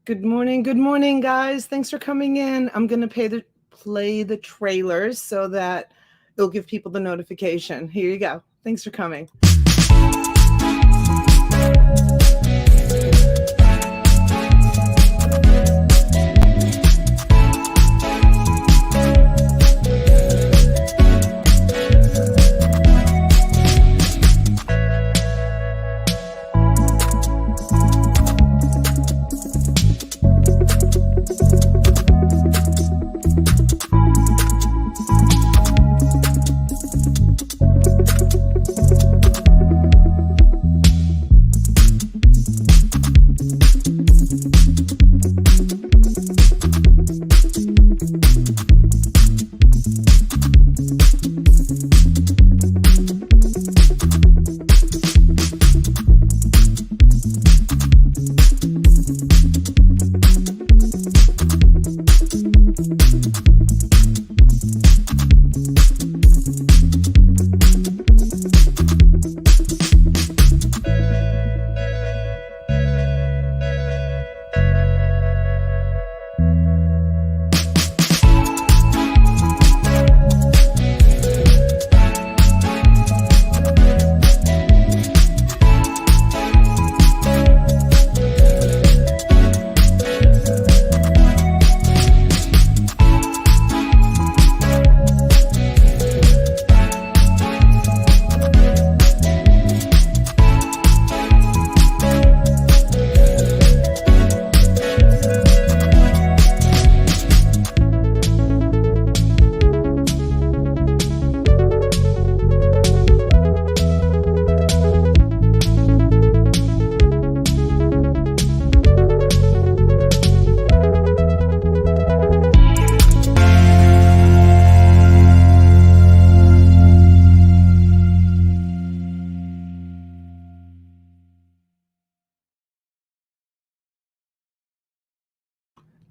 Good morning, guys. Thanks for coming in. I'm going to play the trailers so that it'll give people the notification. Here you go. Thanks for coming.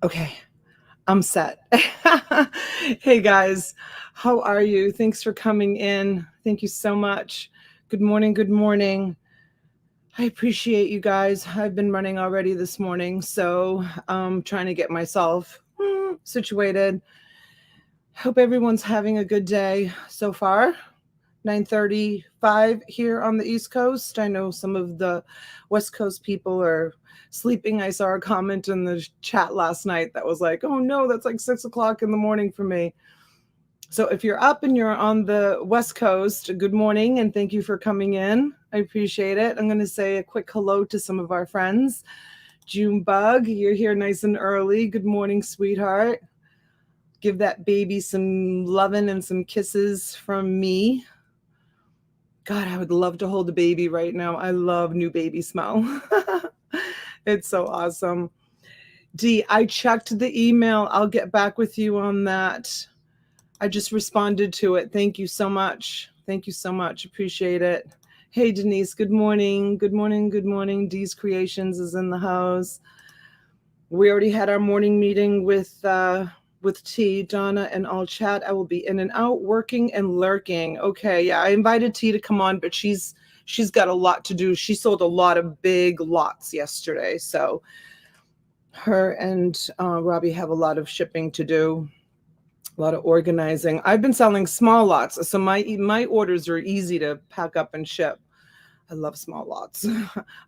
Okay, I'm set. Hey guys, how are you? Thanks for coming in. Thank you so much. Good morning. Good morning. I appreciate you guys. I've been running already this morning, so I'm trying to get myself situated. Hope everyone's having a good day so far. 9:35 here on the East Coast. I know some of the West Coast people are sleeping. I saw a comment in the chat last night that was like, oh no, that's like 6 o'clock in the morning for me. So if you're up and you're on the West Coast, good morning and thank you for coming in. I appreciate it. I'm going to say a quick hello to some of our friends. Junebug, you're here nice and early. Good morning, sweetheart. Give that baby some loving and some kisses from me. God, I would love to hold a baby right now. I love new baby smell. It's so awesome. Dee, I checked the email. I'll get back with you on that. I just responded to it. Thank you so much. Thank you so much. Appreciate it. Hey, Denise, good morning. Good morning. Good morning. Dee's Creations is in the house. We already had our morning meeting with T, Donna, and I'll chat. I will be in and out, working and lurking. Okay, yeah, I invited T to come on, but she's got a lot to do. She sold a lot of big lots yesterday, so her and Robbie have a lot of shipping to do, a lot of organizing. I've been selling small lots, so my orders are easy to pack up and ship. I love small lots.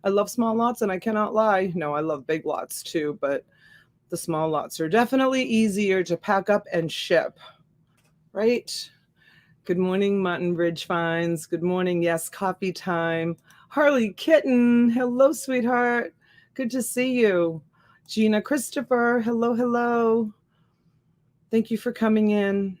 I love small lots, and I cannot lie. No, I love big lots too, but the small lots are definitely easier to pack up and ship, right? Good morning, Mutton Bridge Finds. Good morning. Yes, coffee time. Harley Kitten. Hello, sweetheart. Good to see you. Gina Christopher. Hello, hello. Thank you for coming in.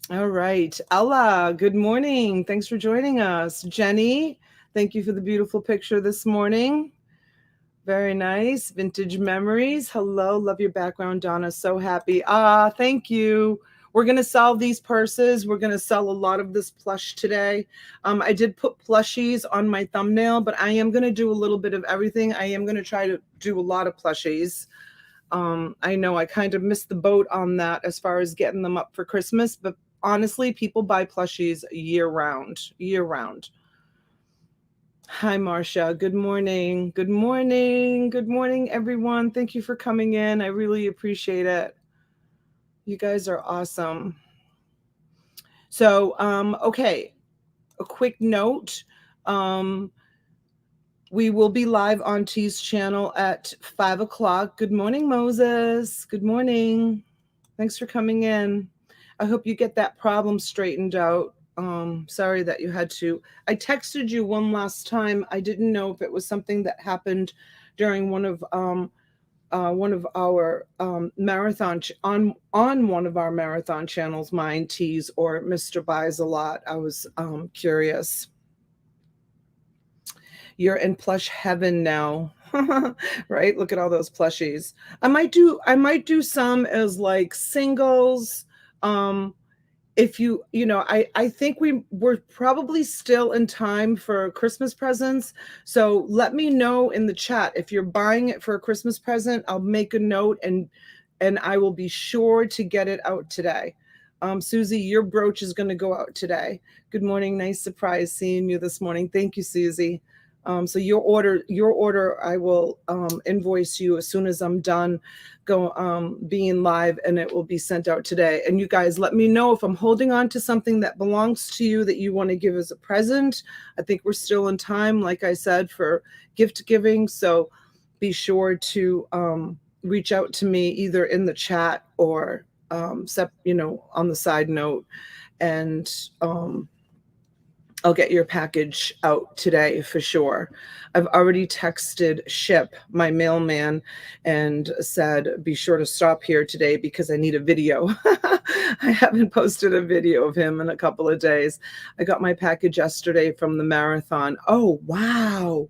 All right. Ella, good morning. Thanks for joining us. Jenny, thank you for the beautiful picture this morning. Very nice. Vintage memories. Hello. Love your background, Donna. So happy. Thank you. We're going to sell these purses. We're going to sell a lot of this plush today. I did put plushies on my thumbnail, but I am going to do a little bit of everything. I am going to try to do a lot of plushies. I know I kind of missed the boat on that as far as getting them up for Christmas, but honestly, people buy plushies year round. Hi, Marcia. Good morning. Good morning. Good morning, everyone. Thank you for coming in. I really appreciate it. You guys are awesome. So, okay, a quick note. We will be live on T's channel at 5 o'clock. Good morning, Moses. Good morning. Thanks for coming in. I hope you get that problem straightened out. Sorry that you had to. I texted you one last time. I didn't know if it was something that happened during one of our marathon on one of our marathon channels, mine, T's, or Mr. Buys a Lot. I was curious. You're in plush heaven now. Right? Look at all those plushies. I might do some as like singles. If I think we're probably still in time for Christmas presents. So let me know in the chat if you're buying it for a Christmas present. I'll make a note and I will be sure to get it out today. Susie, your brooch is going to go out today. Good morning. Nice surprise seeing you this morning. Thank you, Susie. So your order, I will invoice you as soon as I'm done being live, and it will be sent out today. And you guys, let me know if I'm holding on to something that belongs to you that you want to give as a present. I think we're still in time, like I said, for gift giving. So be sure to reach out to me either in the chat or on the side note, and I'll get your package out today for sure. I've already texted Ship, my mailman, and said, be sure to stop here today because I need a video. I haven't posted a video of him in a couple of days. I got my package yesterday from the marathon. Oh, wow.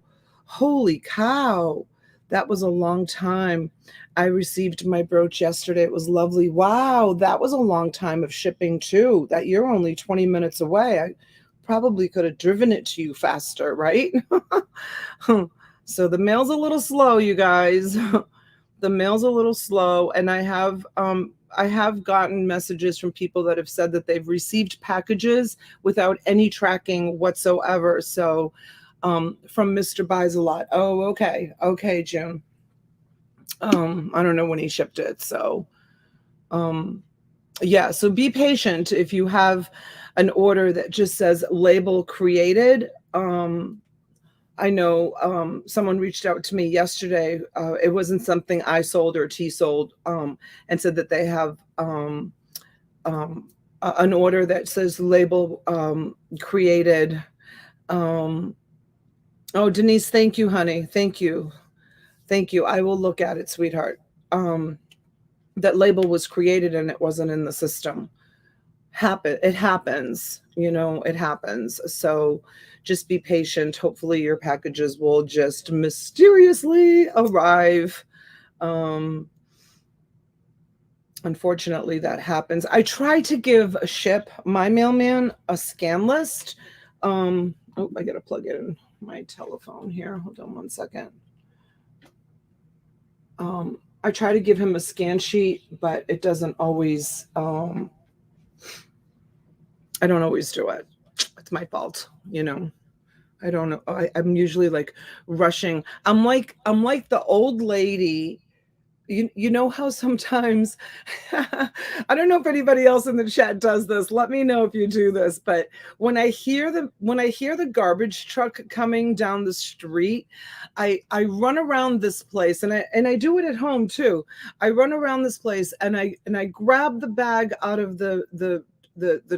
Holy cow. That was a long time. I received my brooch yesterday. It was lovely. Wow, that was a long time of shipping too. That you're only 20 minutes away. I probably could have driven it to you faster, right? So the mail's a little slow, you guys. The mail's a little slow, and I have gotten messages from people that have said that they've received packages without any tracking whatsoever. So from Mr. Buys a Lot. Oh, okay, June. I don't know when he shipped it, so yeah, so be patient if you have an order that just says label created. I know someone reached out to me yesterday. It wasn't something I sold or T sold, and said that they have an order that says label created. Oh, Denise, thank you, honey. Thank you. Thank you. I will look at it, sweetheart. That label was created and it wasn't in the system. It happens, it happens. So just be patient. Hopefully your packages will just mysteriously arrive. Unfortunately, that happens. I try to give Ship, my mailman, a scan list. I gotta plug in my telephone here. Hold on one second. I try to give him a scan sheet, but it doesn't always, I don't always do it. It's my fault, I don't know. I'm usually like rushing. I'm like the old lady. You know how sometimes I don't know if anybody else in the chat does this. Let me know if you do this. But when I hear the garbage truck coming down the street, I run around this place, and I do it at home too. I run around this place and I grab the bag out of the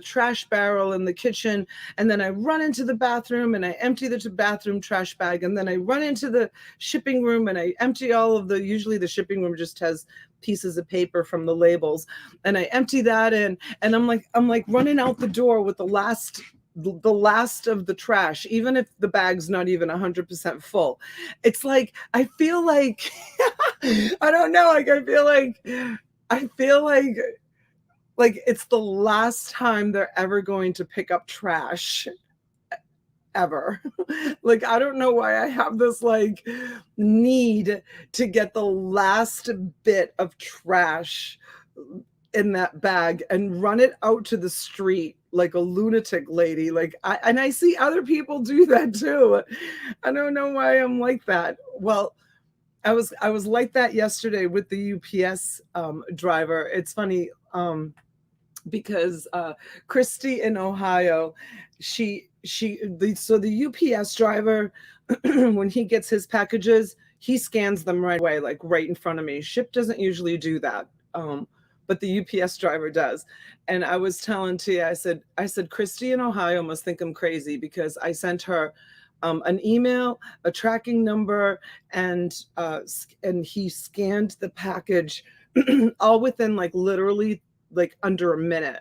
trash barrel in the kitchen, and then I run into the bathroom and I empty the bathroom trash bag, and then I run into the shipping room and I empty all of usually the shipping room just has pieces of paper from the labels, and I empty that in, and I'm like running out the door with the last of the trash, even if the bag's not even 100% full. It's like I feel like I don't know, like I feel like it's the last time they're ever going to pick up trash ever. Like, I don't know why I have this like need to get the last bit of trash in that bag and run it out to the street like a lunatic lady. Like I see other people do that too. I don't know why I'm like that. Well, I was like that yesterday with the UPS driver. It's funny because Christy in Ohio, so the UPS driver when he gets his packages, he scans them right away, like right in front of me. Ship doesn't usually do that. But the UPS driver does. And I was telling Tia, I said, Christy in Ohio must think I'm crazy because I sent her an email, a tracking number, and he scanned the package all within like literally like under a minute.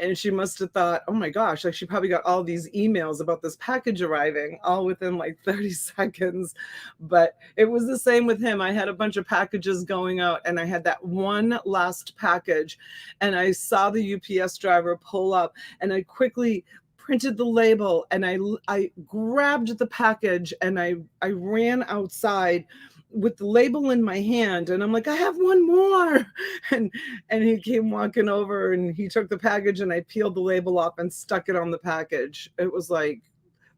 And she must have thought, oh my gosh, like she probably got all these emails about this package arriving all within like 30 seconds. But it was the same with him. I had a bunch of packages going out and I had that one last package and I saw the UPS driver pull up and I quickly printed the label and I grabbed the package and I ran outside with the label in my hand and I'm like, I have one more. And he came walking over and he took the package and I peeled the label off and stuck it on the package. It was like,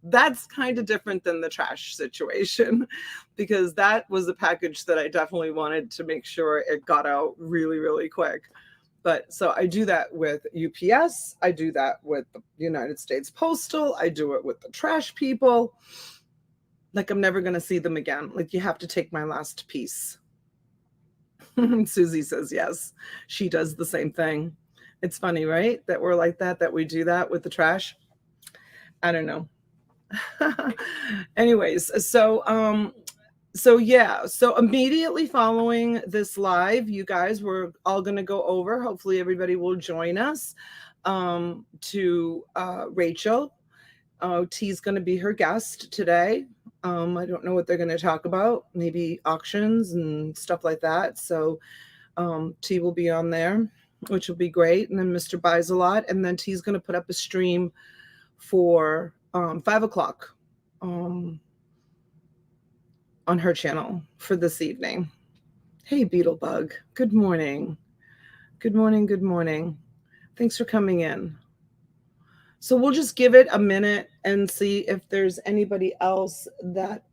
that's kind of different than the trash situation because that was a package that I definitely wanted to make sure it got out really, really quick. But so I do that with UPS. I do that with the United States Postal. I do it with the trash people. Like I'm never going to see them again. Like you have to take my last piece. Susie says yes. She does the same thing. It's funny, right? That we're like that we do that with the trash. I don't know. Anyways, so yeah, so immediately following this live, you guys, we're all going to go over. Hopefully everybody will join us to Rachel. T's going to be her guest today. I don't know what they're going to talk about, maybe auctions and stuff like that. So T will be on there, which will be great. And then Mr. Buys a Lot. And then T's going to put up a stream for 5 o'clock on her channel for this evening. Hey, Beetlebug. Good morning. Good morning. Good morning. Thanks for coming in. So we'll just give it a minute and see if there's anybody else that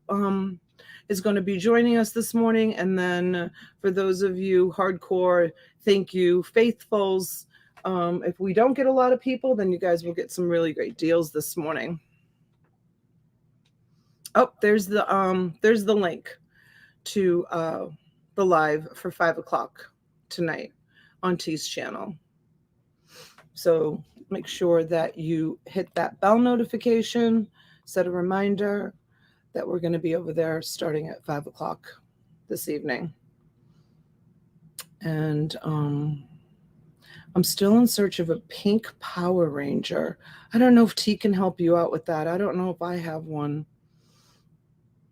is going to be joining us this morning. And then for those of you hardcore, thank you, faithfuls. If we don't get a lot of people, then you guys will get some really great deals this morning. Oh, there's the link to the live for 5 o'clock tonight on T's channel. So make sure that you hit that bell notification, set a reminder that we're going to be over there starting at 5 o'clock this evening. And I'm still in search of a pink Power Ranger. I don't know if T can help you out with that. I don't know if I have one.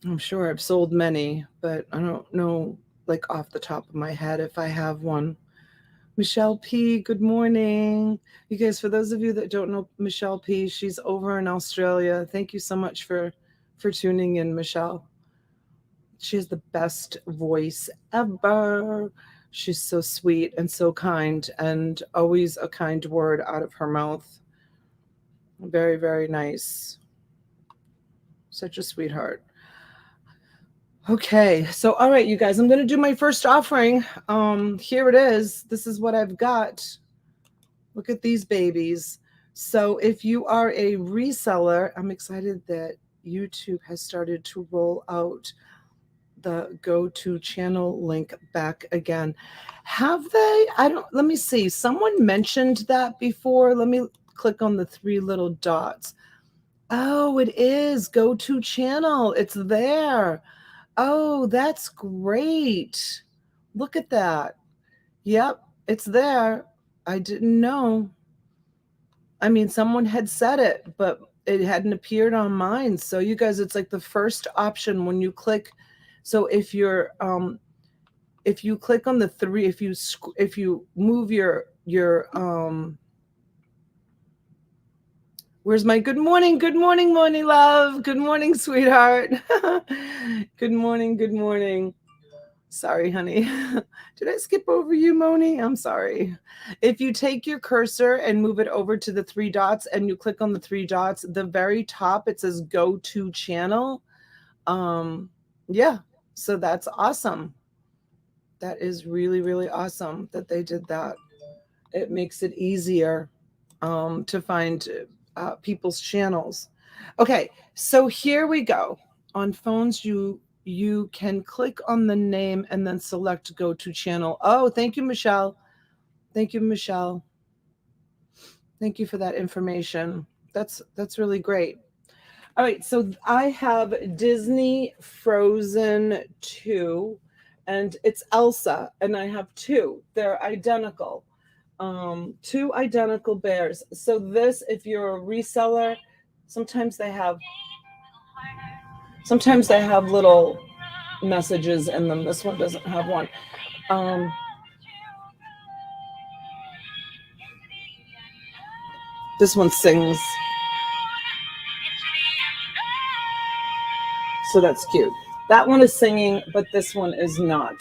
I'm sure I've sold many, but I don't know, like off the top of my head, if I have one. Michelle P, good morning. You guys, for those of you that don't know Michelle P, she's over in Australia. Thank you so much for tuning in, Michelle. She has the best voice ever. She's so sweet and so kind, and always a kind word out of her mouth. Very, very nice. Such a sweetheart. Okay, so all right, you guys, I'm going to do my first offering. Here it is. This is what I've got. Look at these babies. So if you are a reseller, I'm excited that YouTube has started to roll out the go-to channel link back again. Have they? Let me see. Someone mentioned that before. Let me click on the 3 little dots. Oh, it is go-to channel. It's there. Oh, that's great. Look at that. Yep, it's there. I didn't know. I mean, someone had said it, but it hadn't appeared on mine. So you guys, it's like the first option when you click. So if you click on the 3, if you move your where's my good morning, Moni love. Good morning, sweetheart. Good morning. Sorry, honey. Did I skip over you, Moni? I'm sorry. If you take your cursor and move it over to the three dots and you click on the three dots, the very top, it says go to channel. Yeah, so that's awesome. That is really, really awesome that they did that. It makes it easier to find people's channels. Okay, so here we go. On phones, you can click on the name and then select go to channel. Oh, thank you, Michelle. Thank you, Michelle. Thank you for that information. That's really great. All right, so I have Disney Frozen 2 and it's Elsa and I have two. They're identical. Two identical bears. So this, if you're a reseller, sometimes they have little messages in them. This one doesn't have one. This one sings. So that's cute. That one is singing, but this one is not.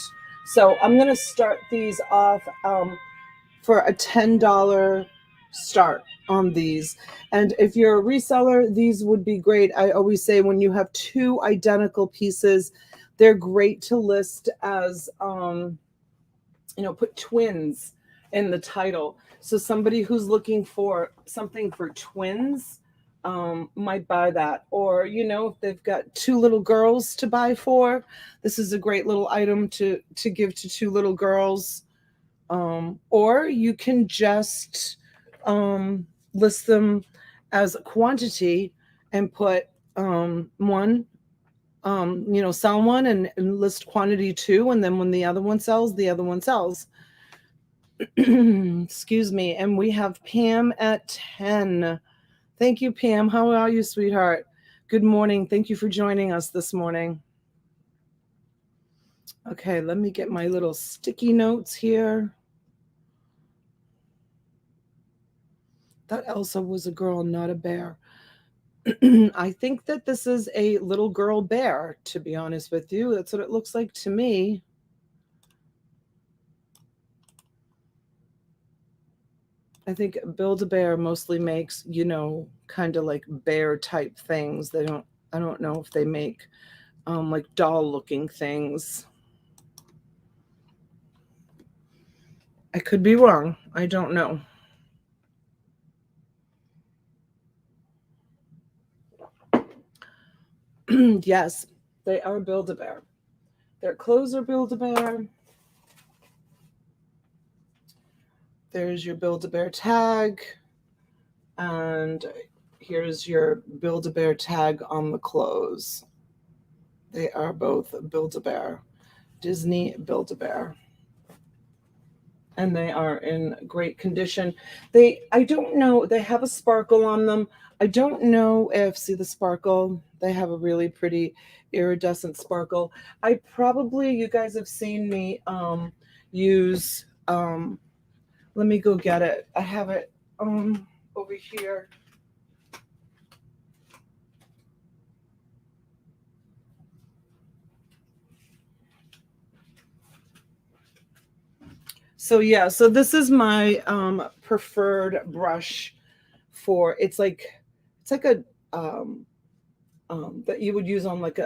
So I'm going to start these off for a $10 start on these. And if you're a reseller, these would be great. I always say when you have two identical pieces, they're great to list as, put twins in the title. So somebody who's looking for something for twins might buy that. Or, if they've got two little girls to buy for, this is a great little item to give to two little girls. Or you can just list them as a quantity and put one, sell one and list quantity two. And then when the other one sells, the other one sells. Excuse me. And we have Pam at 10. Thank you, Pam. How are you, sweetheart? Good morning. Thank you for joining us this morning. Okay, let me get my little sticky notes here. Thought Elsa was a girl, not a bear. I think that this is a little girl bear, to be honest with you. That's what it looks like to me. I think Build-A-Bear mostly makes, kind of like bear type things. I don't know if they make like doll looking things. I could be wrong. I don't know. Yes, they are Build-A-Bear. Their clothes are Build-A-Bear. There's your Build-A-Bear tag. And here's your Build-A-Bear tag on the clothes. They are both Build-A-Bear. Disney Build-A-Bear. And they are in great condition. I don't know, they have a sparkle on them. I don't know if, see the sparkle? They have a really pretty iridescent sparkle. You guys have seen me use, let me go get it. I have it over here. So yeah, so this is my preferred brush for, it's like a that you would use on like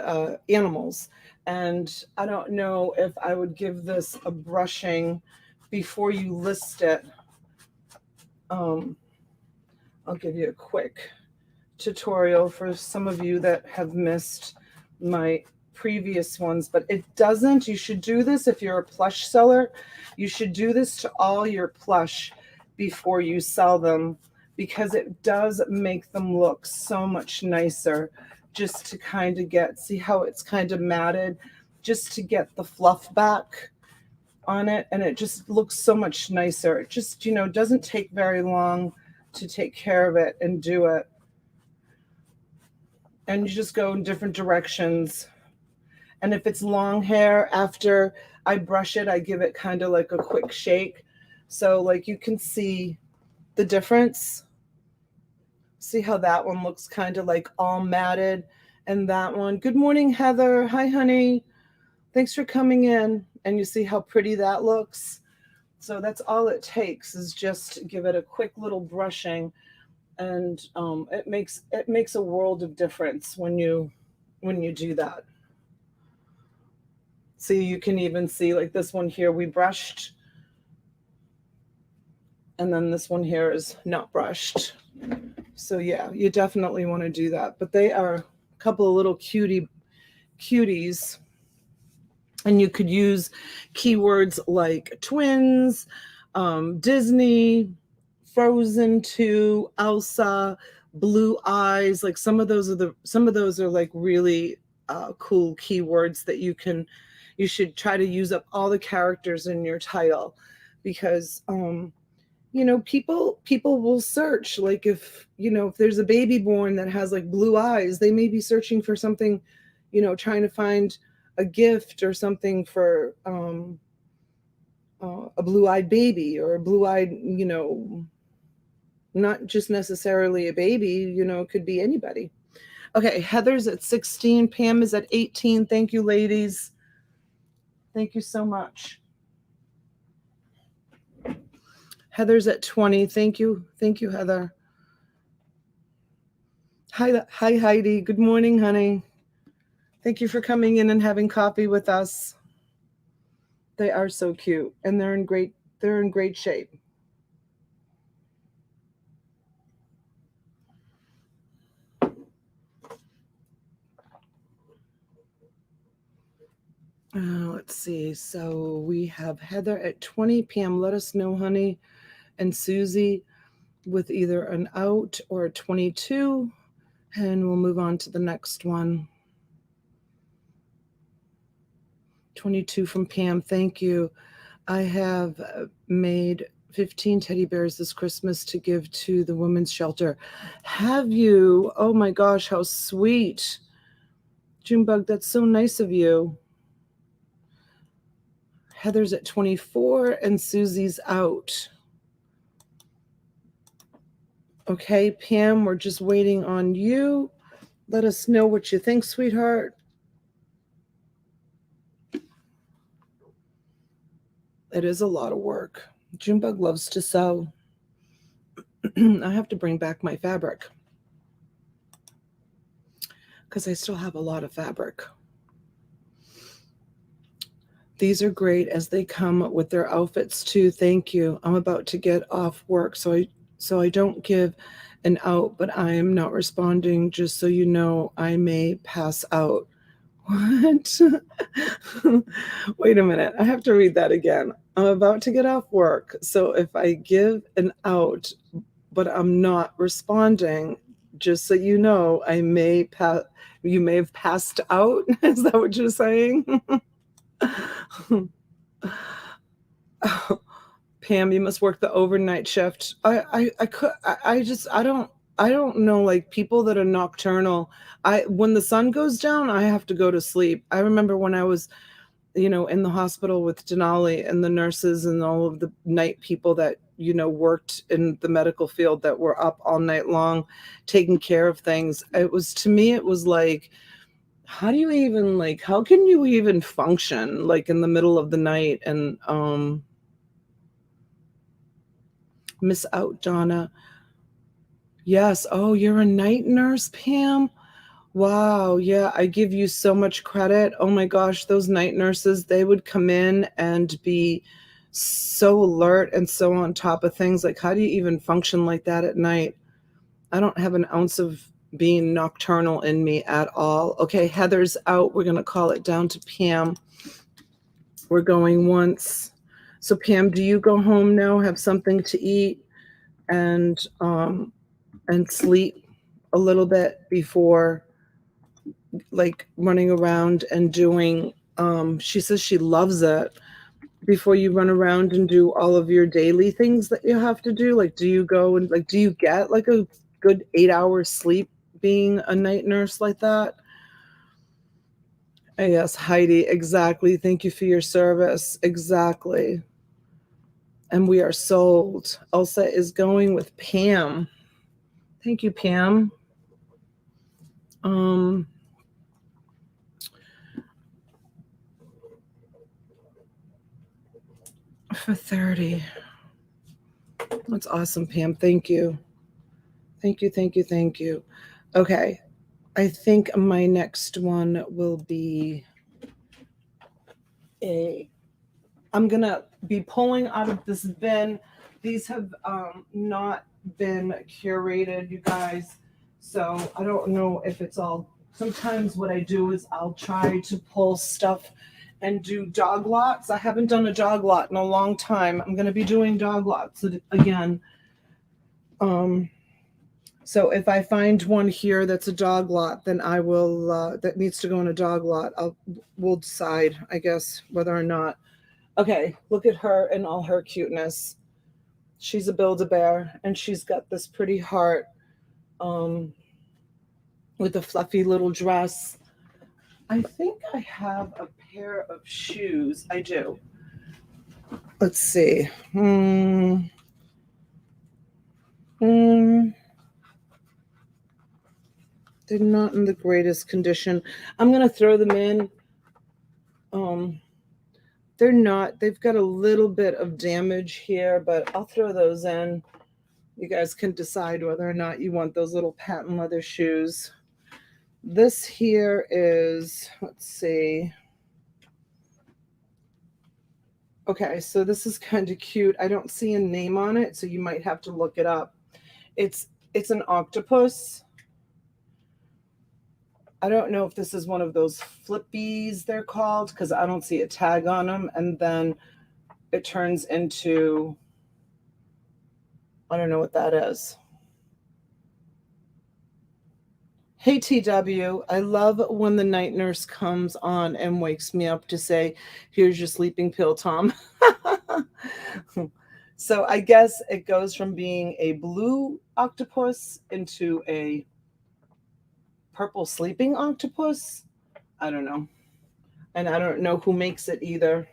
animals. And I don't know if I would give this a brushing before you list it. I'll give you a quick tutorial for some of you that have missed my previous ones, but it doesn't. You should do this if you're a plush seller. You should do this to all your plush before you sell them, because it does make them look so much nicer. Just to kind of see how it's kind of matted, just to get the fluff back on it, and it just looks so much nicer. It just, doesn't take very long to take care of it and do it. And you just go in different directions. And if it's long hair, after I brush it, I give it kind of like a quick shake. So like you can see the difference. See how that one looks kind of like all matted, and that one. Good morning, Heather. Hi, honey. Thanks for coming in. And you see how pretty that looks? So that's all it takes, is just give it a quick little brushing, and it makes a world of difference when you do that. See, you can even see like this one here we brushed, and then this one here is not brushed. So yeah, you definitely want to do that. But they are a couple of little cuties, and you could use keywords like twins, Disney, Frozen 2, Elsa, blue eyes. Like some of those are like really cool keywords that you should try to use up all the characters in your title, because people will search, like if there's a baby born that has like blue eyes, they may be searching for something, trying to find a gift or something for a blue-eyed baby, or a blue-eyed, not just necessarily a baby, it could be anybody. Okay, Heather's at 16, Pam is at 18. Thank you, ladies. Thank you so much. Heather's at 20. Thank you. Thank you, Heather. Hi, Heidi. Good morning, honey. Thank you for coming in and having coffee with us. They are so cute, and they're in great shape. Let's see. So we have Heather at 20. Pam, let us know, honey. And Susie with either an out or a 22. And we'll move on to the next one. 22 from Pam. Thank you. I have made 15 teddy bears this Christmas to give to the women's shelter. Have you? Oh my gosh, how sweet. Junebug, that's so nice of you. Heather's at 24 and Susie's out. Okay, Pam, we're just waiting on you. Let us know what you think, sweetheart. It is a lot of work. Junebug loves to sew. I have to bring back my fabric because I still have a lot of fabric. These are great as they come with their outfits too. Thank you. I'm about to get off work, so I don't give an out, but I am not responding. Just so you know, I may pass out. What? Wait a minute. I have to read that again. I'm about to get off work, so if I give an out, but I'm not responding, just so you know, you may have passed out. Is that what you're saying? Pam, you must work the overnight shift. I don't know, like people that are nocturnal. When the sun goes down, I have to go to sleep. I remember when I was, in the hospital with Denali and the nurses and all of the night people that, worked in the medical field that were up all night long taking care of things. It was like, how can you even function like in the middle of the night? And miss out, Donna. Yes. Oh, you're a night nurse, Pam? Wow. Yeah, I give you so much credit. Oh my gosh, those night nurses, they would come in and be so alert and so on top of things. Like, how do you even function like that at night? I don't have an ounce of being nocturnal in me at all. Okay, Heather's out. We're going to call it down to Pam. We're going once. So Pam, do you go home now, have something to eat, and sleep a little bit before like running around and doing, she says she loves it, before you run around and do all of your daily things that you have to do? Like, do you go and like, do you get like a good 8 hours sleep being a night nurse like that? Yes, Heidi, exactly. Thank you for your service. Exactly. And we are sold. Elsa is going with Pam. Thank you, Pam. for 30. That's awesome, Pam. Thank you. Thank you, thank you, thank you. Okay. I think my next one will be I'm going to be pulling out of this bin. These have not been curated, you guys. So I don't know if it's all. Sometimes what I do is I'll try to pull stuff and do dog lots. I haven't done a dog lot in a long time. I'm going to be doing dog lots again. So if I find one here that's a dog lot, then I will, that needs to go in a dog lot. We'll decide, I guess, whether or not. Okay, look at her and all her cuteness. She's a Build-A-Bear, and she's got this pretty heart with a fluffy little dress. I think I have a pair of shoes. I do. Let's see. They're not in the greatest condition. I'm going to throw them in. They're not. They've got a little bit of damage here, but I'll throw those in. You guys can decide whether or not you want those little patent leather shoes. This here is, let's see. Okay, so this is kind of cute. I don't see a name on it, so you might have to look it up. It's an octopus. I don't know if this is one of those flippies they're called, because I don't see a tag on them. And then it turns into, I don't know what that is. Hey, TW, I love when the night nurse comes on and wakes me up to say, here's your sleeping pill, Tom. So I guess it goes from being a blue octopus into a purple sleeping octopus. I don't know. And I don't know who makes it either.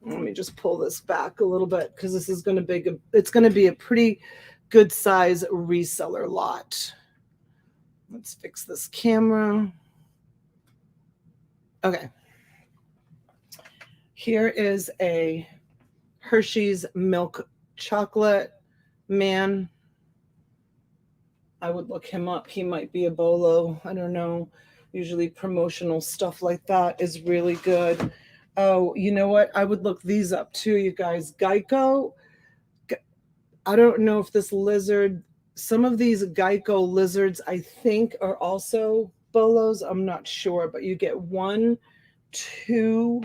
Let me just pull this back a little bit because this is going to be it's going to be a pretty good size reseller lot. Let's fix this camera. Okay. Here is a Hershey's milk chocolate man. I would look him up. He might be a bolo. I don't know. Usually promotional stuff like that is really good. Oh, you know what? I would look these up too, you guys. Geico. I don't know if this lizard, some of these Geico lizards, I think are also bolos. I'm not sure, but you get 1, 2.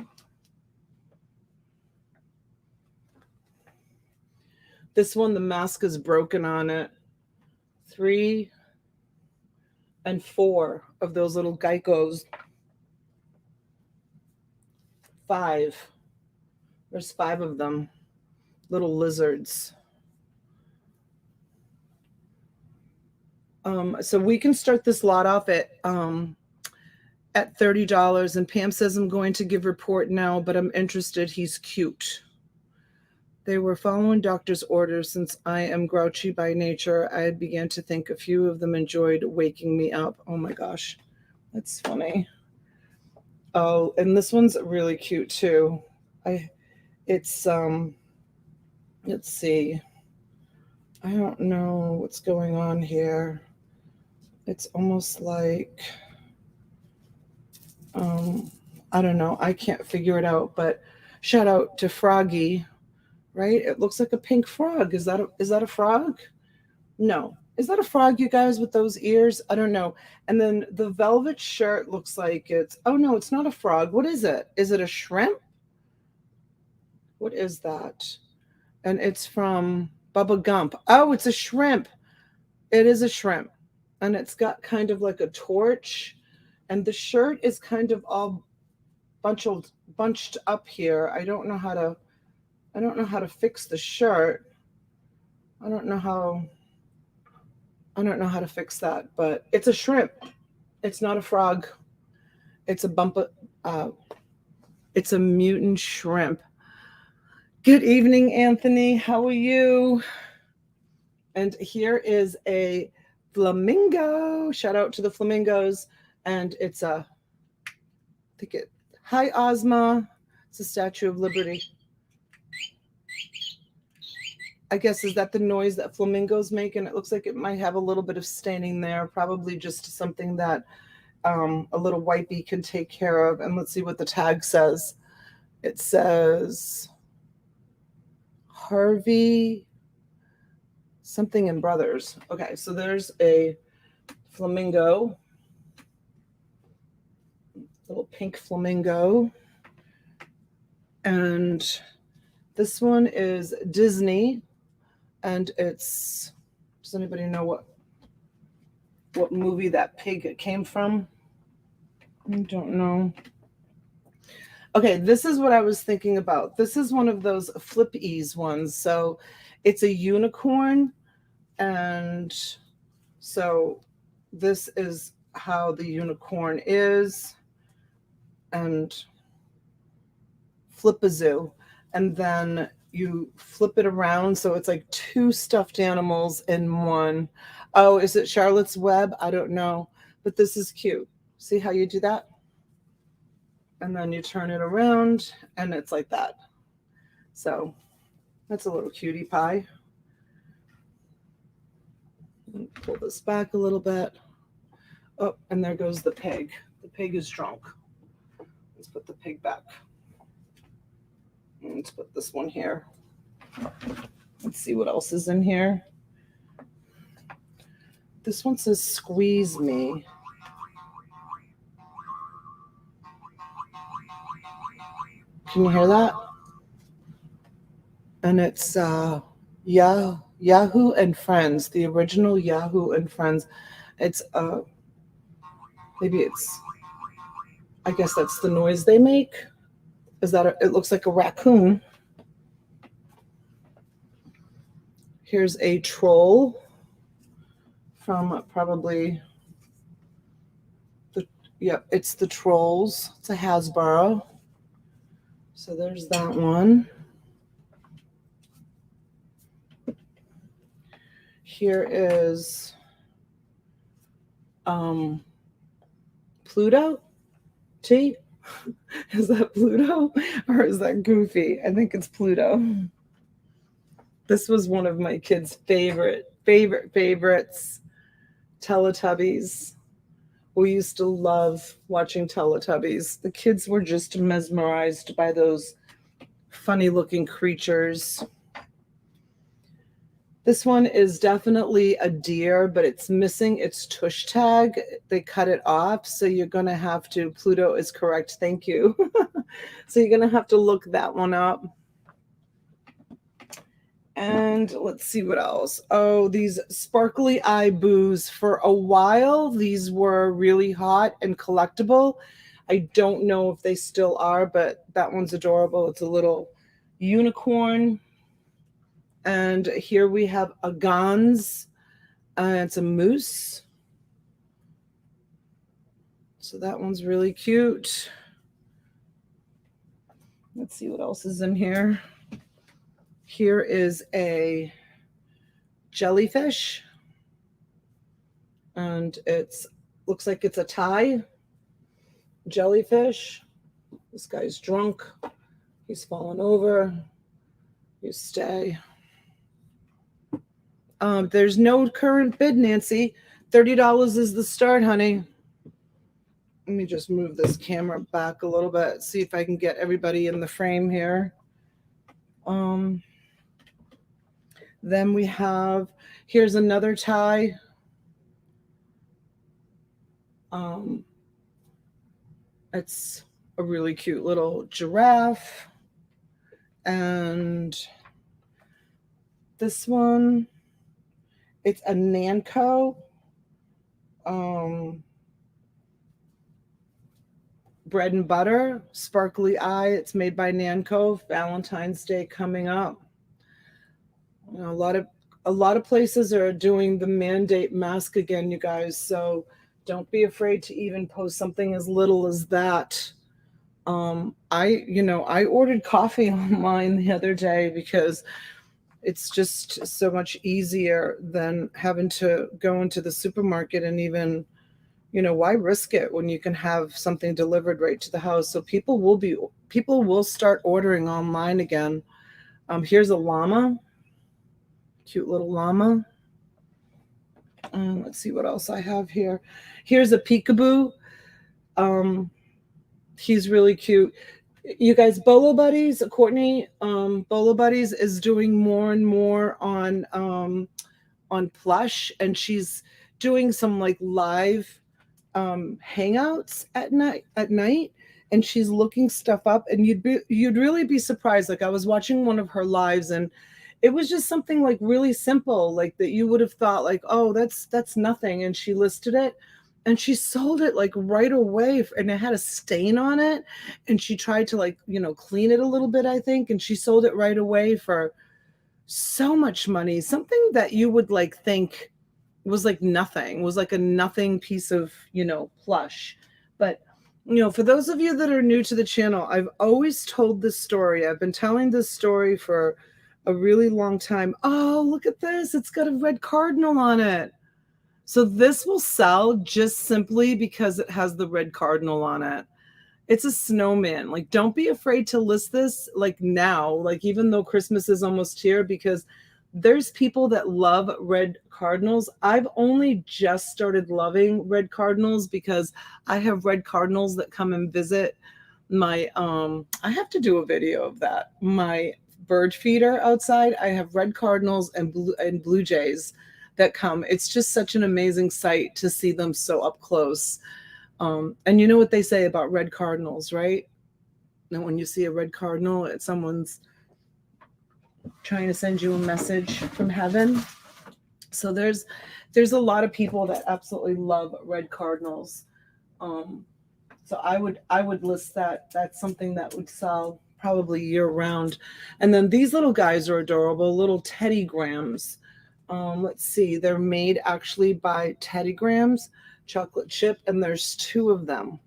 This one, the mask is broken on it. 3 and 4 of those little Geicos. 5. There's 5 of them. Little lizards. So we can start this lot off at $30. And Pam says, I'm going to give report now, but I'm interested. He's cute. They were following doctor's orders. Since I am grouchy by nature, I began to think a few of them enjoyed waking me up. Oh my gosh, that's funny. Oh, and this one's really cute too. It's let's see. I don't know what's going on here. It's almost like, I don't know. I can't figure it out, but shout out to Froggy, right? It looks like a pink frog. Is that a frog? No. Is that a frog, you guys, with those ears? I don't know. And then the velvet shirt looks like oh no, it's not a frog. What is it? Is it a shrimp? What is that? And it's from Bubba Gump. Oh, it's a shrimp. It is a shrimp. And it's got kind of like a torch. And the shirt is kind of all bunched up here. I don't know how to fix the shirt. I don't know how to fix that, but it's a shrimp. It's not a frog. It's it's a mutant shrimp. Good evening, Anthony. How are you? And here is a flamingo. Shout out to the flamingos. And it's hi Ozma. It's a Statue of Liberty. I guess, is that the noise that flamingos make? And it looks like it might have a little bit of staining there, probably just something that a little wipey can take care of. And let's see what the tag says. It says Harvey something and Brothers. Okay, so there's a flamingo, little pink flamingo. And this one is Disney, and it's, does anybody know what movie that pig came from? I don't know. Okay, this is what I was thinking about. This is one of those flip ease ones. So it's a unicorn, and so this is how the unicorn is, and flip-a-zoo, and then you flip it around, so it's like two stuffed animals in one. Oh, is it Charlotte's Web? I don't know, but this is cute. See how you do that? And then you turn it around, and it's like that. So that's a little cutie pie. Pull this back a little bit. Oh, and there goes the pig. The pig is drunk. Let's put the pig back. Let's put this one here. Let's see what else is in here. This one says Squeeze Me. Can you hear that? And it's Yahoo and Friends, the original Yahoo and Friends. It's maybe it's, I guess that's the noise they make. Is that it looks like a raccoon. Here's a troll from probably it's the Trolls. It's a Hasbro. So there's that one. Here is Pluto. T. Is that Pluto or is that Goofy? I think it's Pluto. This was one of my kids' favorites. Teletubbies. We used to love watching Teletubbies. The kids were just mesmerized by those funny looking creatures. This one is definitely a deer, but it's missing its tush tag. They cut it off, so you're going to have to, Pluto is correct, thank you. So you're going to have to look that one up. And let's see what else. Oh, these sparkly eye boos. For a while, these were really hot and collectible. I don't know if they still are, but that one's adorable. It's a little unicorn. And here we have Afghans. It's a moose. So that one's really cute. Let's see what else is in here. Here is a jellyfish. And it's looks like it's a Thai jellyfish. This guy's drunk. He's fallen over. You stay. There's no current bid, Nancy. $30 is the start, honey. Let me just move this camera back a little bit, see if I can get everybody in the frame here. Then we have, here's another tie. It's a really cute little giraffe. And this one, it's a Nanco. Bread and butter, sparkly eye. It's made by Nanco. Valentine's Day coming up. You know, a lot of places are doing the mandate mask again, you guys. So don't be afraid to even post something as little as that. I ordered coffee online the other day because it's just so much easier than having to go into the supermarket and even, You know, why risk it when you can have something delivered right to the house? So people will start ordering online again. Here's a llama, cute little llama. Let's see what else I have here. Here's a peekaboo. He's really cute. You guys, Bolo Buddies, Courtney, Bolo Buddies is doing more and more on Plush, and she's doing some like live hangouts at night, and she's looking stuff up, and you'd really be surprised. Like, I was watching one of her lives, and it was just something like really simple, like that you would have thought like, oh, that's nothing, and she listed it and she sold it like right away, and it had a stain on it, and she tried to, like, you know, clean it a little bit, I think, and she sold it right away for so much money. Something that you would like think was like nothing, was like a nothing piece of, you know, plush. But, you know, for those of you that are new to the channel, I've always told this story. I've been telling this story for a really long time. Oh, look at this. It's got a red cardinal on it. So this will sell just simply because it has the red cardinal on it. It's a snowman. Like, don't be afraid to list this like now, like even though Christmas is almost here, because there's people that love red cardinals. I've only just started loving red cardinals because I have red cardinals that come and visit my I have to do a video of that. My bird feeder outside, I have red cardinals and blue jays that come. It's just such an amazing sight to see them so up close. And you know what they say about red cardinals, right? And when you see a red cardinal, it's someone's trying to send you a message from heaven. So there's a lot of people that absolutely love red cardinals. So I would list that. That's something that would sell probably year round. And then these little guys are adorable, little Teddy Grams. Let's see, they're made actually by Teddy Grams chocolate chip, and there's 2 of them,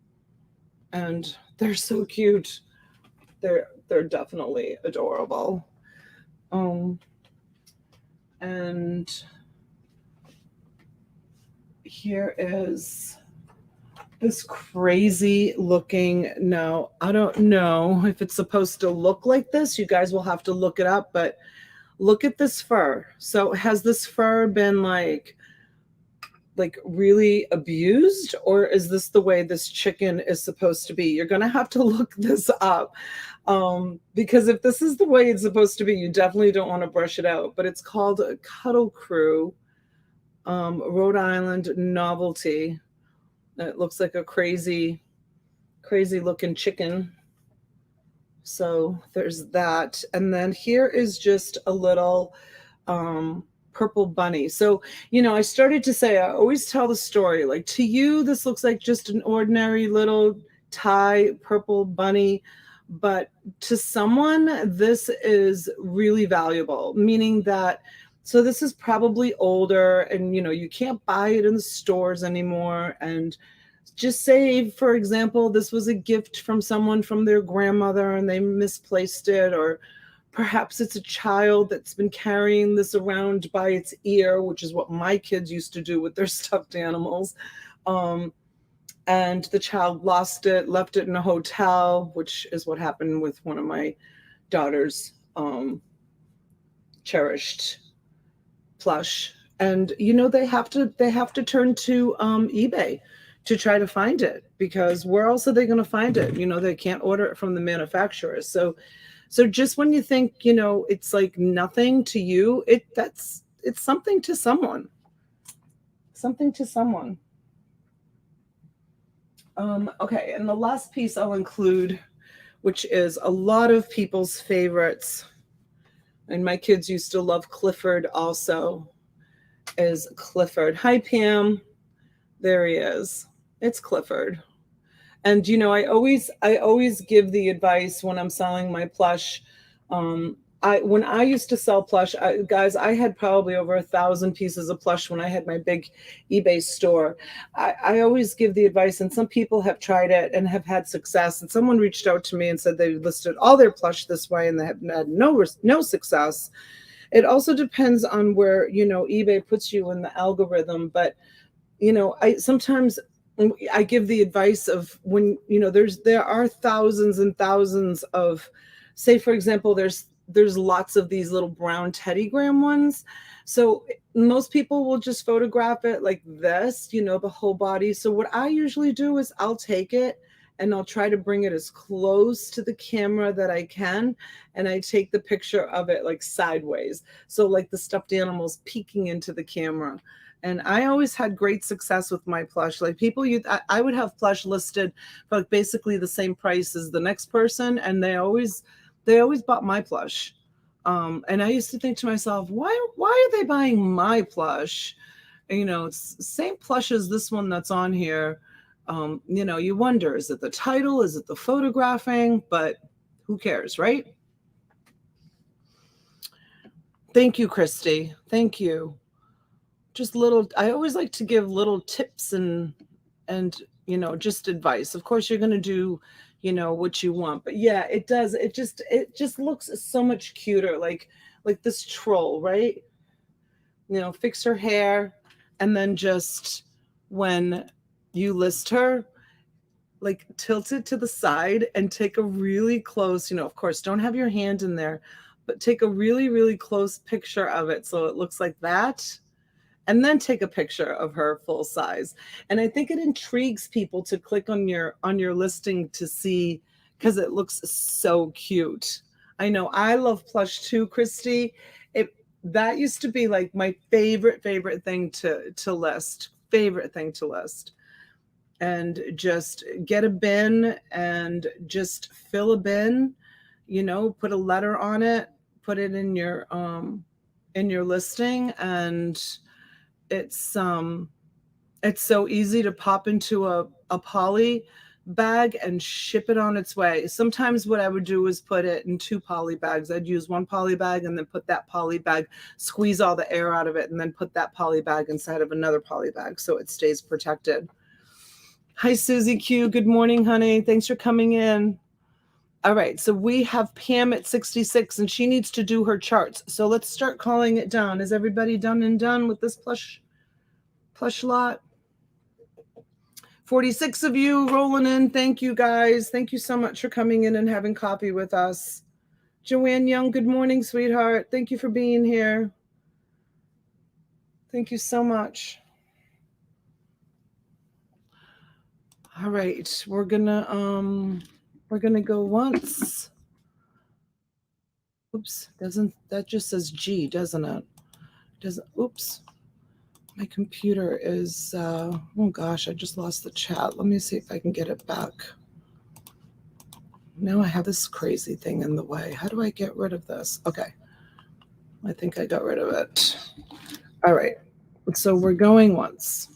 and they're so cute. They're definitely adorable. And here is this crazy looking, no, I don't know if it's supposed to look like this. You guys will have to look it up, but look at this fur. So has this fur been like really abused, or is this the way this chicken is supposed to be? You're gonna have to look this up, because if this is the way it's supposed to be, you definitely don't want to brush it out. But it's called a Cuddle Crew, Rhode Island novelty. It looks like a crazy looking chicken. So there's that. And then here is just a little purple bunny. So, you know, I started to say, I always tell the story, like, to you, this looks like just an ordinary little tie purple bunny. But to someone, this is really valuable, meaning that, so this is probably older, and, you know, you can't buy it in the stores anymore. And just say, for example, this was a gift from someone, from their grandmother, and they misplaced it, or perhaps it's a child that's been carrying this around by its ear, which is what my kids used to do with their stuffed animals. And the child lost it, left it in a hotel, which is what happened with one of my daughter's cherished plush. And, you know, they have to turn to eBay to try to find it, because where else are they going to find it? You know, they can't order it from the manufacturers. So just when you think, you know, it's like nothing to you, it's something to someone. Something to someone. Okay, and the last piece I'll include, which is a lot of people's favorites, and my kids used to love Clifford also, is Clifford. Hi, Pam. There he is. It's Clifford. And, you know, I always give the advice when I'm selling my plush. When I used to sell plush, guys, I had probably over 1,000 pieces of plush when I had my big eBay store. I always give the advice, and some people have tried it and have had success. And someone reached out to me and said they listed all their plush this way and they have had no success. It also depends on where, you know, eBay puts you in the algorithm. But, you know, sometimes I give the advice of when, there are thousands and thousands of, say, for example, there's lots of these little brown teddygram ones. So most people will just photograph it like this, the whole body. So what I usually do is I'll take it and I'll try to bring it as close to the camera that I can. And I take the picture of it like sideways. So like the stuffed animals peeking into the camera. And I always had great success with my plush. Like people, I would have plush listed for like basically the same price as the next person. And they always bought my plush. And I used to think to myself, why are they buying my plush? And, it's the same plush as this one that's on here. You wonder, is it the title? Is it the photographing? But who cares, right? Thank you, Christy. Thank you. Just I always like to give little tips and just advice. Of course, you're going to do, what you want. But yeah, it does. It just looks so much cuter. Like this troll, right? Fix her hair. And then just when you list her, like tilt it to the side and take a really close, of course, don't have your hand in there, but take a really, really close picture of it. So it looks like that. And then take a picture of her full size. And I think it intrigues people to click on your listing to see, because it looks so cute. I know I love plush too, Christy. That used to be like my favorite thing to list. Favorite thing to list. And just get a bin and just fill a bin, put a letter on it, put it in your listing, and it's so easy to pop into a poly bag and ship it on its way. Sometimes what I would do is put it in 2 poly bags. I'd use 1 poly bag and then put that poly bag, squeeze all the air out of it, and then put that poly bag inside of another poly bag so it stays protected. Hi, Susie Q. Good morning, honey. Thanks for coming in. All right, so we have Pam at 66, and she needs to do her charts. So let's start calling it down. Is everybody done with this plush lot? 46 of you rolling in. Thank you, guys. Thank you so much for coming in and having coffee with us. Joanne Young, good morning, sweetheart. Thank you for being here. Thank you so much. All right, we're gonna go once. Oops, that just says G, doesn't it? Oops. My computer is, oh gosh, I just lost the chat. Let me see if I can get it back. Now I have this crazy thing in the way. How do I get rid of this? Okay. I think I got rid of it. All right. So we're going once.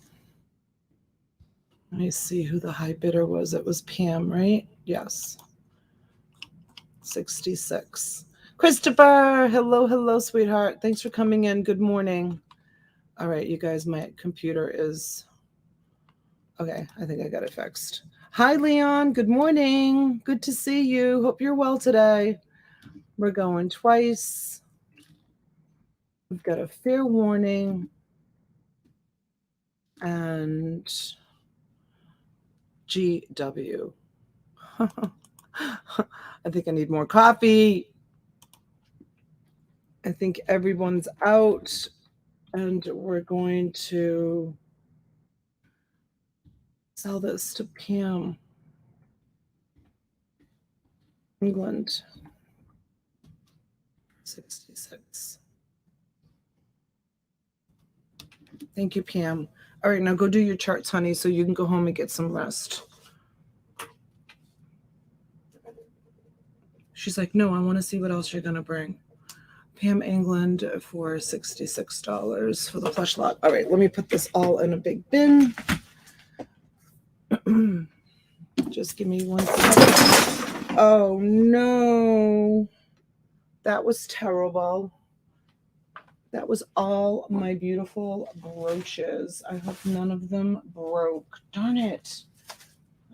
Let me see who the high bidder was. It was Pam, right? Yes. 66. Christopher, hello, sweetheart. Thanks for coming in. Good morning. All right, you guys, my computer is... Okay, I think I got it fixed. Hi, Leon. Good morning. Good to see you. Hope you're well today. We're going twice. We've got a fair warning. And GW. I think I need more coffee. I think everyone's out. And we're going to sell this to Pam. England. 66. Thank you, Pam. All right, now go do your charts, honey, so you can go home and get some rest. She's like, no, I want to see what else you're going to bring. Pam England for $66 for the plush lot. All right, let me put this all in a big bin. Just give me 1 second. Oh, no. That was terrible. That was all my beautiful brooches. I hope none of them broke. Darn it.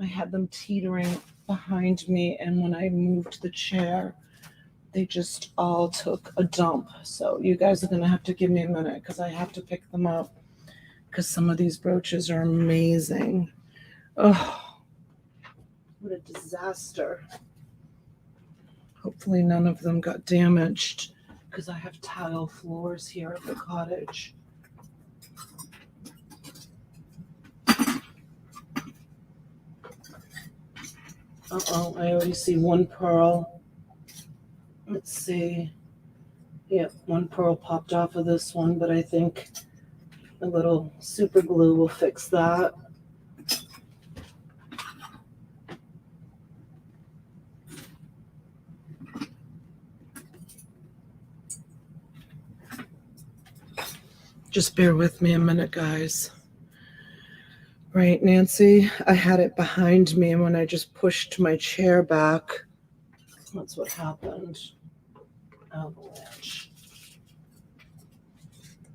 I had them teetering behind me, and when I moved the chair, they just all took a dump. So you guys are going to have to give me a minute because I have to pick them up because some of these brooches are amazing. Oh, what a disaster. Hopefully none of them got damaged because I have tile floors here at the cottage. Uh-oh, I already see one pearl. Let's see. Yep, one pearl popped off of this one, but I think a little super glue will fix that. Just bear with me a minute, guys. Right, Nancy, I had it behind me, and when I just pushed my chair back, that's what happened. Avalanche.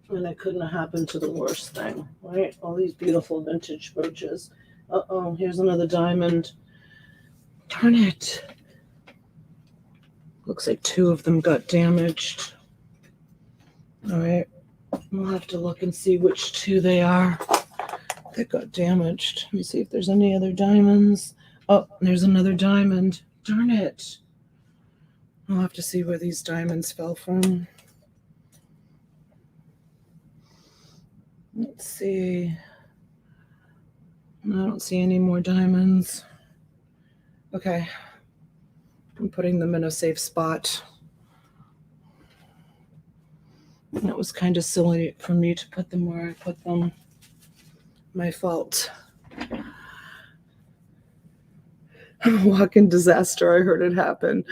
And it couldn't have happened to the worst thing, right? All these beautiful vintage brooches. Uh-oh, here's another diamond. Darn it. Looks like two of them got damaged. All right, we'll have to look and see which two they are that got damaged. Let me see if there's any other diamonds. Oh, there's another diamond. Darn it. I'll have to see where these diamonds fell from. Let's see. I don't see any more diamonds. Okay. I'm putting them in a safe spot. And it was kind of silly for me to put them where I put them. My fault. Walking disaster. I heard it happen.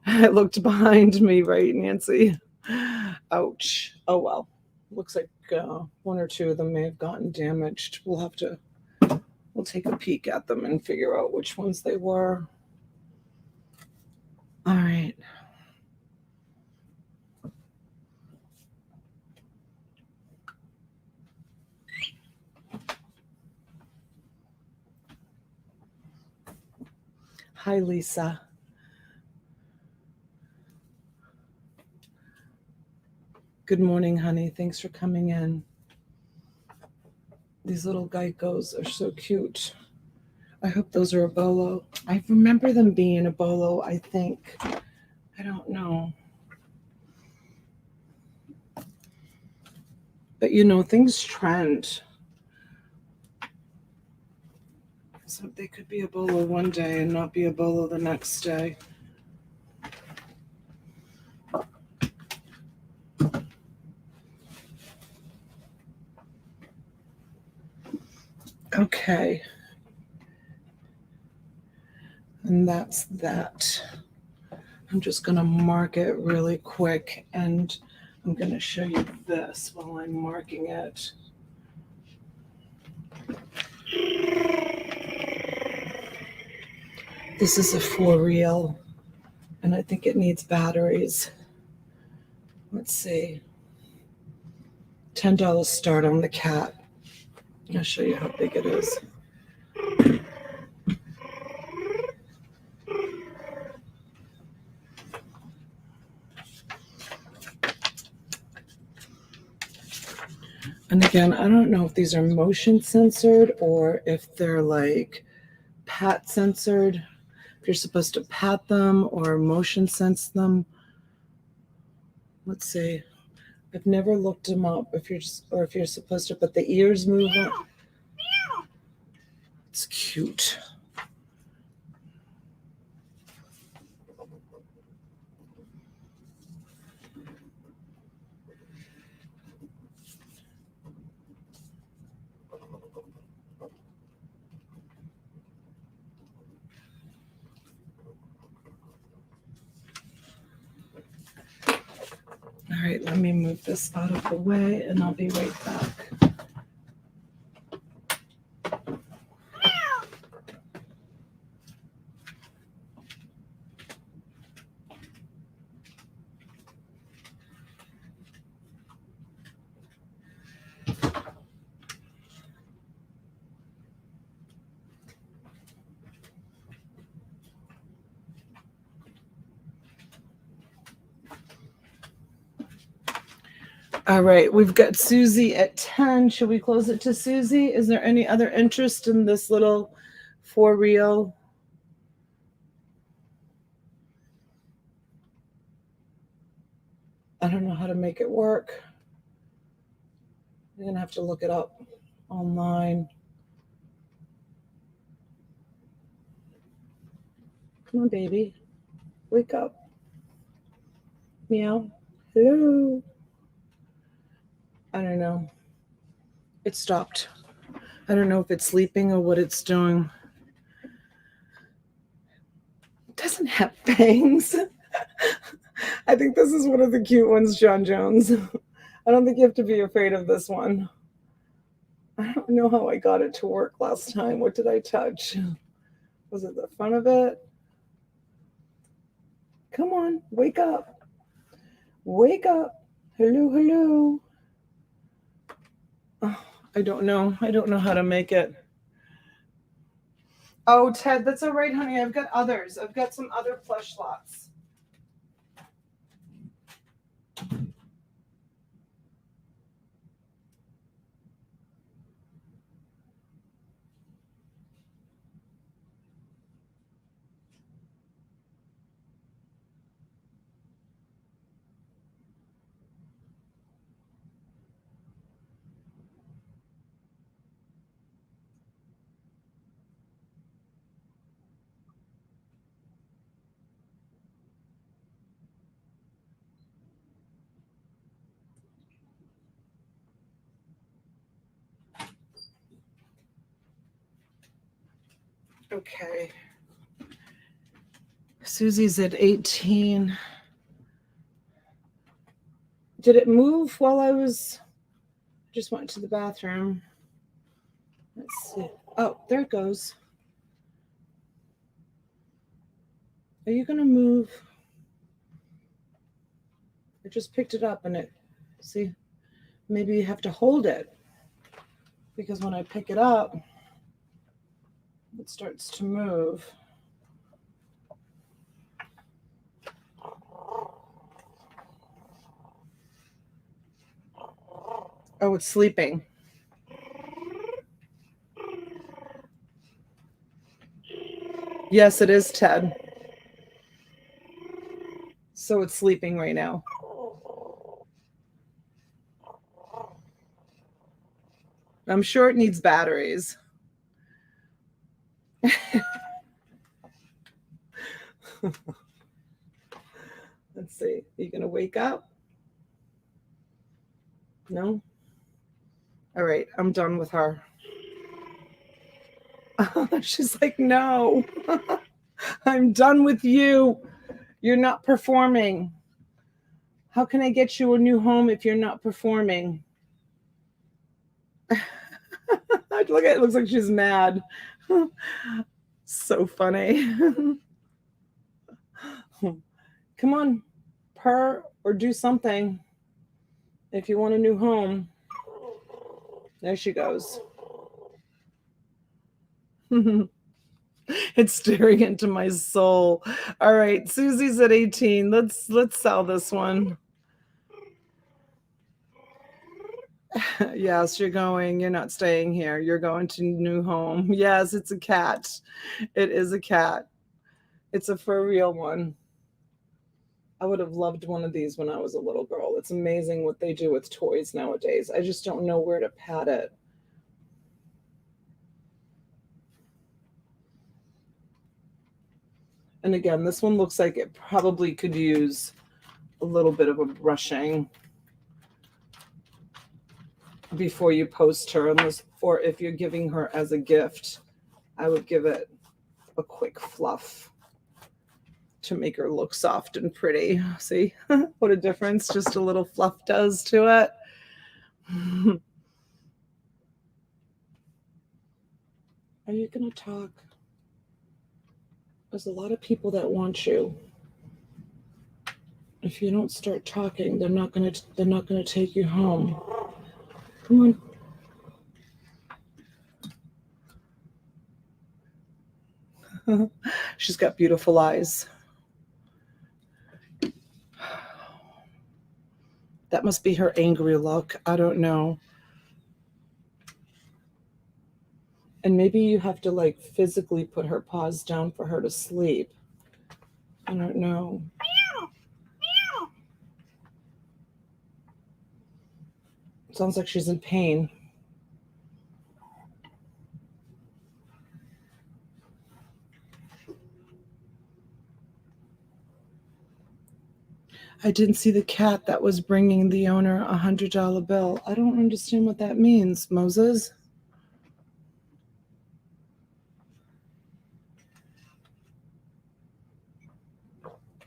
I looked behind me, right, Nancy? Ouch. Oh, well. Looks like one or two of them may have gotten damaged. We'll take a peek at them and figure out which ones they were. All right. Hi, Lisa. Good morning, honey. Thanks for coming in. These little geckos are so cute. I hope those are a bolo. I remember them being a bolo, I think. I don't know. But you know, things trend. So they could be a bolo one day and not be a bolo the next day. Okay. And that's that. I'm just going to mark it really quick, and I'm going to show you this while I'm marking it. This is a for real, and I think it needs batteries. Let's see. $10 start on the cat. I'll show you how big it is. And again, I don't know if these are motion censored or if they're like pat censored. If you're supposed to pat them or motion sense them. Let's see. I've never looked them up. If you're supposed to, but the ears move up. It's cute. All right, let me move this out of the way and I'll be right back. All right, we've got Susie at 10. Should we close it to Susie? Is there any other interest in this little for real? I don't know how to make it work. You're going to have to look it up online. Come on, baby. Wake up. Meow. Hello. I don't know. It stopped. I don't know if it's sleeping or what it's doing. It doesn't have fangs. I think this is one of the cute ones, John Jones. I don't think you have to be afraid of this one. I don't know how I got it to work last time. What did I touch? Was it the front of it? Come on, wake up. Wake up. Hello, hello. Oh, I don't know. I don't know how to make it. Oh, Ted, that's all right, honey. I've got others. I've got some other plush lots. Okay. Susie's at 18. Did it move while I was... Just went to the bathroom. Let's see. Oh, there it goes. Are you going to move? I just picked it up and it... See? Maybe you have to hold it. Because when I pick it up, it starts to move. Oh, it's sleeping. Yes, it is, Ted. So it's sleeping right now. I'm sure it needs batteries. Let's see. Are you going to wake up? No? All right. I'm done with her. She's like, no. I'm done with you. You're not performing. How can I get you a new home if you're not performing? Look at it. It looks like she's mad. So funny. Come on, purr or do something if you want a new home. There she goes. It's staring into my soul. All right, Susie's at 18. Let's sell this one. Yes, you're going. You're not staying here. You're going to new home. Yes, it's a cat. It is a cat. It's a for real one. I would have loved one of these when I was a little girl. It's amazing what they do with toys nowadays. I just don't know where to pat it. And again, this one looks like it probably could use a little bit of a brushing before you post her, unless, or if you're giving her as a gift, I would give it a quick fluff to make her look soft and pretty. See what a difference just a little fluff does to it. Are you gonna talk? There's a lot of people that want you. If you don't start talking, they're not gonna take you home. Come on. She's got beautiful eyes. That must be her angry look. I don't know. And maybe you have to like physically put her paws down for her to sleep. I don't know. Sounds like she's in pain. I didn't see the cat that was bringing the owner a $100 bill. I don't understand what that means, Moses.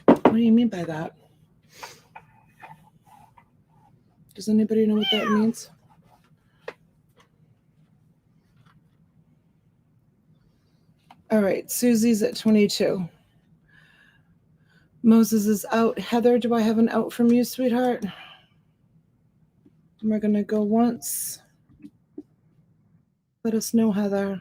What do you mean by that? Does anybody know what that means? All right, Susie's at 22. Moses is out. Heather, do I have an out from you, sweetheart? We're going to go once. Let us know, Heather.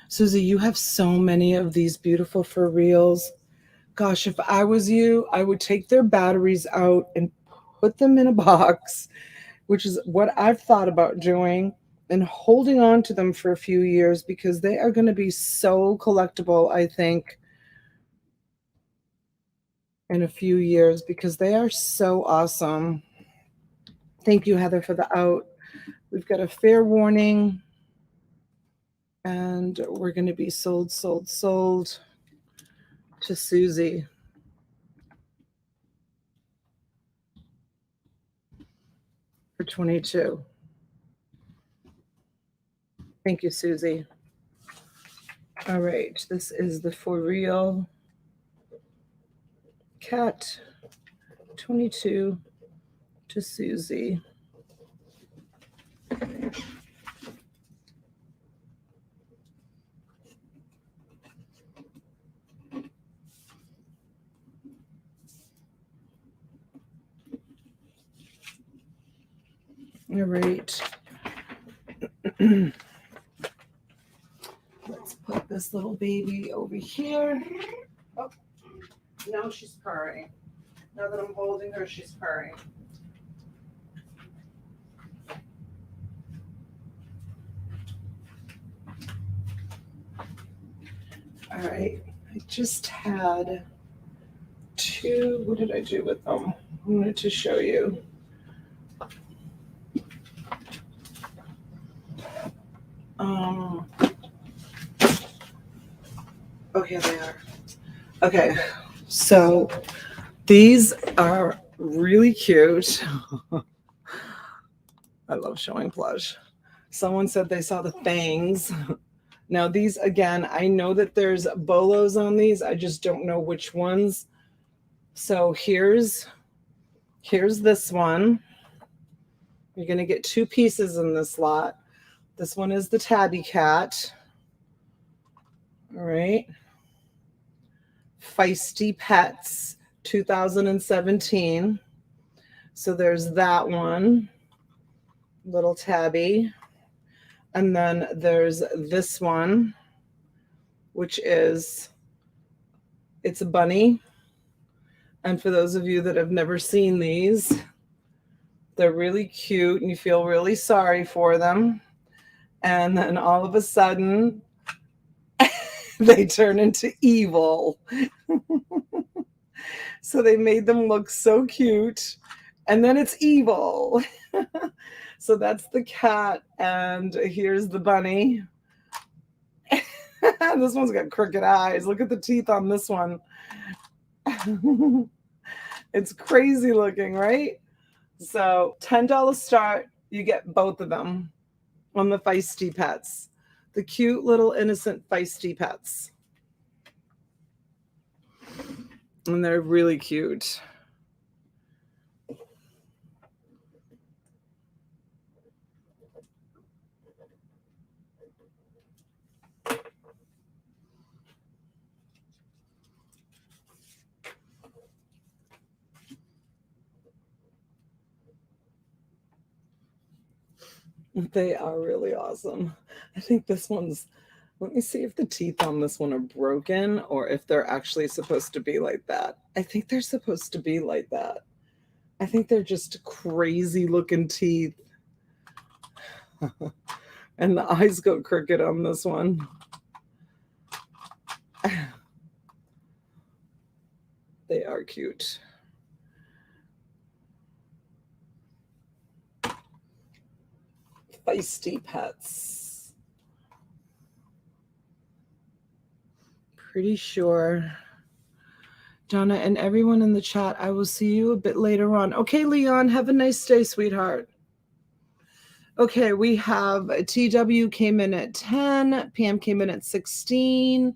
Susie, you have so many of these beautiful for reals. Gosh, if I was you, I would take their batteries out and put them in a box, which is what I've thought about doing, and holding on to them for a few years because they are going to be so collectible, I think, in a few years because they are so awesome. Thank you, Heather, for the out. We've got a fair warning, and we're going to be sold to Susie. For 22. Thank you, Susie. All right, this is the for real cat 22 to Susie. All right. Let's put this little baby over here. Oh, now she's purring. Now that I'm holding her, she's purring. All right. I just had two. What did I do with them? I wanted to show you. Oh, here they are. Okay, so these are really cute. I love showing Plush. Someone said they saw the fangs. Now these, again, I know that there's bolos on these. I just don't know which ones. So here's this one. You're going to get two pieces in this lot. This one is the tabby cat. All right. Feisty Pets 2017. So there's that one, little tabby. And then there's this one, which is, it's a bunny. And for those of you that have never seen these, they're really cute and you feel really sorry for them. And then all of a sudden, they turn into evil. So they made them look so cute. And then it's evil. So that's the cat. And here's the bunny. This one's got crooked eyes. Look at the teeth on this one. It's crazy looking, right? So $10 start, you get both of them on the Feisty Pets. The cute little innocent Feisty Pets. And they're really cute. They are really awesome. I think this one's Let me see if the teeth on this one are broken or if they're actually supposed to be like that. I think they're supposed to be like that. I think they're just crazy looking teeth. And the eyes go crooked on this one. They are cute. Feisty Pets. Pretty sure. Donna and everyone in the chat, I will see you a bit later on. Okay, Leon, have a nice day, sweetheart. Okay, we have TW came in at 10, Pam came in at 16,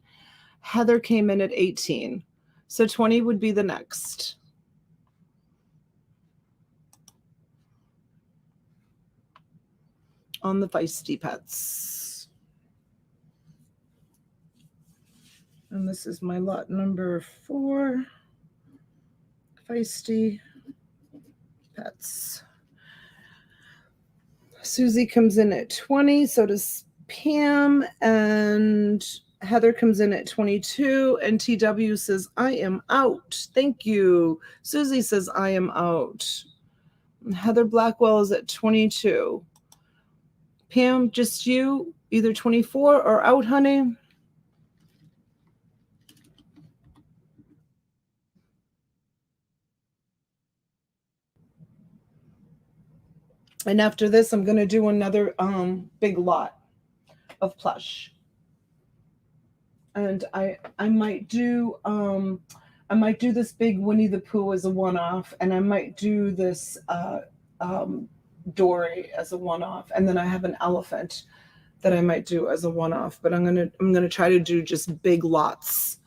Heather came in at 18. So 20 would be the next. On the Feisty Pets. And this is my lot number 4. Feisty Pets. Susie comes in at 20, so does Pam, and Heather comes in at 22, and TW says, I am out. Thank you. Susie says, I am out. Heather Blackwell is at 22. Pam, just you, either 24 or out, honey? And after this, I'm going to do another big lot of plush. And I might do this big Winnie the Pooh as a one-off, and I might do this Dory as a one-off, and then I have an elephant that I might do as a one-off. But I'm gonna try to do just big lots.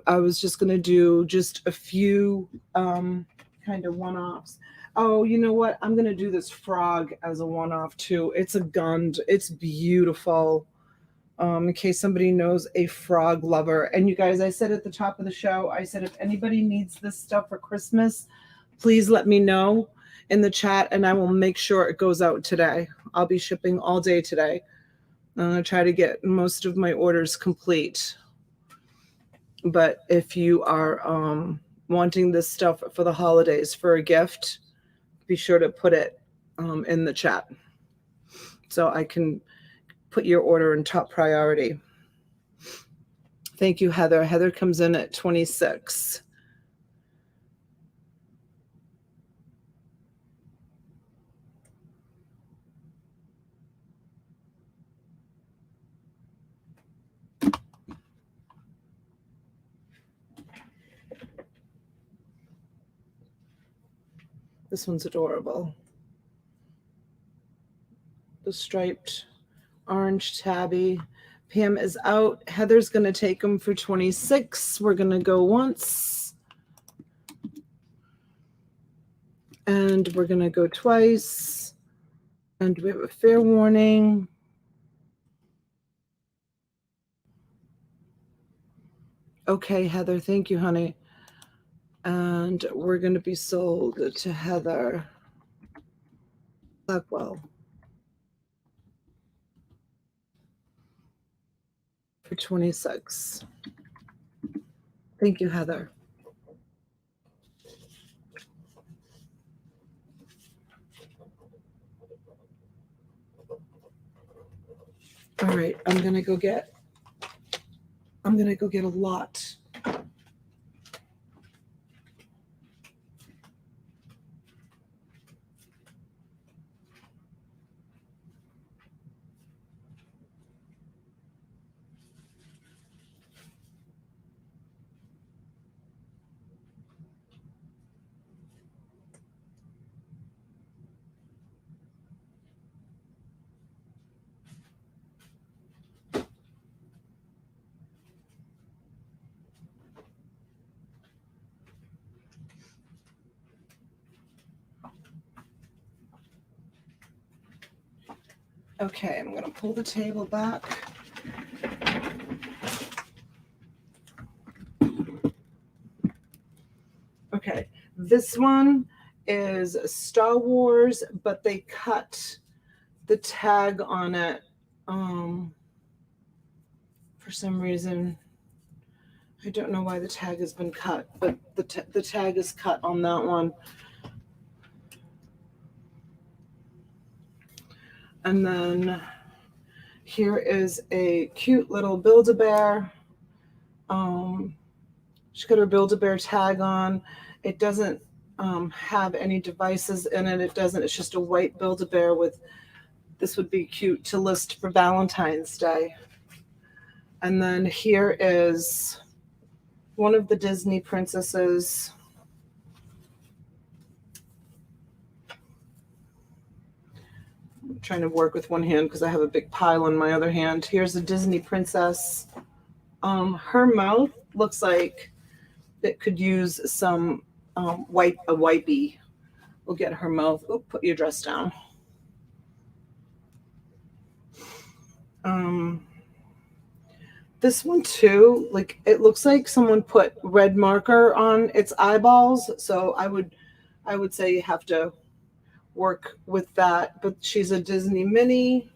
I was just gonna do just a few kind of one-offs. Oh, you know what? I'm gonna do this frog as a one-off too. It's a gund. It's beautiful. In case somebody knows a frog lover. And you guys, I said at the top of the show, I said, if anybody needs this stuff for Christmas, please let me know in the chat and I will make sure it goes out today. I'll be shipping all day today. I'm going to try to get most of my orders complete. But if you are wanting this stuff for the holidays for a gift, be sure to put it in the chat so I can put your order in top priority. Thank you, Heather. Heather comes in at 26. This one's adorable. The striped orange tabby. Pam is out. Heather's going to take them for 26. We're going to go once. And we're going to go twice. And we have a fair warning. Okay, Heather. Thank you, honey. And we're going to be sold to Heather Blackwell for 26. Thank you, Heather. All right, I'm gonna go get a lot. Okay, I'm going to pull the table back. Okay, this one is Star Wars, but they cut the tag on it. some reason. I don't know why the tag has been cut, but the tag is cut on that one. And then here is a cute little Build-A-Bear. She's got her Build-A-Bear tag on. It doesn't have any devices in it. It's just a white Build-A-Bear with, this would be cute to list for Valentine's Day. And then here is one of the Disney princesses. I'm trying to work with one hand because I have a big pile in my other hand. Here's a Disney princess. Her mouth looks like it could use some a wipey. We'll get her mouth. Oh, put your dress down. This one too, like it looks like someone put red marker on its eyeballs. So I would say you have to work with that. But she's a Disney Minnie.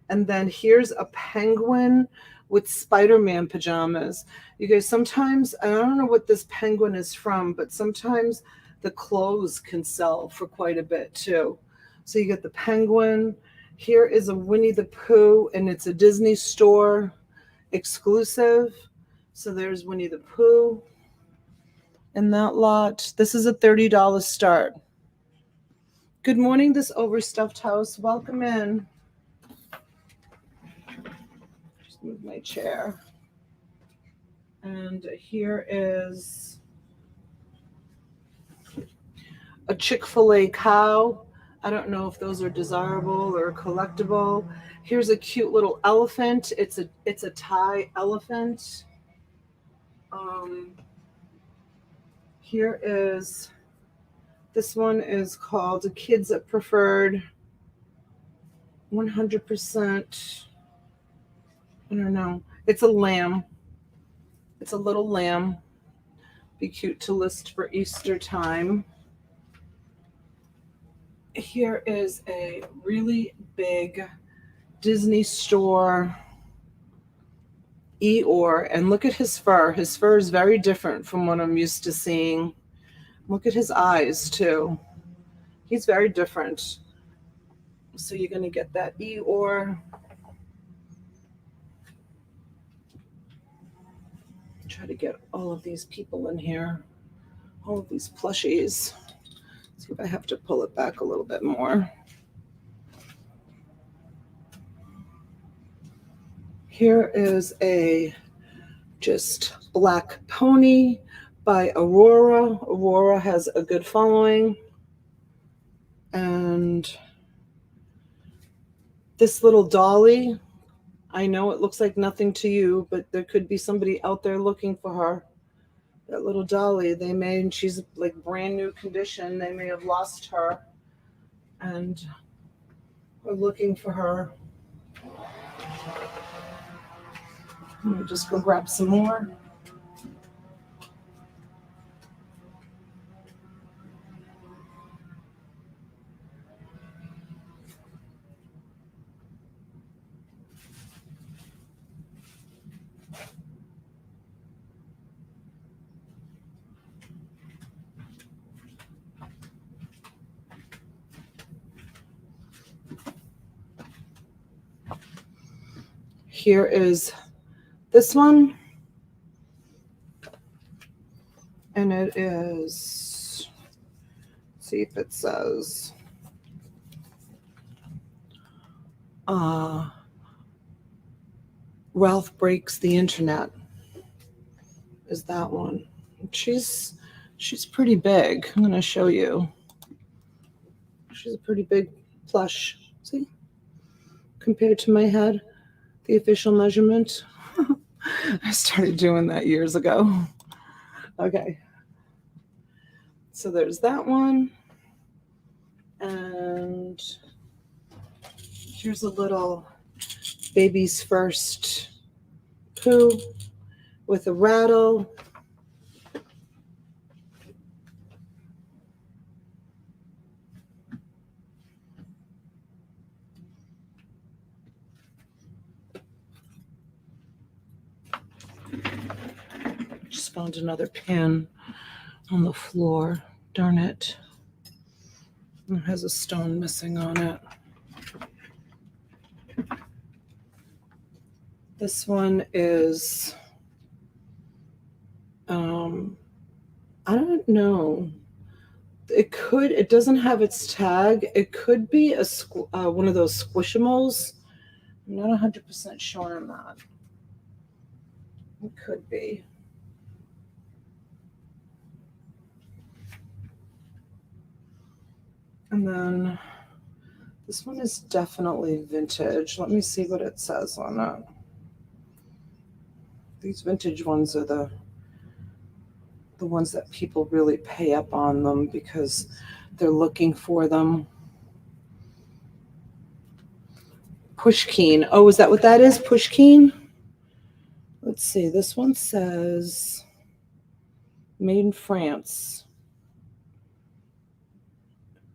And then here's a penguin with Spider-Man pajamas. You guys, sometimes, I don't know what this penguin is from, but sometimes the clothes can sell for quite a bit too. So you get the penguin. Here is a Winnie the Pooh, and it's a Disney store exclusive. So there's Winnie the Pooh in that lot. This is a $30 start. Good morning, this overstuffed house. Welcome in. Just move my chair. And here is a Chick-fil-A cow. I don't know if those are desirable or collectible. Here's a cute little elephant. It's a Thai elephant. Here is, this one is called Kids Preferred 100%. I don't know. It's a lamb. It's a little lamb. Be cute to list for Easter time. Here is a really big Disney store Eeyore, and look at his fur. His fur is very different from what I'm used to seeing. Look at his eyes too. He's very different. So you're going to get that Eeyore. Try to get all of these people in here. All of these plushies. See if I have to pull it back a little bit more. Here is a just black pony by Aurora. Aurora has a good following. And this little dolly, I know it looks like nothing to you, but there could be somebody out there looking for her. That little dolly, and she's like brand new condition. They may have lost her and are looking for her. Let me just go grab some more. Here is this one. And it is, let's see if it says, Ralph Breaks the Internet is that one. She's pretty big. I'm going to show you. She's a pretty big plush. See? Compared to my head, the official measurement. I started doing that years ago. Okay. So there's that one. And here's a little baby's first poo with a rattle. found another pin on the floor. Darn it. It has a stone missing on it. This one is, I don't know. It doesn't have its tag. It could be one of those squishimals. I'm not 100% sure on that. It could be. And then this one is definitely vintage. Let me see what it says on it. These vintage ones are the ones that people really pay up on them because they're looking for them. Pushkeen. Oh, is that what that is? Pushkeen? Let's see. This one says made in France.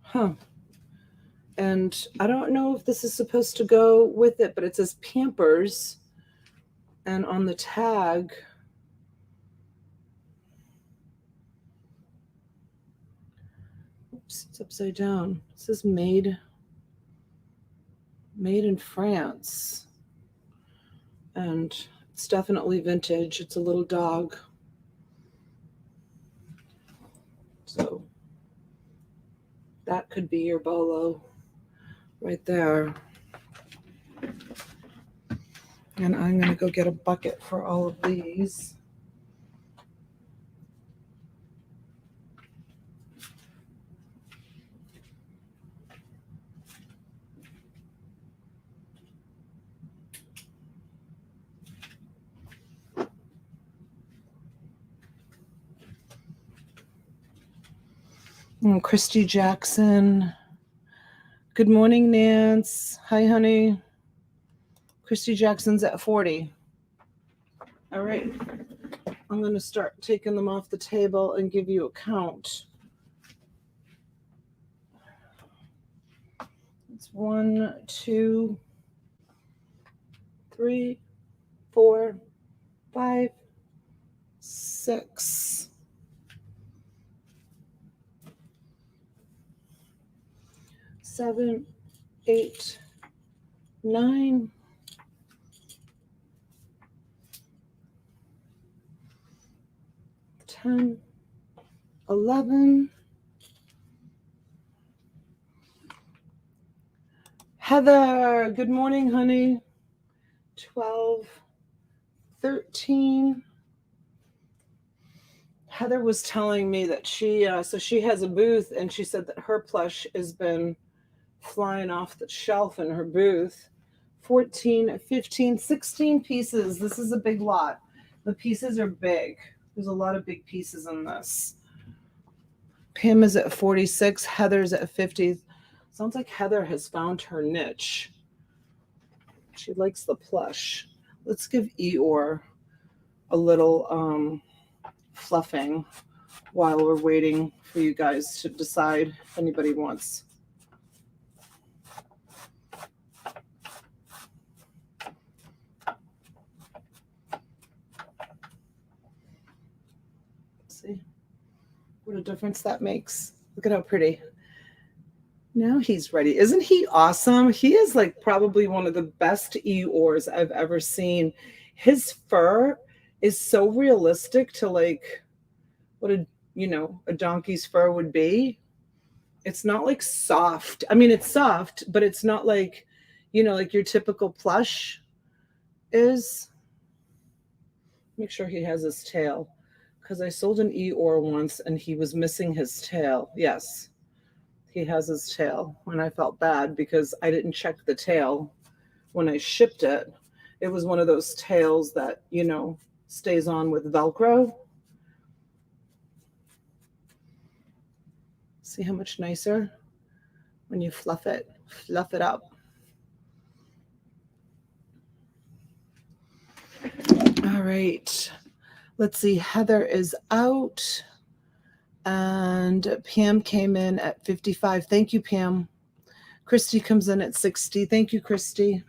Huh. And I don't know if this is supposed to go with it, but it says Pampers. And on the tag, oops, it's upside down. It says made in France. And it's definitely vintage. It's a little dog. So that could be your bolo right there. And I'm going to go get a bucket for all of these. Christy Jackson. Good morning, Nance. Hi, honey. Christy Jackson's at 40. All right. I'm going to start taking them off the table and give you a count. It's 1, 2, 3, 4, 5, 6. 7, 8, 9, 10, 11. Heather, good morning, honey. 12, 13. Heather was telling me that she has a booth, and she said that her plush has been flying off the shelf in her booth. 14, 15, 16 pieces. This is a big lot. The pieces are big. There's a lot of big pieces in this. Pam is at 46. Heather's at 50. Sounds like Heather has found her niche. She likes the plush. Let's give Eeyore a little fluffing while we're waiting for you guys to decide if anybody wants. See what a difference that makes. Look at how pretty. Now he's ready. Isn't he awesome? He is like probably one of the best Eeyores I've ever seen. His fur is so realistic to like what a donkey's fur would be. It's not like soft. I mean, it's soft, but it's not like, like your typical plush is. Make sure he has his tail, because I sold an Eeyore once and he was missing his tail. Yes, he has his tail, and I felt bad because I didn't check the tail when I shipped it. It was one of those tails that, stays on with Velcro. See how much nicer when you fluff it up. All right. Let's see. Heather is out. And Pam came in at 55. Thank you, Pam. Christy comes in at 60. Thank you, Christy.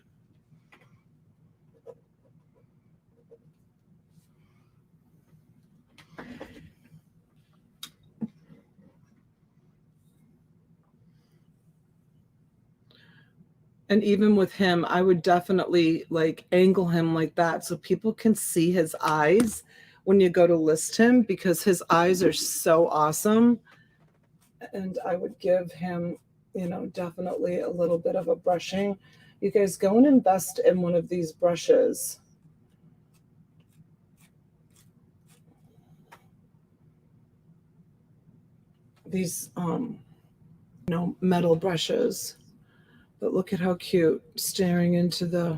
And even with him, I would definitely like angle him like that so people can see his eyes when you go to list him, because his eyes are so awesome. And I would give him, you know, definitely a little bit of a brushing. You guys go and invest in one of these brushes. These, you know, metal brushes. But look at how cute, staring into the,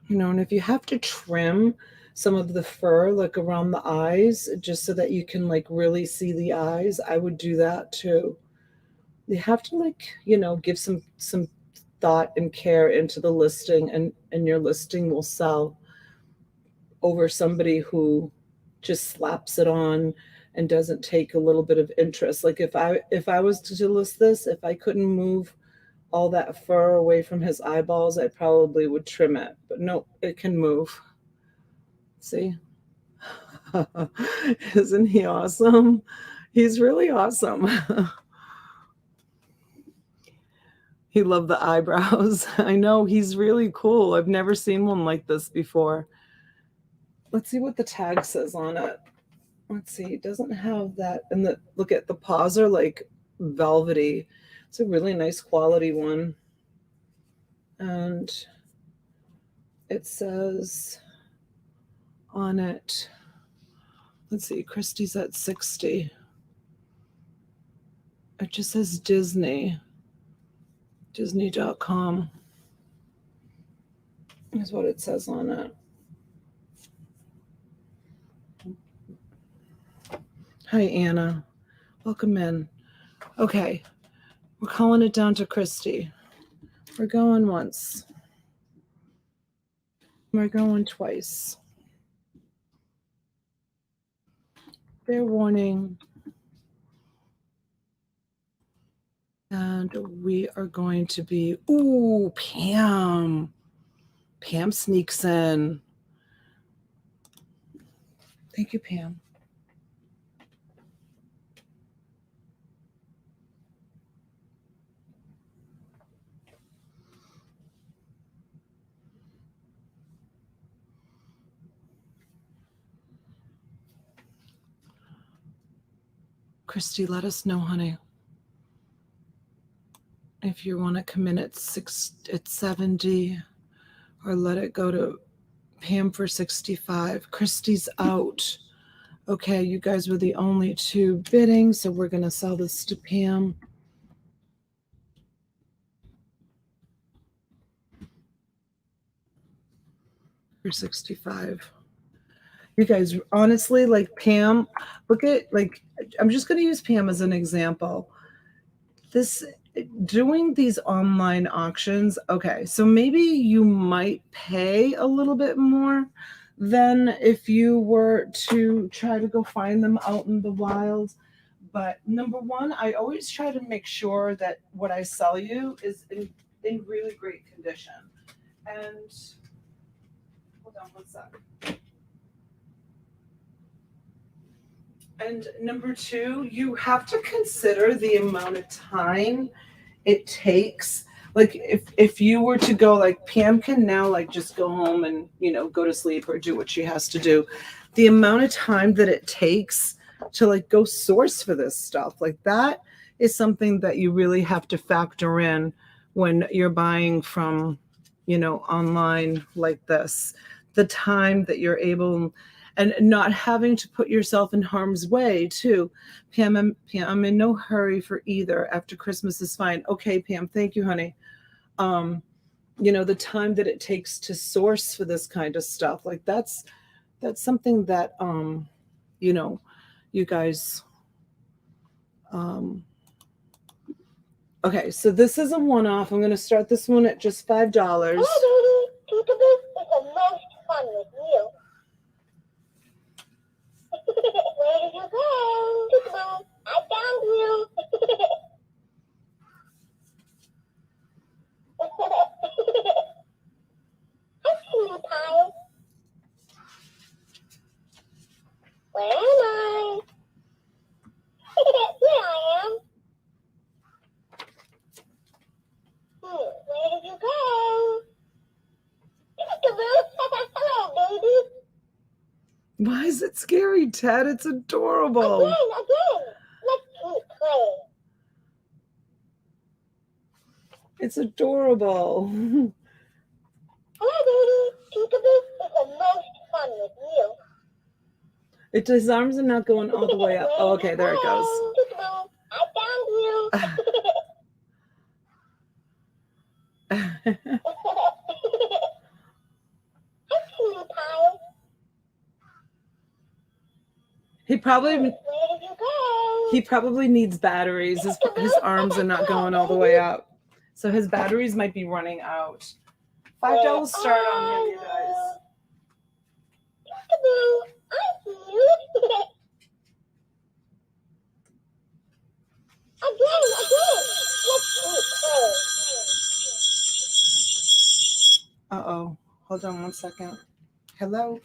you know, and if you have to trim some of the fur like around the eyes just so that you can like really see the eyes, I would do that too. You have to like, you know, give some thought and care into the listing, and your listing will sell over somebody who just slaps it on and doesn't take a little bit of interest. Like if I was to list this, if I couldn't move all that fur away from his eyeballs, I probably would trim it. But no, it can move. See? Isn't he awesome? He's really awesome. He loved the eyebrows. I know, he's really cool. I've never seen one like this before. Let's see what the tag says on it. Let's see, it doesn't have that. And the look at the paws are like velvety. It's a really nice quality one. And it says on it, let's see, Christie's at 60. It just says Disney. Disney.com is what it says on it. Hi, Anna. Welcome in. Okay, we're calling it down to Christie. We're going once. We're going twice. Fair warning. And we are going to be, ooh, Pam. Pam sneaks in. Thank you, Pam. Christy, let us know, honey, if you want to come in at 70, or let it go to Pam for 65. Christy's out. Okay, you guys were the only two bidding, so we're going to sell this to Pam. For 65. You guys, honestly, like Pam, look at, like, I'm just going to use Pam as an example. Doing these online auctions, okay, so maybe you might pay a little bit more than if you were to try to go find them out in the wild. But number one, I always try to make sure that what I sell you is in really great condition. And hold on one sec. And number two, you have to consider the amount of time it takes. Like if you were to go, like Pam can now like just go home and, you know, go to sleep or do what she has to do. The amount of time that it takes to like go source for this stuff, like that is something that you really have to factor in when you're buying from, you know, online like this. The time that you're able, and not having to put yourself in harm's way too. Pam, I'm in no hurry for either. After Christmas is fine. Okay, Pam, thank you, honey. You know, the time that it takes to source for this kind of stuff, like that's something that you know, you guys okay, so this is a one-off. I'm going to start this one at just $5. Hello, baby. It's the most fun with you. Where did you go? Peekaboo, I found you. Hi, cutie pie. Where am I? Here I am. Where Why is it scary, Ted? It's adorable. Again. Let's keep playing. It's adorable. Hello, baby. Peekaboo is the most fun with you. His arms are not going all the way up. Oh, okay, there it goes. Peekaboo, I found you. Hi, cutie pie. He probably Where did you go? needs batteries. His arms are not going all the way up. So his batteries might be running out. $5 start on him, you guys. Peekaboo, I see you. Again. Let's keep playing. Uh-oh. Hold on one second. Hello?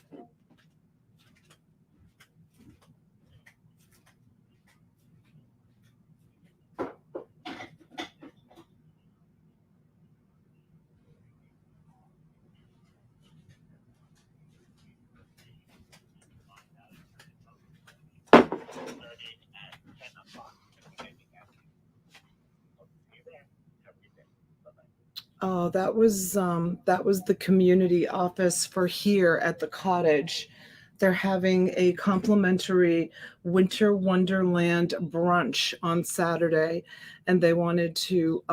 Oh, that was the community office for here at the cottage. They're having a complimentary Winter Wonderland brunch on Saturday, and they wanted to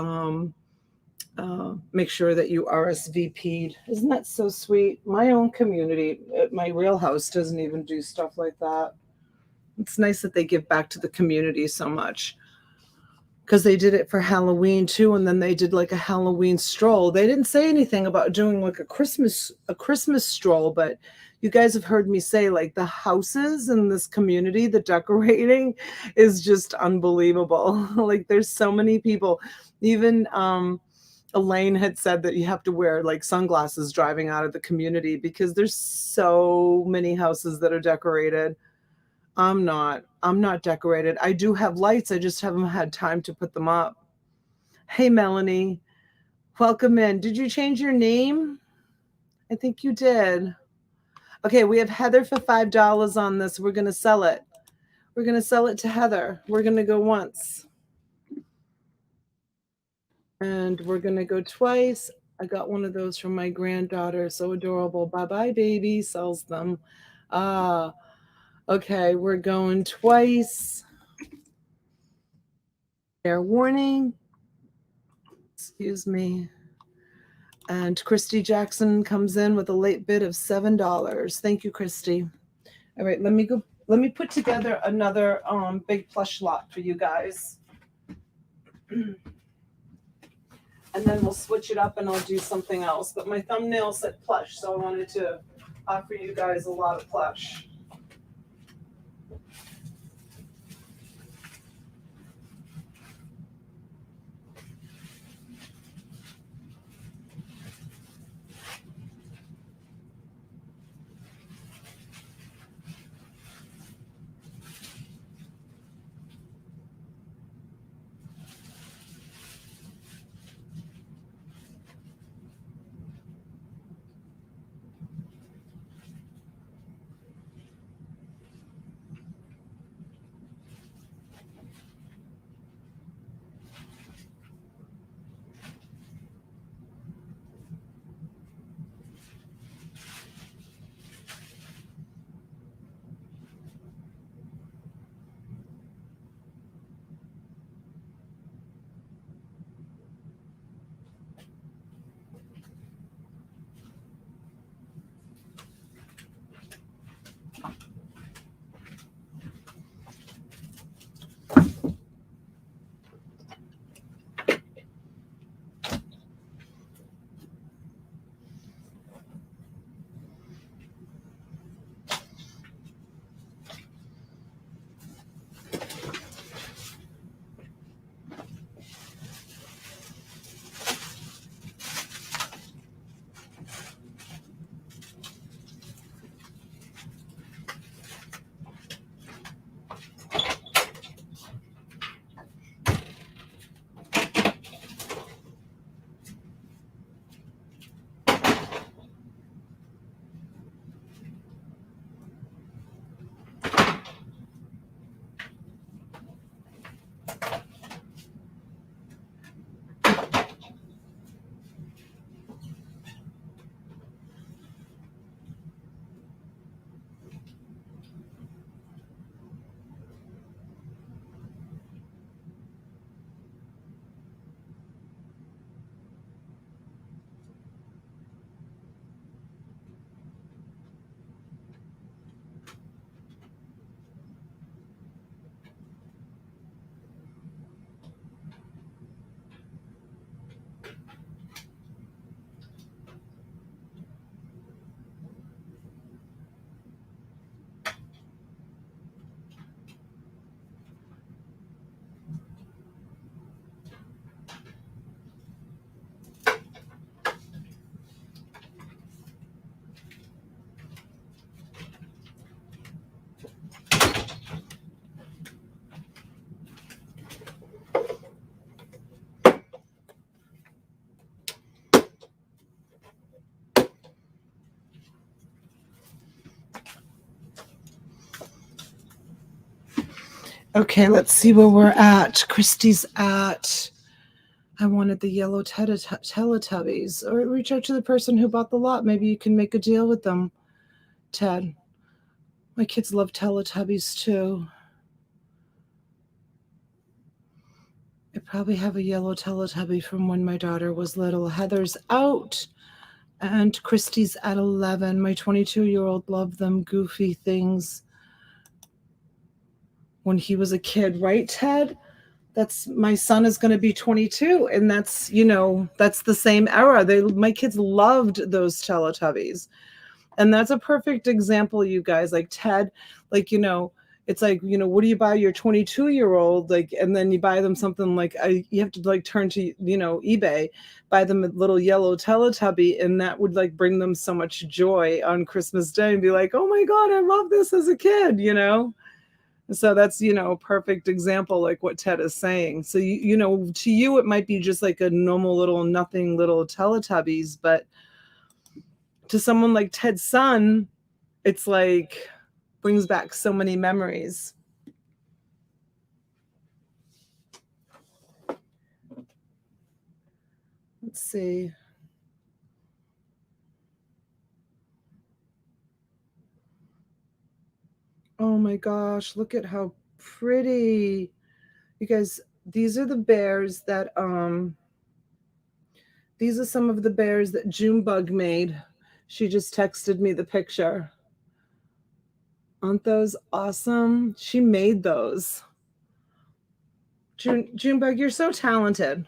make sure that you RSVP'd. Isn't that so sweet? My own community, my real house, doesn't even do stuff like that. It's nice that they give back to the community so much. Because they did it for Halloween too, and then they did like a Halloween stroll. They didn't say anything about doing like a Christmas stroll, but you guys have heard me say like the houses in this community, the decorating is just unbelievable. Like there's so many people. Even Elaine had said that you have to wear like sunglasses driving out of the community because there's so many houses that are decorated. I'm not decorated. I do have lights. I just haven't had time to put them up. Hey, Melanie, welcome in. Did you change your name? I think you did. Okay, we have Heather for $5 on this. We're going to sell it. We're going to sell it to Heather. We're going to go once. And we're going to go twice. I got one of those from my granddaughter. So adorable. Bye-bye, baby. Sells them. Okay, we're going twice. Fair warning. Excuse me. And Christy Jackson comes in with a late bid of $7. Thank you, Christy. All right, let me put together another big plush lot for you guys. And then we'll switch it up and I'll do something else. But my thumbnail said plush, so I wanted to offer you guys a lot of plush. Okay, let's see where we're at. Christy's at, I wanted the yellow Teletubbies. Or reach out to the person who bought the lot. Maybe you can make a deal with them, Ted. My kids love Teletubbies too. I probably have a yellow Teletubby from when my daughter was little. Heather's out. And Christy's at 11. My 22-year-old loved them goofy things when he was a kid, right, Ted? That's my son is going to be 22, and that's, you know, that's the same era. My kids loved those Teletubbies. And that's a perfect example, you guys, like Ted, like, you know, it's like, you know, what do you buy your 22-year-old? Like, and then you buy them something like, you have to like turn to, you know, eBay, buy them a little yellow Teletubby, and that would like bring them so much joy on Christmas Day and be like, oh my God, I love this as a kid, you know? So that's, you know, a perfect example, like what Ted is saying. So, you know, to you, it might be just like a normal little, nothing little Teletubbies, but to someone like Ted's son, it's like brings back so many memories. Let's see. Oh my gosh, look at how pretty. You guys, these are the bears that these are some of the bears that Junebug made. She just texted me the picture. Aren't those awesome? She made those. Junebug, you're so talented.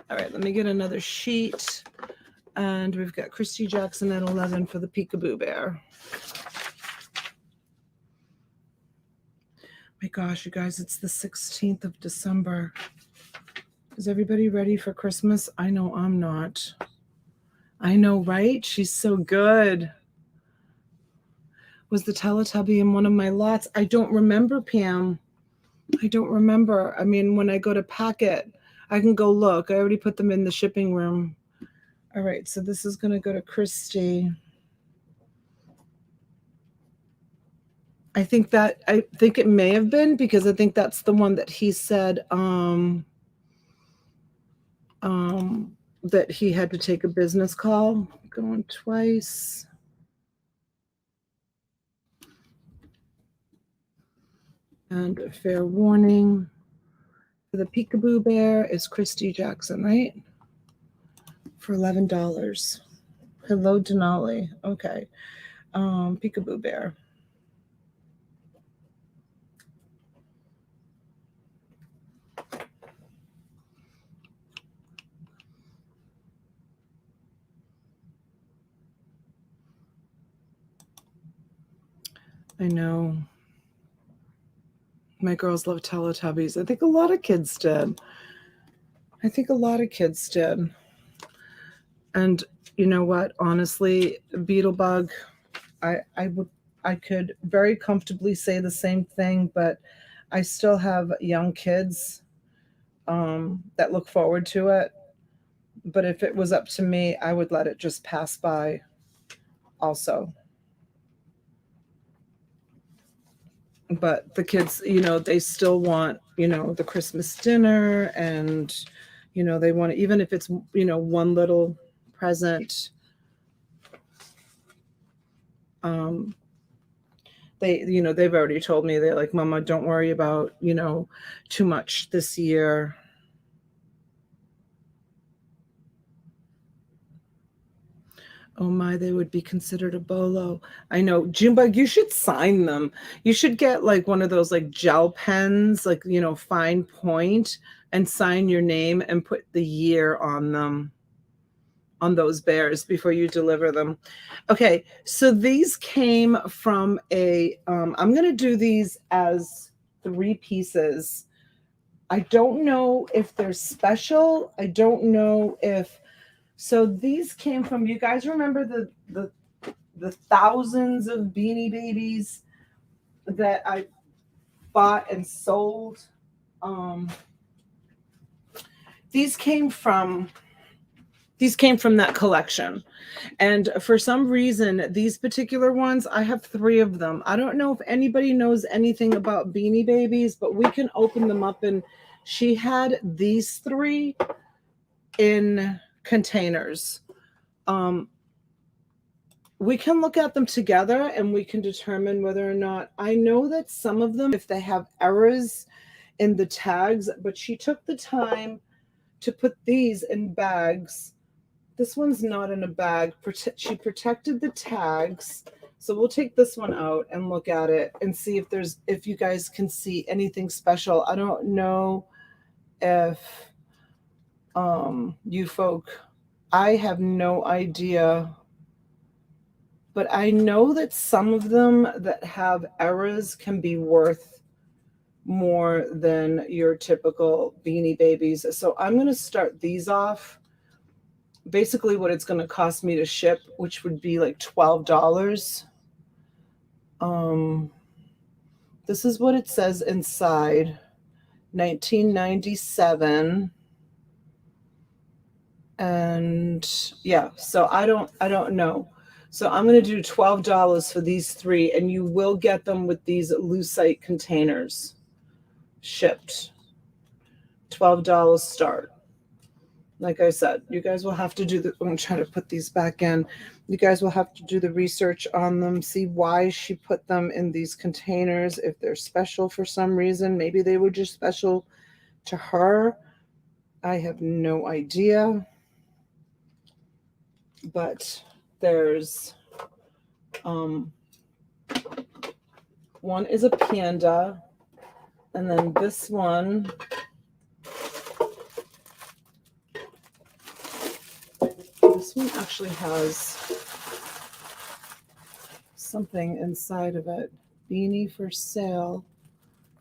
All right, let me get another sheet. And we've got Christy Jackson at 11 for the Peekaboo Bear. My gosh, you guys, it's the 16th of December. Is everybody ready for Christmas? I know I'm not. I know, right? She's so good. Was the Teletubby in one of my lots? I don't remember, Pam. I don't remember. I mean, when I go to pack it, I can go look. I already put them in the shipping room. All right, so this is going to go to Christy. I think it may have been, because I think that's the one that he said that he had to take a business call. Going twice. And a fair warning. For the Peekaboo Bear is Christy Jackson, right? For $11. Hello, Denali. Okay. Peekaboo Bear. I know. My girls love Teletubbies. I think a lot of kids did. And you know what? Honestly, Beetlebug, I could very comfortably say the same thing, but I still have young kids that look forward to it. But if it was up to me, I would let it just pass by also. But the kids, you know, they still want, you know, the Christmas dinner, and, you know, they want to, even if it's, you know, one little present. They, you know, they've already told me, they're like, Mama, don't worry about, you know, too much this year. Oh my, they would be considered a bolo. I know. Junebug, you should sign them. You should get like one of those like gel pens, like, you know, fine point, and sign your name and put the year on them, on those bears, before you deliver them. Okay, so these came from a, I'm going to do these as 3 pieces. I don't know if they're special. I don't know if, so these came from, you guys remember the thousands of Beanie Babies that I bought and sold? These came from These came from that collection. And for some reason, these particular ones, I have 3 of them. I don't know if anybody knows anything about Beanie Babies, but we can open them up. And she had these 3 in containers. We can look at them together and we can determine whether or not, I know that some of them, if they have errors in the tags, but she took the time to put these in bags. This one's not in a bag. She protected the tags. So we'll take this one out and look at it and see if you guys can see anything special. I don't know if you folk, I have no idea, but I know that some of them that have errors can be worth more than your typical Beanie Babies. So I'm going to start these off. Basically what it's going to cost me to ship, which would be like $12. This is what it says inside. 1997. And yeah, so I don't know. So I'm going to do $12 for these 3, and you will get them with these lucite containers shipped. $12 start. Like I said, you guys will have to do I'm going to try to put these back in. You guys will have to do the research on them, see why she put them in these containers, if they're special for some reason. Maybe they were just special to her. I have no idea. But there's one is a panda, and then this one actually has something inside of it. Beanie for sale,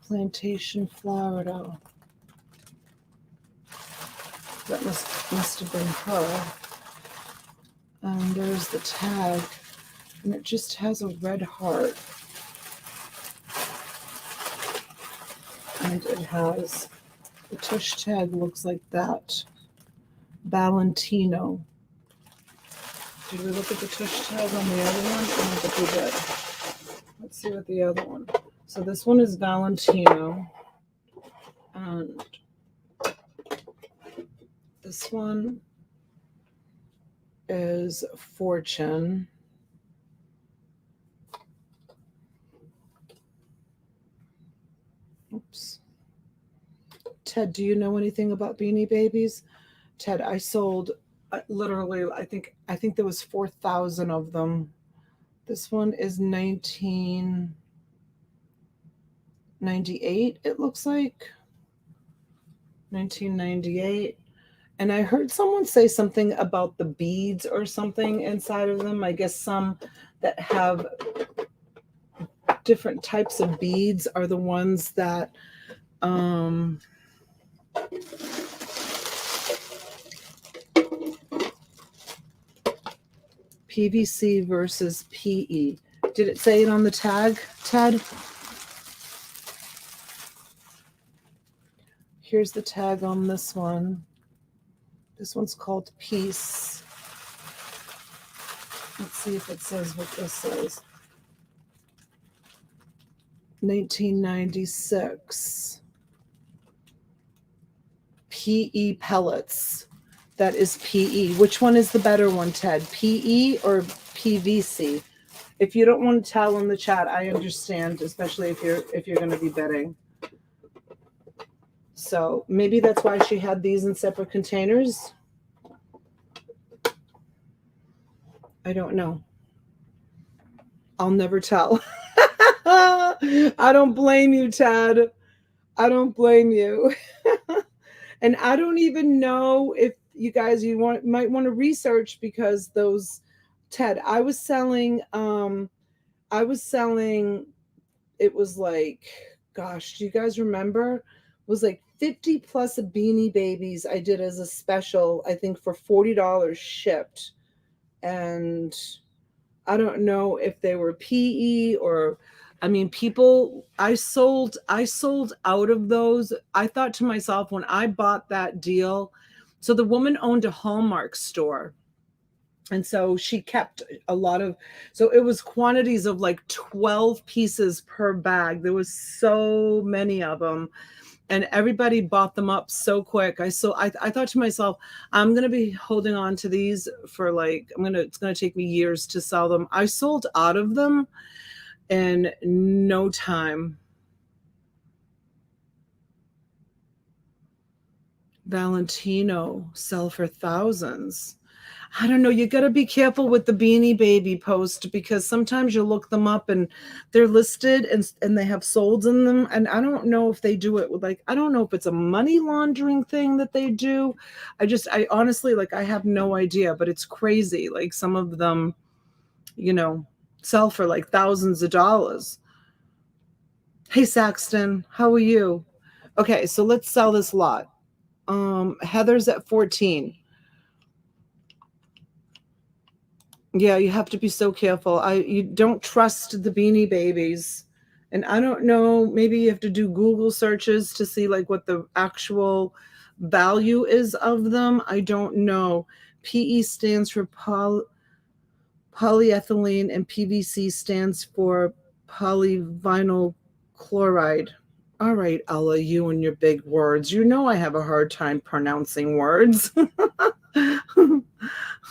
Plantation, Florida. That must have been her. And there's the tag, and it just has a red heart. And it has, the tush tag looks like that. Valentino. Did we look at the tush tag on the other one? I don't think we did. Let's see what the other one. So this one is Valentino. And this one is Fortune. Oops. Ted, do you know anything about Beanie Babies? Ted, I sold literally, I think there was 4,000 of them. This one is 1998, it looks like. 1998. And I heard someone say something about the beads or something inside of them. I guess some that have different types of beads are the ones that PVC versus PE. Did it say it on the tag, Ted? Here's the tag on this one. This one's called Peace. Let's see if it says what this says. 1996. PE pellets. That is PE. Which one is the better one, Ted? PE or PVC? If you don't want to tell in the chat, I understand, especially if you're going to be bidding. So maybe that's why she had these in separate containers. I don't know. I'll never tell. I don't blame you, Ted. I don't blame you. And I don't even know if you guys might want to research, because those, Ted, I was selling, it was like, gosh, do you guys remember? It was like 50 plus Beanie Babies I did as a special, I think for $40 shipped. And I don't know if they were PE or, I mean, people, I sold out of those. I thought to myself, when I bought that deal, So the woman owned a Hallmark store. And so she kept a lot of, so it was quantities of like 12 pieces per bag. There was so many of them, and everybody bought them up so quick. I thought to myself, I'm going to be holding on to these for like, it's going to take me years to sell them. I sold out of them in no time. Valentino sell for thousands. I don't know. You got to be careful with the Beanie Baby post, because sometimes you look them up and they're listed and they have solds in them. And I don't know if they do it with like, I don't know if it's a money laundering thing that they do. I honestly, like, I have no idea, but it's crazy. Like some of them, sell for like thousands of dollars. Hey, Saxton, how are you? Okay, so let's sell this lot. Heather's at 14. Yeah, you have to be so careful. You don't trust the Beanie Babies. And I don't know, maybe you have to do Google searches to see like what the actual value is of them. I don't know. PE stands for polyethylene, and PVC stands for polyvinyl chloride. All right, Ella, you and your big words. You know I have a hard time pronouncing words.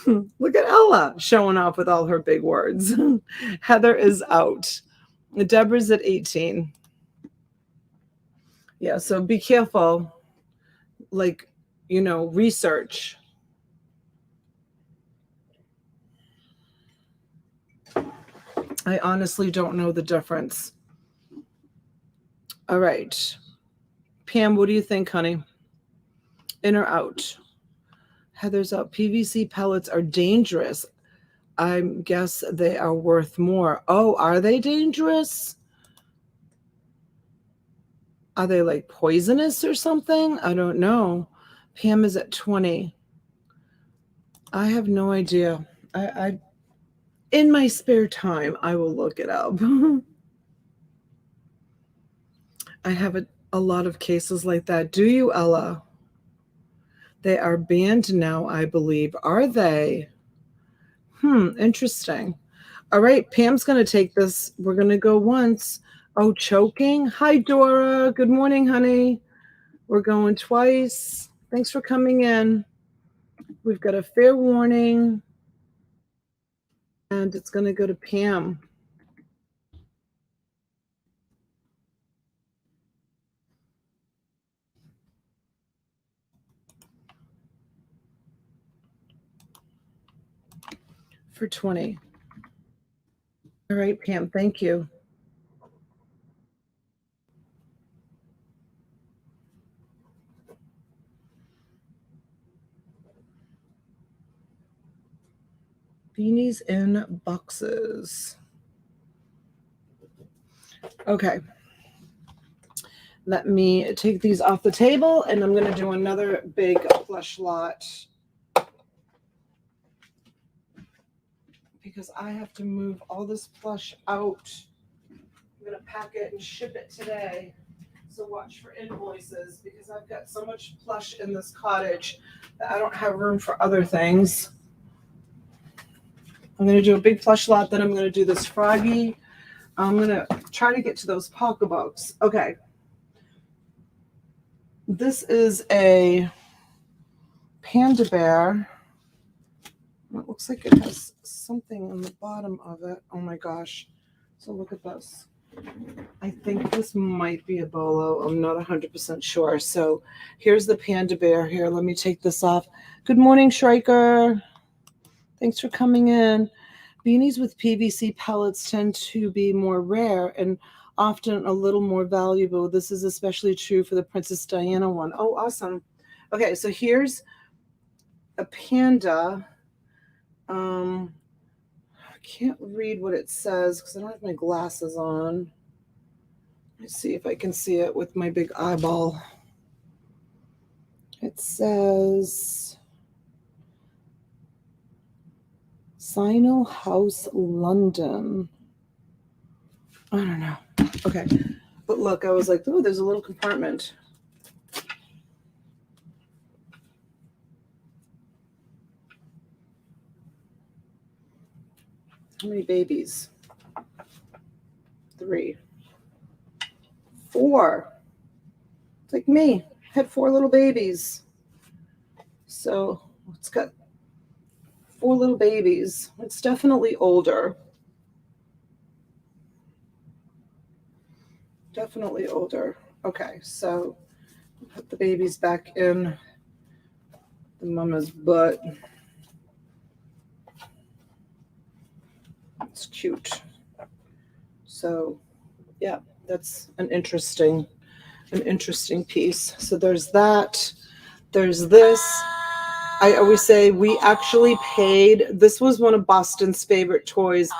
Look at Ella showing off with all her big words. Heather is out. Deborah's at 18. Yeah, so be careful. Like, research. I honestly don't know the difference. All right. Pam, what do you think, honey? In or out? Heather's out. PVC pellets are dangerous. I guess they are worth more. Oh, are they dangerous? Are they like poisonous or something? I don't know. Pam is at 20. I have no idea. I in my spare time, I will look it up. I have a lot of cases like that. Do you, Ella? They are banned now, I believe. Are they? Interesting. All right, Pam's going to take this. We're going to go once. Oh, choking. Hi, Dora. Good morning, honey. We're going twice. Thanks for coming in. We've got a fair warning. And it's going to go to Pam. For 20. All right, Pam, thank you. Beanies in boxes. Okay. Let me take these off the table, and I'm going to do another big plush lot because I have to move all this plush out. I'm going to pack it and ship it today. So watch for invoices, because I've got so much plush in this cottage that I don't have room for other things. I'm going to do a big plush lot, then I'm going to do this froggy. I'm going to try to get to those pocketbooks. Okay. This is a panda bear. It looks like it has something on the bottom of it. Oh my gosh. So look at this. I think this might be a bolo. I'm not 100% sure. So here's the panda bear here. Let me take this off. Good morning, Shrieker. Thanks for coming in. Beanies with PVC pellets tend to be more rare and often a little more valuable. This is especially true for the Princess Diana one. Oh, awesome. Okay, so here's a panda. I can't read what it says because I don't have my glasses on. Let's see if I can see it with my big eyeball. It says Signal House, London. I don't know. Okay. But look, I was like, oh, there's a little compartment. How many babies? 3, 4. It's like me. I had 4 little babies. So it's got 4 little babies. It's definitely older. Definitely older. Okay, so put the babies back in the mama's butt. It's cute. So yeah, that's an interesting piece. So there's that. There's this. I always say we actually paid, this was one of Boston's favorite toys,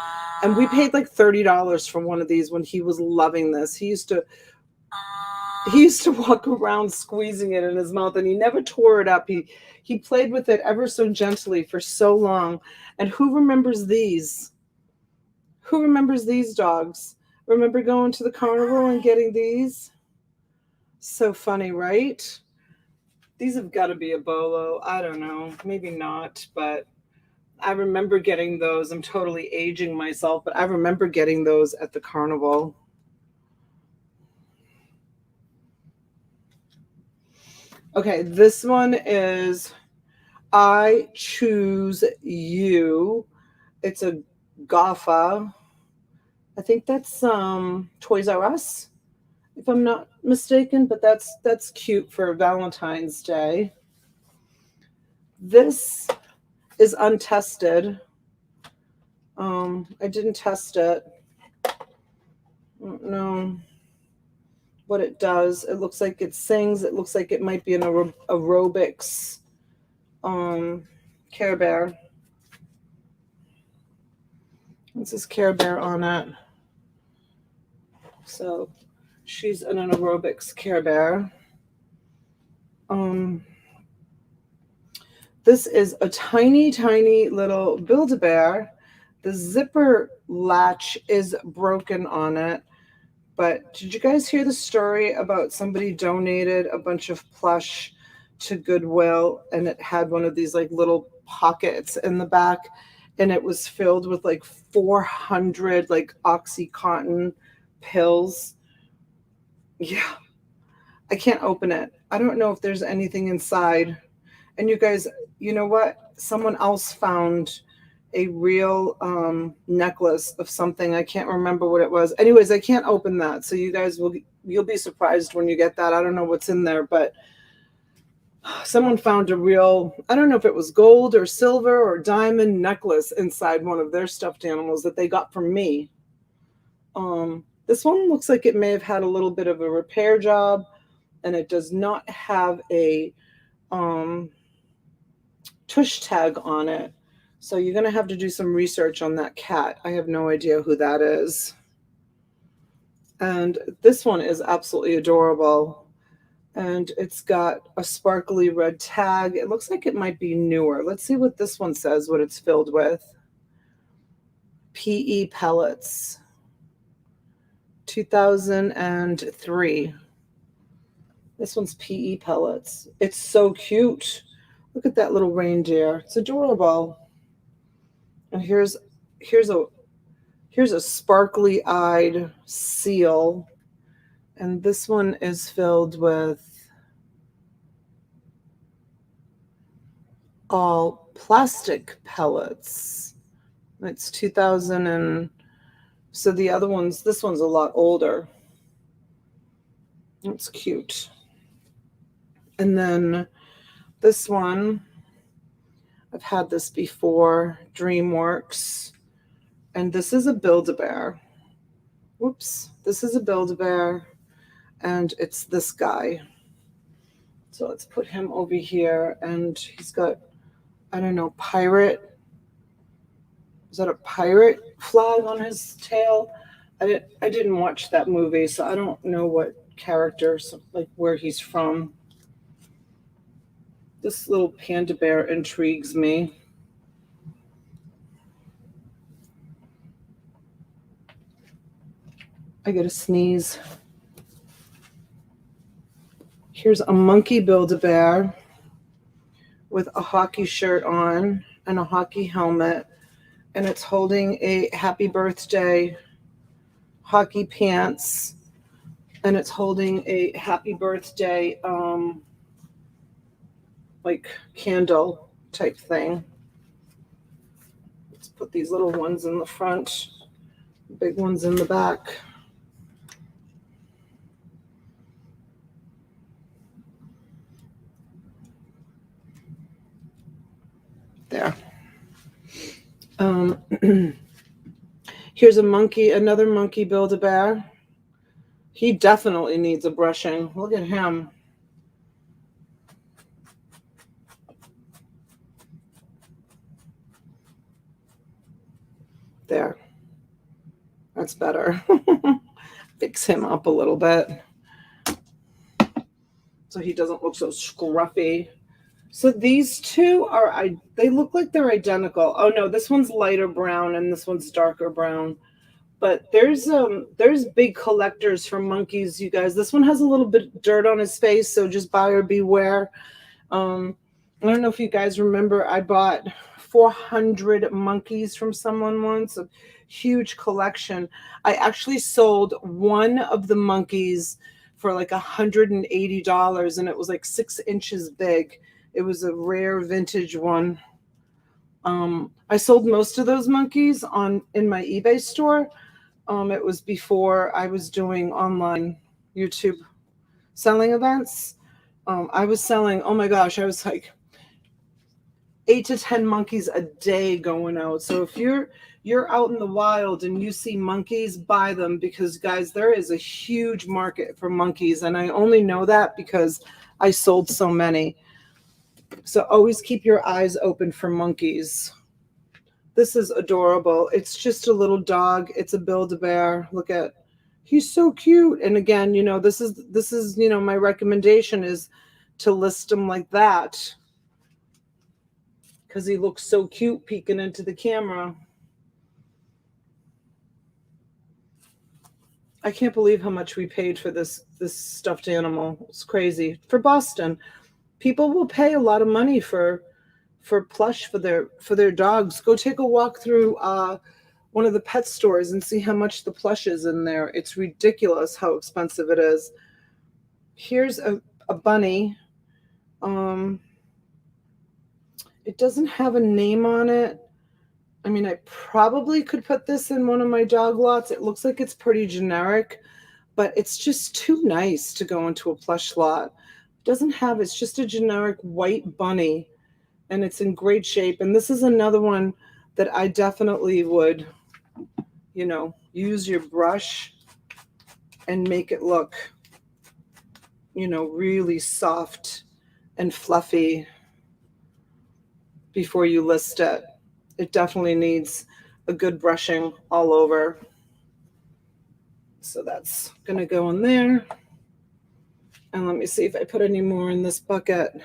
and we paid like $30 for one of these when he was loving this. He used to walk around squeezing it in his mouth, and he never tore it up. He played with it ever so gently for so long. And who remembers these? Who remembers these dogs? Remember going to the carnival and getting these? So funny, right? These have got to be a bolo. I don't know. Maybe not, but I remember getting those. I'm totally aging myself, but I remember getting those at the carnival. Okay, this one is I Choose You. It's a Gaffa. I think that's Toys R Us, if I'm not mistaken, but that's cute for Valentine's Day. This is untested. I didn't test it. I don't know what it does. It looks like it sings. It looks like it might be an aerobics Care Bear. This is Care Bear on it. So she's an aerobics Care Bear. This is a tiny, tiny little Build-A-Bear. The zipper latch is broken on it. But did you guys hear the story about somebody donated a bunch of plush to Goodwill, and it had one of these like little pockets in the back, and it was filled with like 400 like OxyContin pills? Yeah, I can't open it. I don't know if there's anything inside. And you guys, you know what? Someone else found a real necklace of something. I can't remember what it was. Anyways, I can't open that. So you guys you'll be surprised when you get that. I don't know what's in there, but someone found a real, I don't know if it was gold or silver or diamond necklace inside one of their stuffed animals that they got from me. This one looks like it may have had a little bit of a repair job, and it does not have a tush tag on it. So you're going to have to do some research on that cat. I have no idea who that is. And this one is absolutely adorable. And it's got a sparkly red tag. It looks like it might be newer. Let's see what this one says, what it's filled with. PE pellets. 2003. This one's PE pellets. It's so cute. Look at that little reindeer. It's adorable. And here's a sparkly-eyed seal. And this one is filled with all plastic pellets. It's 2000 and so the other ones, this one's a lot older. It's cute. And then this one, I've had this before, DreamWorks. And this is a Build-A-Bear. Whoops. This is a Build-A-Bear. And it's this guy. So let's put him over here. And he's got, I don't know, pirate. Is that a pirate flag on his tail? I didn't watch that movie, so I don't know what characters, like where he's from. This little panda bear intrigues me. I get a sneeze. Here's a monkey Build-A-Bear with a hockey shirt on and a hockey helmet. and it's holding a happy birthday hockey pants, and it's holding a happy birthday like candle type thing. Let's put these little ones in the front, big ones in the back. There. Here's a monkey, another monkey Build-A-Bear. He definitely needs a brushing. Look at him. There. That's better. Fix him up a little bit so he doesn't look so scruffy. So these two are, they look like they're identical. Oh no, this one's lighter brown and this one's darker brown. But there's big collectors for monkeys, you guys. This one has a little bit of dirt on his face, so just buyer beware. I don't know if you guys remember, I bought 400 monkeys from someone once, a huge collection. I actually sold one of the monkeys for like $180, and it was like 6 inches big. It was a rare vintage one. I sold most of those monkeys in my eBay store. It was before I was doing online YouTube selling events. I was selling, oh my gosh, I was like 8 to 10 monkeys a day going out. So if you're out in the wild and you see monkeys, buy them, because guys, there is a huge market for monkeys, and I only know that because I sold so many. So always keep your eyes open for monkeys. This is adorable. It's just a little dog. It's a Build-A-Bear. Look at, he's so cute. And again, you know, this is, you know, my recommendation is to list him like that, because he looks so cute peeking into the camera. I can't believe how much we paid for this stuffed animal. It's crazy. For Boston, people will pay a lot of money for plush for their dogs. Go take a walk through one of the pet stores and see how much the plush is in there. It's ridiculous how expensive it is. Here's a bunny. It doesn't have a name on it. I mean, I probably could put this in one of my dog lots. It looks like it's pretty generic, but it's just too nice to go into a plush lot. It doesn't have, it's just a generic white bunny, and it's in great shape. And this is another one that I definitely would, you know, use your brush and make it look, you know, really soft and fluffy before you list it. It definitely needs a good brushing all over. So that's going to go in there. And let me see if I put any more in this bucket.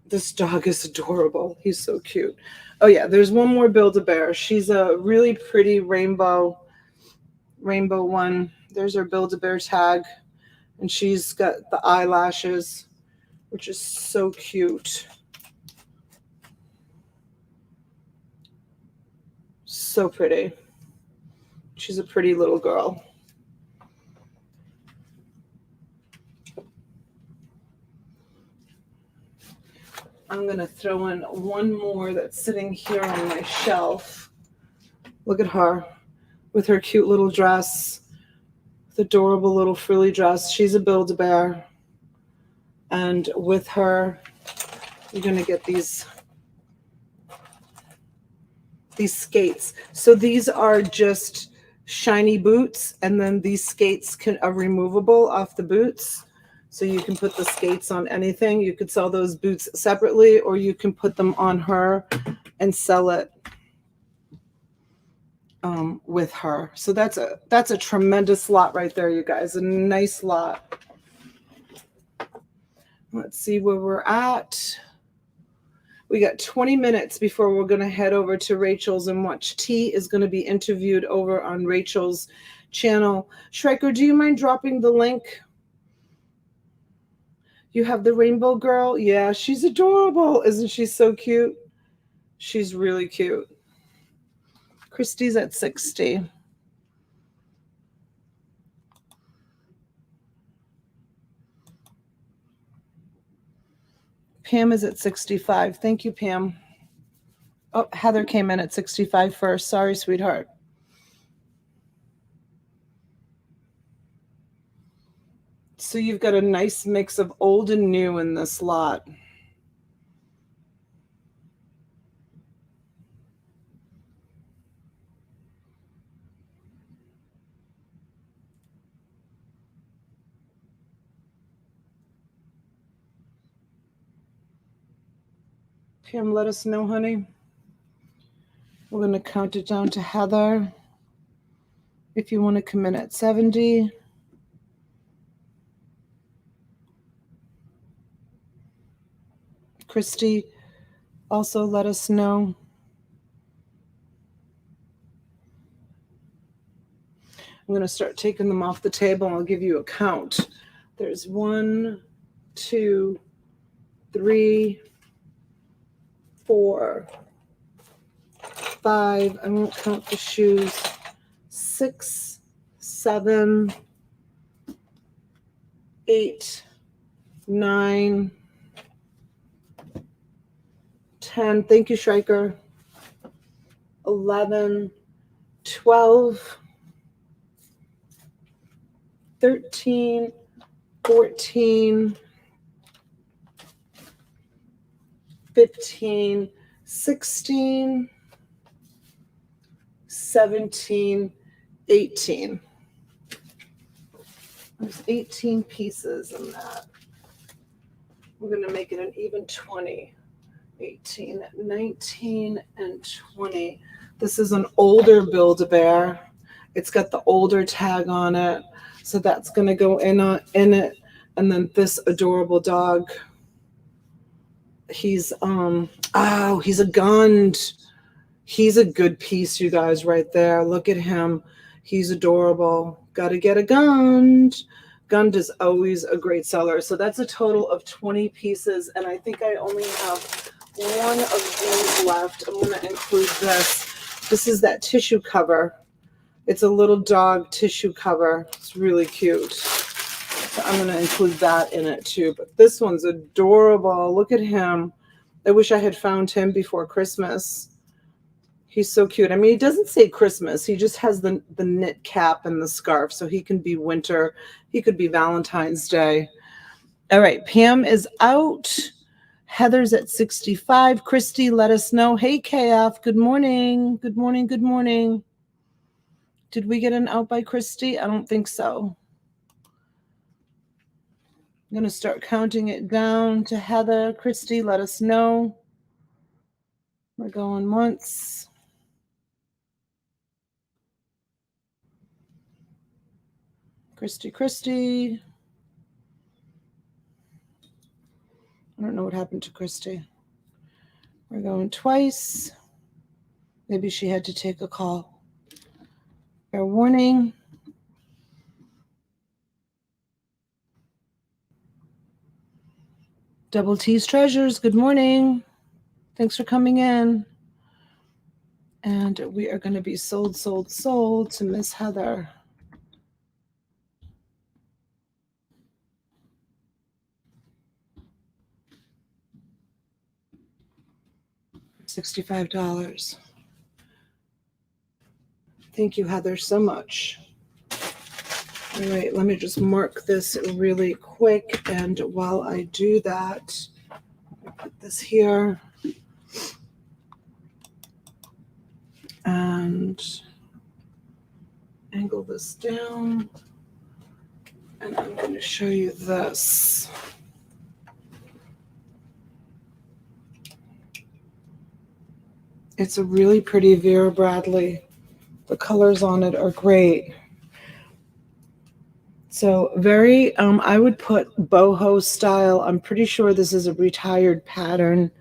This dog is adorable. He's so cute. Oh yeah, there's one more Build-A-Bear. She's a really pretty rainbow one. There's her Build-A-Bear tag. And she's got the eyelashes, which is so cute. So pretty. She's a pretty little girl. I'm going to throw in one more that's sitting here on my shelf. Look at her with her cute little dress, the adorable little frilly dress. She's a Build-A-Bear. And with her, you're going to get these skates. So these are just shiny boots, and then these skates are removable off the boots. So you can put the skates on anything. You could sell those boots separately, or you can put them on her and sell it with her. So that's a tremendous lot right there, you guys. A nice lot. Let's see where we're at. We got 20 minutes before we're going to head over to Rachel's and watch. T is going to be interviewed over on Rachel's channel. Schreiker, do you mind dropping the link? You have the rainbow girl? Yeah, she's adorable. Isn't she so cute? She's really cute. Christy's at 60. Pam is at 65. Thank you, Pam. Oh, Heather came in at 65 first. Sorry, sweetheart. So you've got a nice mix of old and new in this lot. Pam, let us know, honey. We're going to count it down to Heather. If you want to come in at 70. Christy, also let us know. I'm going to start taking them off the table and I'll give you a count. There's 1, 2, 3, 4, 5. I won't count the shoes. 6, 7, 8, 9, 10. Thank you, Schreiker. 11, 12, 13, 14, 15, 16, 17, 18. There's 18 pieces in that. We're going to make it an even 20. 18, 19, and 20. This is an older Build-A-Bear. It's got the older tag on it. So that's going to go in it. And then this adorable dog. He's he's a Gund. He's a good piece, you guys, right there. Look at him. He's adorable. Got to get a Gund. Gund is always a great seller. So that's a total of 20 pieces. And I think I only have one of these left. I'm going to include this. This is that tissue cover. It's a little dog tissue cover. It's really cute. So I'm going to include that in it too. But this one's adorable. Look at him. I wish I had found him before Christmas. He's so cute. I mean, he doesn't say Christmas. He just has the knit cap and the scarf. So he can be winter. He could be Valentine's Day. All right. Pam is out. Heather's at 65. Christy, let us know. Hey, KF. Good morning. Good morning. Good morning. Did we get an out by Christy? I don't think so. I'm going to start counting it down to Heather. Christy, let us know. We're going once. Christy. I don't know what happened to Christy. We're going twice. Maybe she had to take a call. Fair warning. Double T's Treasures, good morning. Thanks for coming in. And we are going to be sold to Miss Heather. $65. Thank you, Heather, so much. All right, let me just mark this really quick. And while I do that, I'll put this here. And angle this down. And I'm going to show you this. It's a really pretty Vera Bradley. The colors on it are great. So very, I would put boho style. I'm pretty sure this is a retired pattern.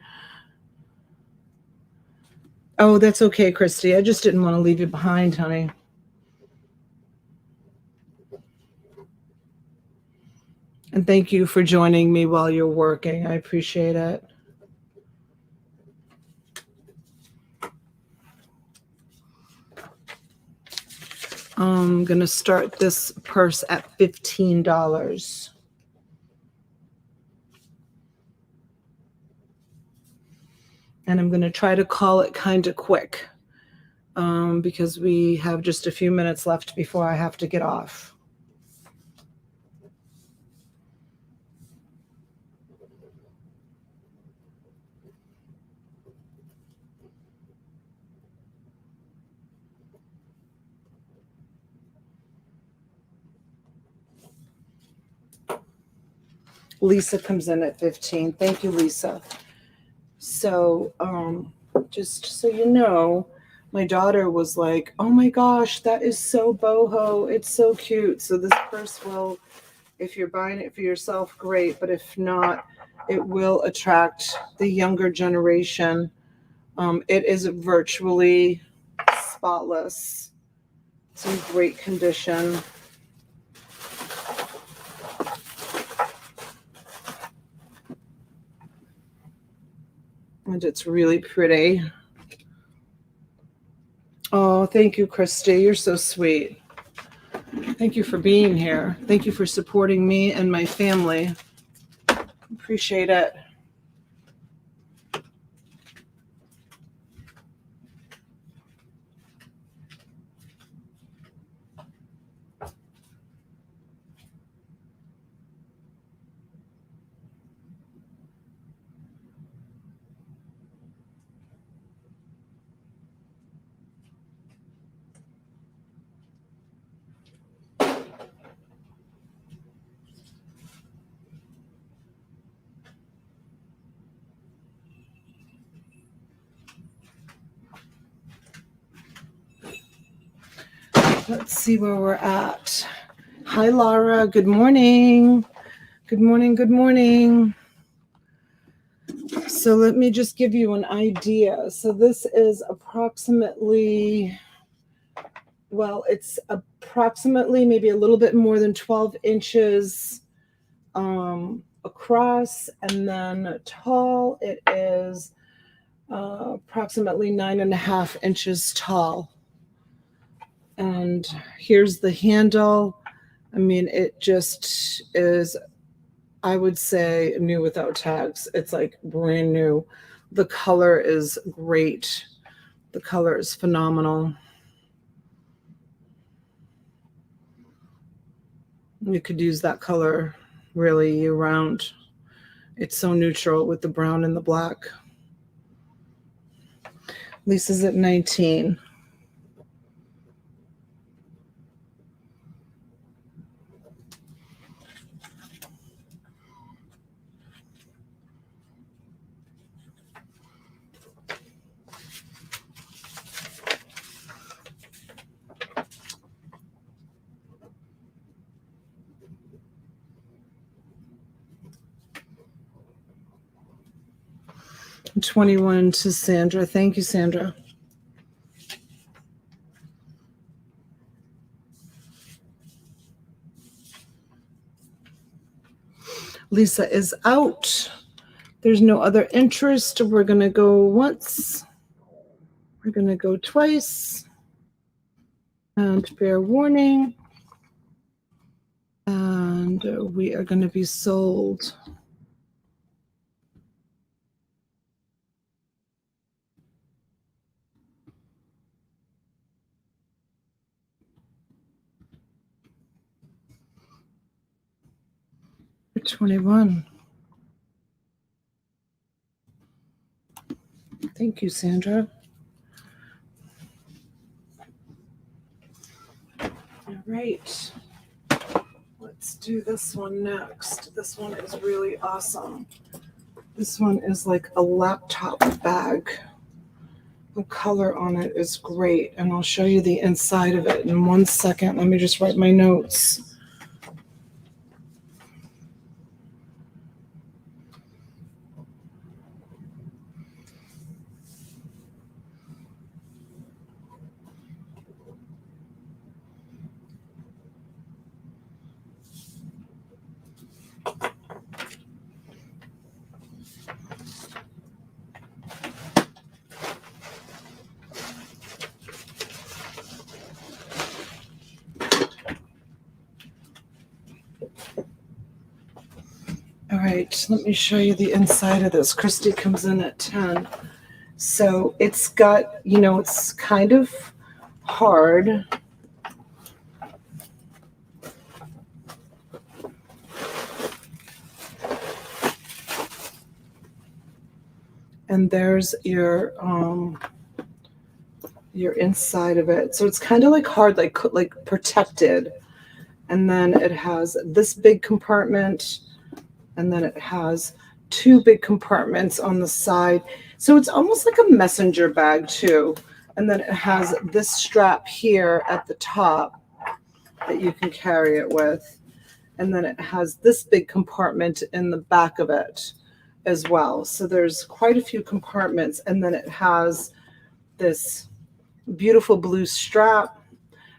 Oh, that's okay, Christy. I just didn't want to leave you behind, honey. And thank you for joining me while you're working. I appreciate it. I'm going to start this purse at $15. And I'm going to try to call it kind of quick because we have just a few minutes left before I have to get off. Lisa comes in at 15. Thank you, Lisa. So just so you know, my daughter was like, oh my gosh, that is so boho. It's so cute. So this purse will, if you're buying it for yourself, great. But if not, it will attract the younger generation. It is virtually spotless. It's in great condition. And it's really pretty. Oh, thank you, Christy. You're so sweet. Thank you for being here. Thank you for supporting me and my family. Appreciate it. Let's see where we're at. Hi, Laura. Good morning. Good morning. Good morning. So let me just give you an idea. So this is approximately, well, it's approximately maybe a little bit more than 12 inches across, and then tall, it is approximately 9.5 inches tall. And here's the handle. I mean, it just is, I would say, new without tags. It's like brand new. The color is great. The color is phenomenal. You could use that color really year round. It's so neutral with the brown and the black. Lisa's at 19. And 21 to Sandra. Thank you, Sandra. Lisa is out. There's no other interest. We're going to go once. We're going to go twice. And fair warning. And we are going to be sold. For 21. Thank you, Sandra. All right. Let's do this one next. This one is really awesome. This one is like a laptop bag. The color on it is great, and I'll show you the inside of it in 1 second. Let me just write my notes. right, let me show you the inside of this. Christy comes in at 10. So it's got, you know, it's kind of hard. And there's your inside of it. So it's kind of like hard, like protected. And then it has this big compartment, and then it has two big compartments on the side. So it's almost like a messenger bag too. And then it has this strap here at the top that you can carry it with. And then it has this big compartment in the back of it as well. So there's quite a few compartments. And then it has this beautiful blue strap.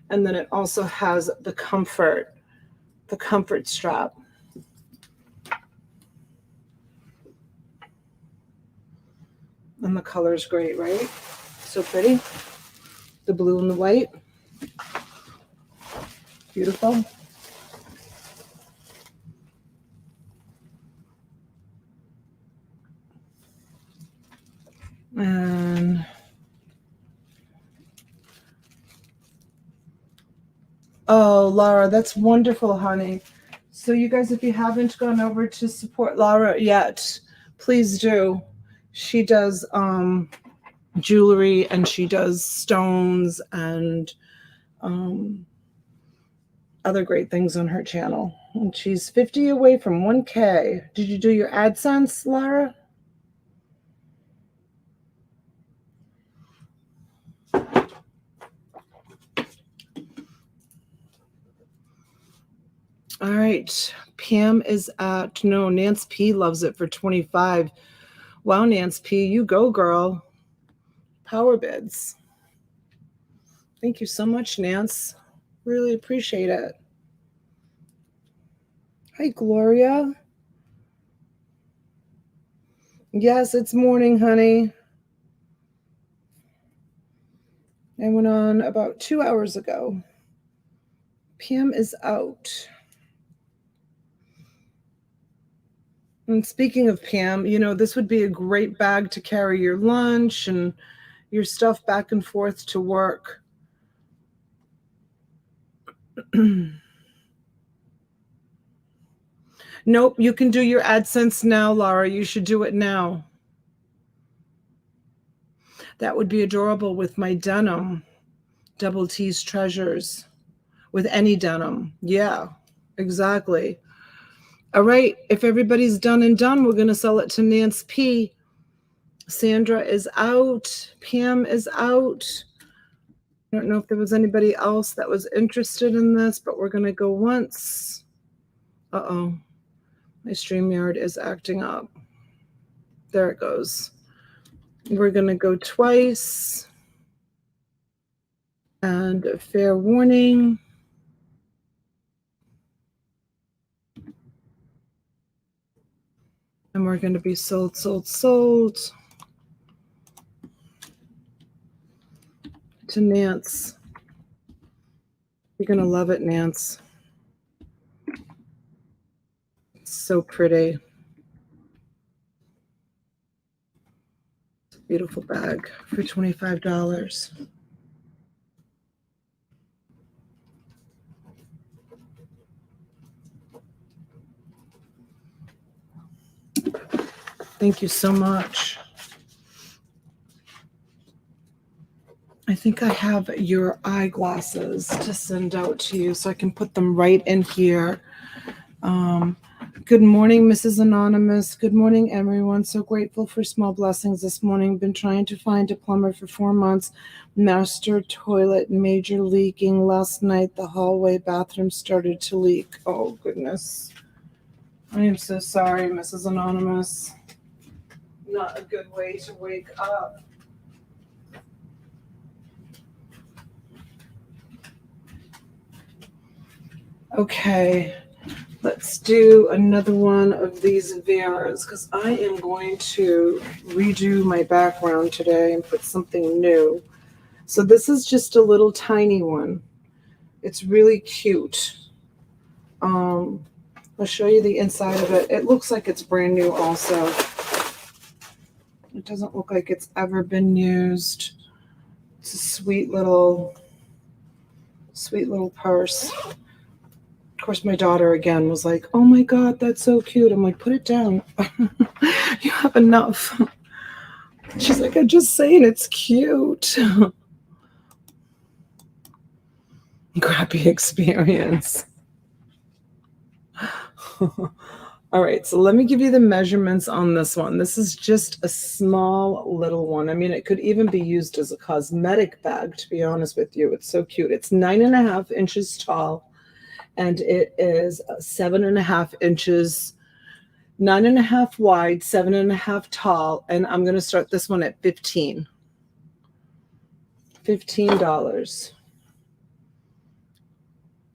And then it also has the comfort strap. And the color's great, right? So pretty. The blue and the white. Beautiful. And oh, Laura, that's wonderful, honey. So you guys, if you haven't gone over to support Laura yet, please do. She does jewelry, and she does stones and other great things on her channel. And she's 50 away from 1K. Did you do your AdSense, Laura? All right. Pam is at, no, Nance P loves it for 25. Wow, Nance P, you go, girl. Power bids. Thank you so much, Nance. Really appreciate it. Hi, Gloria. Yes, it's morning, honey. I went on about 2 hours ago. Pam is out. And speaking of Pam, you know, this would be a great bag to carry your lunch and your stuff back and forth to work. Nope, you can do your AdSense now, Laura. You should do it now. That would be adorable with my denim. Double T's Treasures. With any denim. Yeah, exactly. All right, if everybody's done and done, we're going to sell it to Nance P. Sandra is out. Pam is out. I don't know if there was anybody else that was interested in this, but we're going to go once. Uh-oh. My StreamYard is acting up. There it goes. We're going to go twice. And a fair warning. And we're going to be sold, sold, sold to Nance. You're going to love it, Nance. It's so pretty. It's a beautiful bag for $25. Thank you so much. I think I have your eyeglasses to send out to you, so I can put them right in here. Good morning, Mrs. Anonymous. Good morning, everyone. So grateful for small blessings this morning. Been trying to find a plumber for 4 months. Master toilet major leaking. Last night, the hallway bathroom started to leak. Oh, goodness. I am so sorry, Mrs. Anonymous. Not a good way to wake up. Okay, let's do another one of these Veras, because I am going to redo my background today and put something new. So this is just a little tiny one. It's really cute. I'll show you the inside of it. It looks like it's brand new also. It doesn't look like it's ever been used. It's a sweet little purse. Of course, my daughter again was like, oh my God, that's so cute. I'm like, put it down. You have enough. She's like, I'm just saying it's cute. Crappy experience. All right, so let me give you the measurements on this one. This is just a small little one. I mean, it could even be used as a cosmetic bag, to be honest with you. It's so cute. It's 9.5 inches tall, and it is 7.5 inches, 9.5 wide, 7.5 tall, and I'm going to start this one at $15.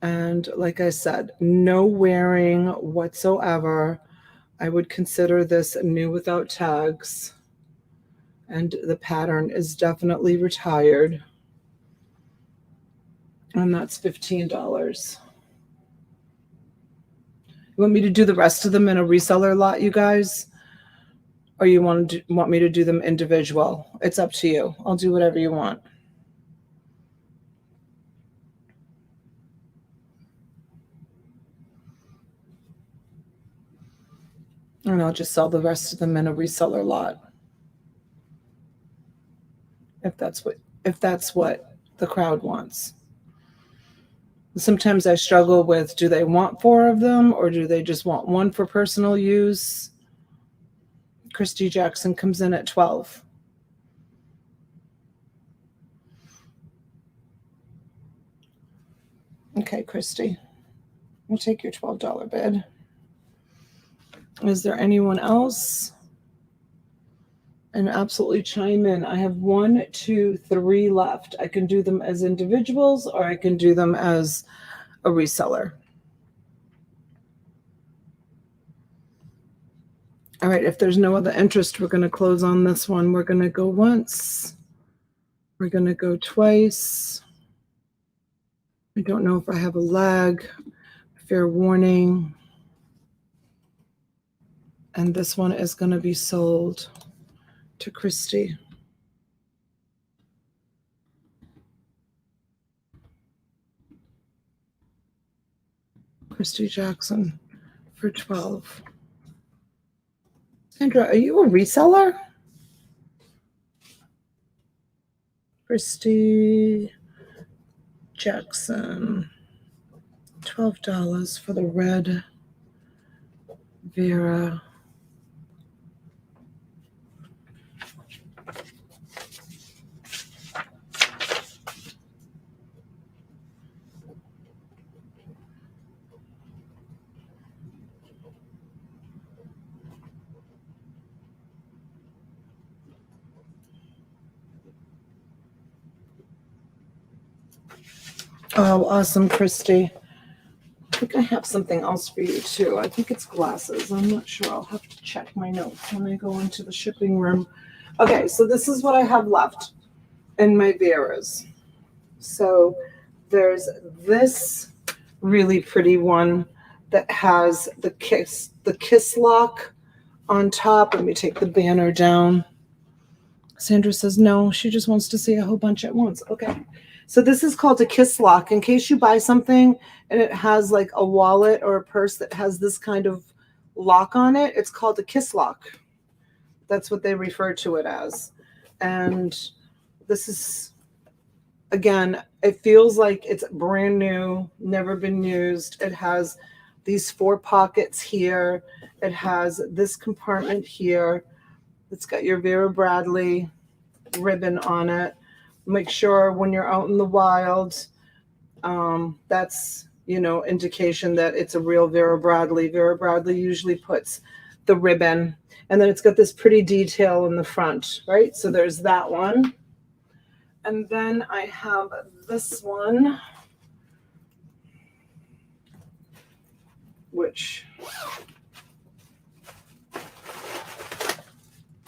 And like I said, no wearing whatsoever. I would consider this new without tags. And the pattern is definitely retired. And that's $15. You want me to do the rest of them in a reseller lot, you guys? Or you want me to do them individual? It's up to you. I'll do whatever you want. And I'll just sell the rest of them in a reseller lot. If that's what the crowd wants. Sometimes I struggle with, do they want 4 of them or do they just want 1 for personal use? Christy Jackson comes in at 12. Okay, Christy, we'll take your $12 bid. Is there anyone else? And absolutely chime in. I have 1, 2, 3 left. I can do them as individuals or I can do them as a reseller. All right, if there's no other interest, we're going to close on this one. We're going to go once. We're going to go twice. I don't know if I have a lag. Fair warning. And this one is going to be sold to Christy. Christy Jackson for 12. Sandra, are you a reseller? Christy Jackson, $12 for the red Vera. Oh, awesome, Christy. I think I have something else for you, too. I think it's glasses. I'm not sure. I'll have to check my notes when I go into the shipping room. Okay, so this is what I have left in my Veras. So there's this really pretty one that has the kiss lock on top. Let me take the banner down. Sandra says no, she just wants to see a whole bunch at once. Okay. So this is called a kiss lock. In case you buy something and it has like a wallet or a purse that has this kind of lock on it, it's called a kiss lock. That's what they refer to it as. And this is, again, it feels like it's brand new, never been used. It has these 4 pockets here. It has this compartment here. It's got your Vera Bradley ribbon on it. Make sure when you're out in the wild, that's, indication that it's a real Vera Bradley. Vera Bradley usually puts the ribbon, and then it's got this pretty detail in the front, right? So there's that one. And then I have this one,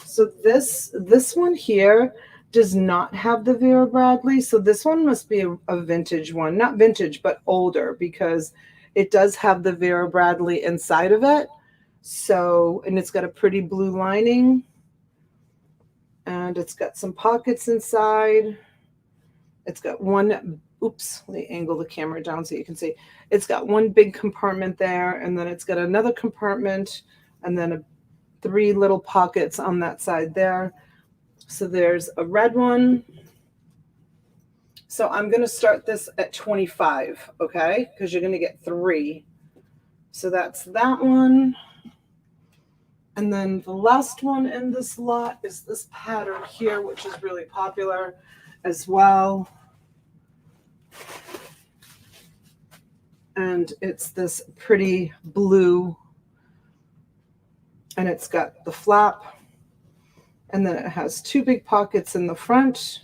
so this one here does not have the Vera Bradley. So this one must be a vintage one, not vintage, but older, because It does have the Vera Bradley inside of it. So, and it's got a pretty blue lining. And it's got some pockets inside. It's got one, oops, let me angle the camera down so you can see. It's got one big compartment there, and then it's got another compartment, and then 3 little pockets on that side there. So there's a red one. So I'm going to start this at 25, okay? Because you're going to get 3. So that's that one. And then the last one in this lot is this pattern here, which is really popular as well. And it's this pretty blue, and it's got the flap, and then it has 2 big pockets in the front.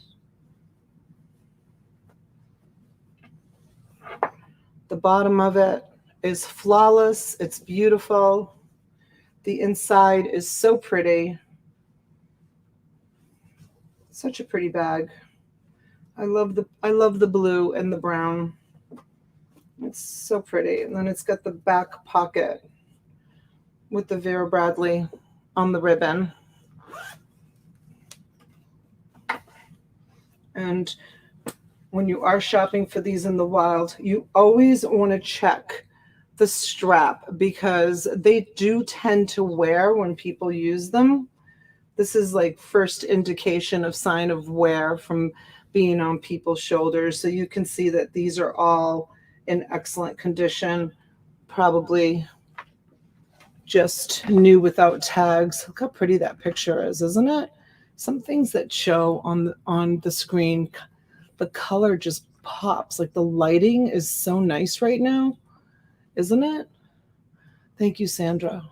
The bottom of it is flawless. It's beautiful. The inside is so pretty. Such a pretty bag. I love the blue and the brown. It's so pretty. And then it's got the back pocket with the Vera Bradley on the ribbon. And when you are shopping for these in the wild, you always want to check the strap, because they do tend to wear when people use them. This is like first indication of sign of wear from being on people's shoulders. So you can see that these are all in excellent condition, probably just new without tags. Look how pretty that picture is, isn't it? Some things that show on the screen, the color just pops. Like the lighting is so nice right now, isn't it? Thank you, Sandra.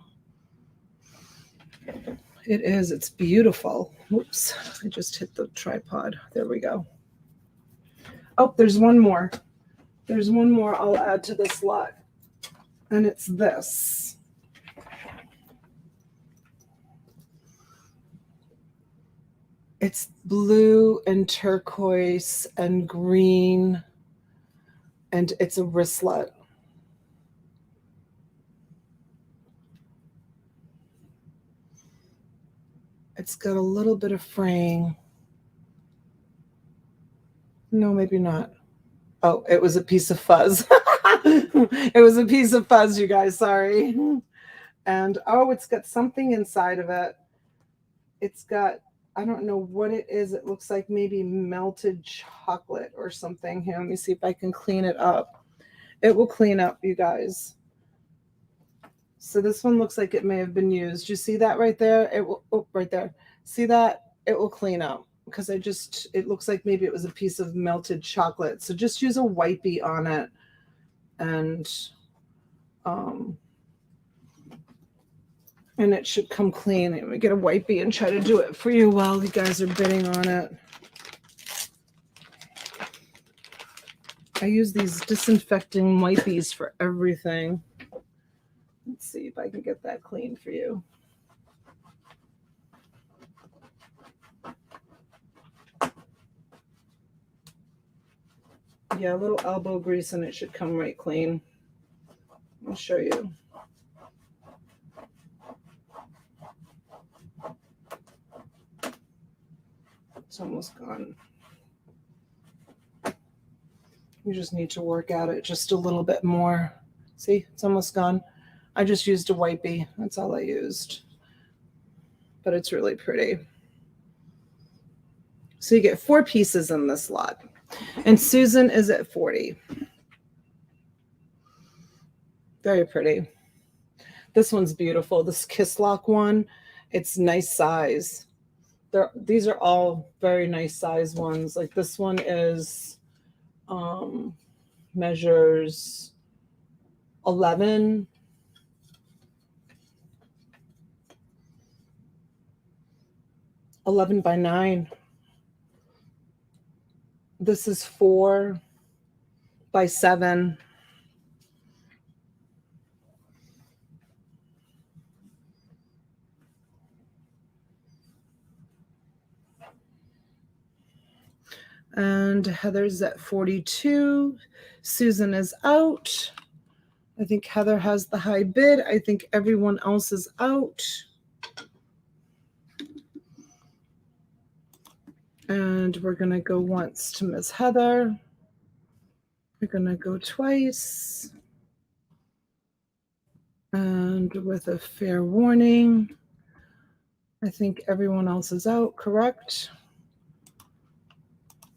It is. It's beautiful. Oops, I just hit the tripod. There we go. Oh, there's one more. There's one more I'll add to this lot, and it's this. It's blue and turquoise and green, and it's a wristlet. It's got a little bit of fraying. No, maybe not. Oh, it was a piece of fuzz. It was a piece of fuzz, you guys. Sorry. And oh, it's got something inside of it. It's got, I don't know what it is. It looks like maybe melted chocolate or something. Here, let me see if I can clean it up. It will clean up, you guys. So this one looks like it may have been used. You see that right there? It will, oh, right there. See that? It will clean up, because it looks like maybe it was a piece of melted chocolate. So just use a wipey on it, and it should come clean. Let me get a wipey and try to do it for you while you guys are bidding on it. I use these disinfecting wipies for everything. Let's see if I can get that clean for you. Yeah, a little elbow grease and it should come right clean. I'll show you. It's almost gone. You just need to work at it just a little bit more. See, it's almost gone. I just used a wipey. That's all I used. But it's really pretty. So you get 4 pieces in this lot. And Susan is at 40. Very pretty. This one's beautiful. This Kiss Lock one, it's nice size. These are all very nice size ones. Like this one is measures 11 by 9. This is 4 by 7. And Heather's at 42. Susan is out. I think Heather has the high bid. I think everyone else is out. And we're going to go once to Miss Heather. We're going to go twice. And with a fair warning, I think everyone else is out, correct?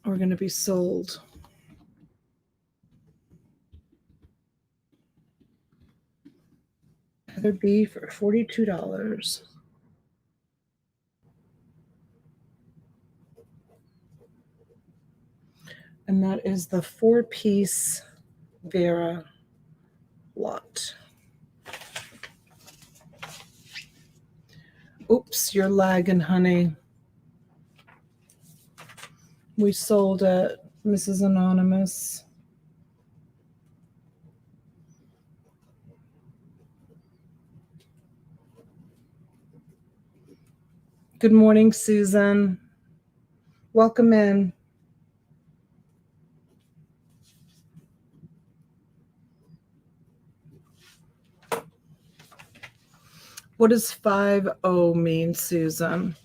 We're going to be sold. Heather B for $42. And that is the 4-piece Vera lot. Oops, you're lagging, honey. We sold it, Mrs. Anonymous. Good morning, Susan. Welcome in. What does 5-0 mean, Susan?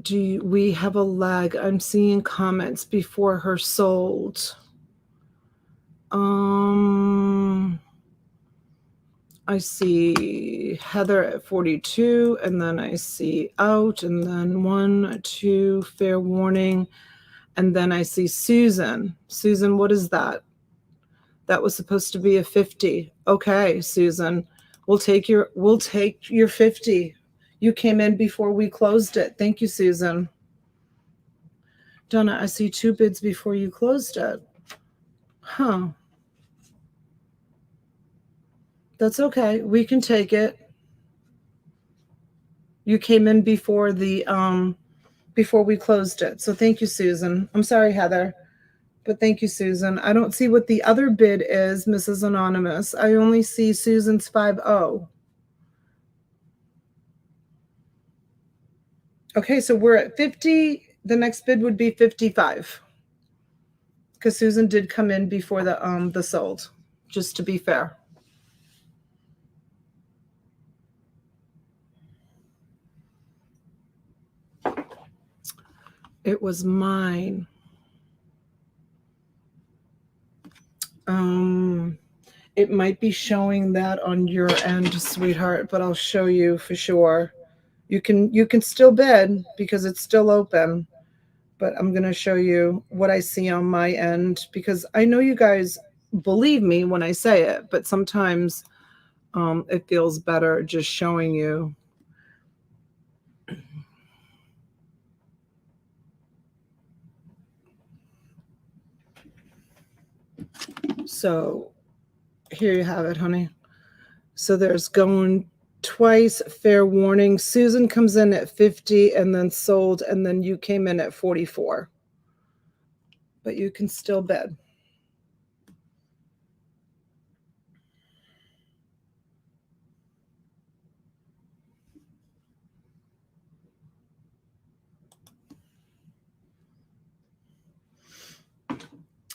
Do we have a lag? I'm seeing comments before her sold. I see Heather at 42, and then I see out, and then 1, 2, fair warning, and then I see Susan. Susan, what is that? That was supposed to be a 50. Okay, Susan, we'll take your 50. You came in before we closed it. Thank you, Susan. Donna, I see 2 bids before you closed it. Huh. That's okay. We can take it. You came in before we closed it. So thank you, Susan. I'm sorry, Heather, but thank you, Susan. I don't see what the other bid is, Mrs. Anonymous. I only see Susan's 5-0. Okay, so we're at 50. The next bid would be 55. Because Susan did come in before the sold, just to be fair. It was mine. It might be showing that on your end, sweetheart, but I'll show you for sure. You can still bid because it's still open, but I'm going to show you what I see on my end because I know you guys believe me when I say it, but sometimes it feels better just showing you. So here you have it, honey. So there's going twice, fair warning. Susan comes in at 50 and then sold, and then you came in at 44. But you can still bid.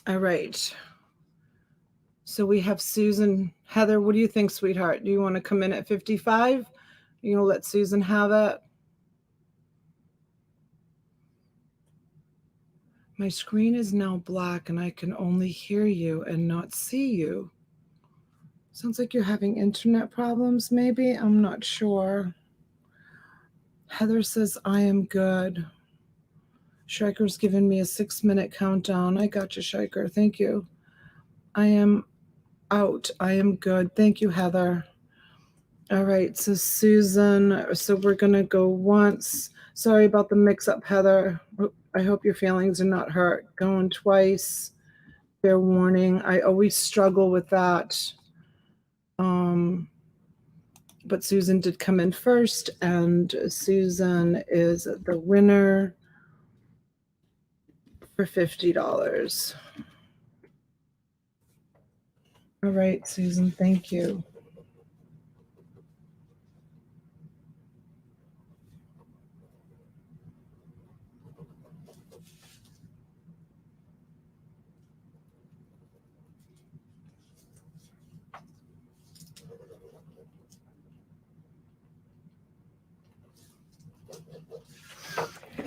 All right. So we have Susan. Heather, what do you think, sweetheart? Do you want to come in at 55? You going to let Susan have it? My screen is now black and I can only hear you and not see you. Sounds like you're having internet problems, maybe? I'm not sure. Heather says, I am good. Shiker's given me a 6-minute countdown. I got you, Shiker. Thank you. I am out. I am good. Thank you, Heather. All right, so Susan, so we're going to go once. Sorry about the mix-up, Heather. I hope your feelings are not hurt. Going twice. Fair warning. I always struggle with that. But Susan did come in first, and Susan is the winner for $50. All right, Susan, thank you.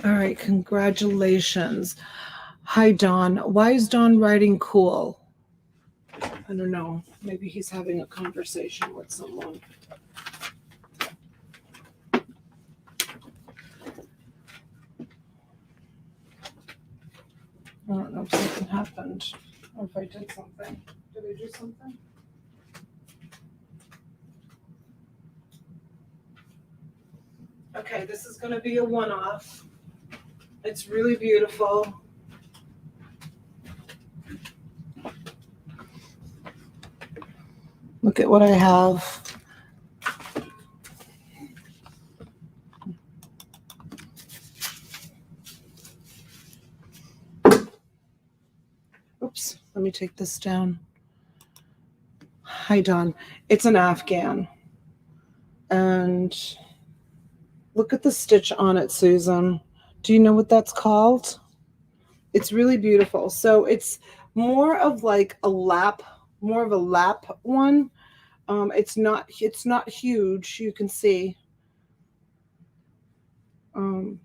All right, congratulations. Hi, Don. Why is Don writing cool? I don't know. Maybe he's having a conversation with someone. I don't know if something happened or if I did something. Did I do something? Okay, this is going to be a one-off. It's really beautiful. Look at what I have. Oops, let me take this down. Hi, Don. It's an Afghan. And look at the stitch on it, Susan. Do you know what that's called? It's really beautiful. So it's more of like a lap, more of a lap one. It's not huge. You can see. Oh,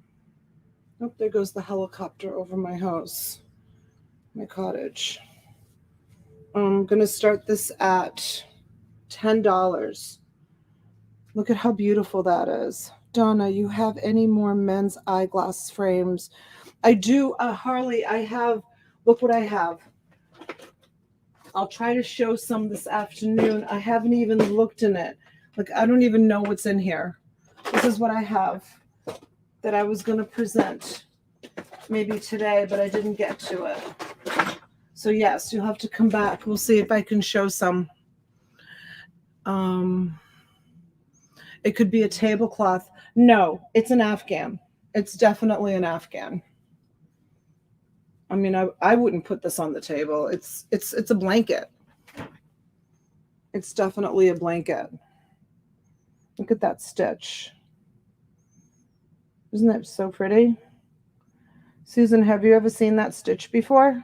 there goes the helicopter over my house, my cottage. I'm going to start this at $10. Look at how beautiful that is. Donna, you have any more men's eyeglass frames? I do. Harley, I have. Look what I have. I'll try to show some this afternoon. I haven't even looked in it. Like, I don't even know what's in here. This is what I have that I was going to present maybe today, but I didn't get to it. So yes, you'll have to come back. We'll see if I can show some. It could be a tablecloth. No, it's an Afghan. It's definitely an Afghan. I mean, I wouldn't put this on the table. It's a blanket. It's definitely a blanket. Look at that stitch. Isn't that so pretty? Susan, have you ever seen that stitch before?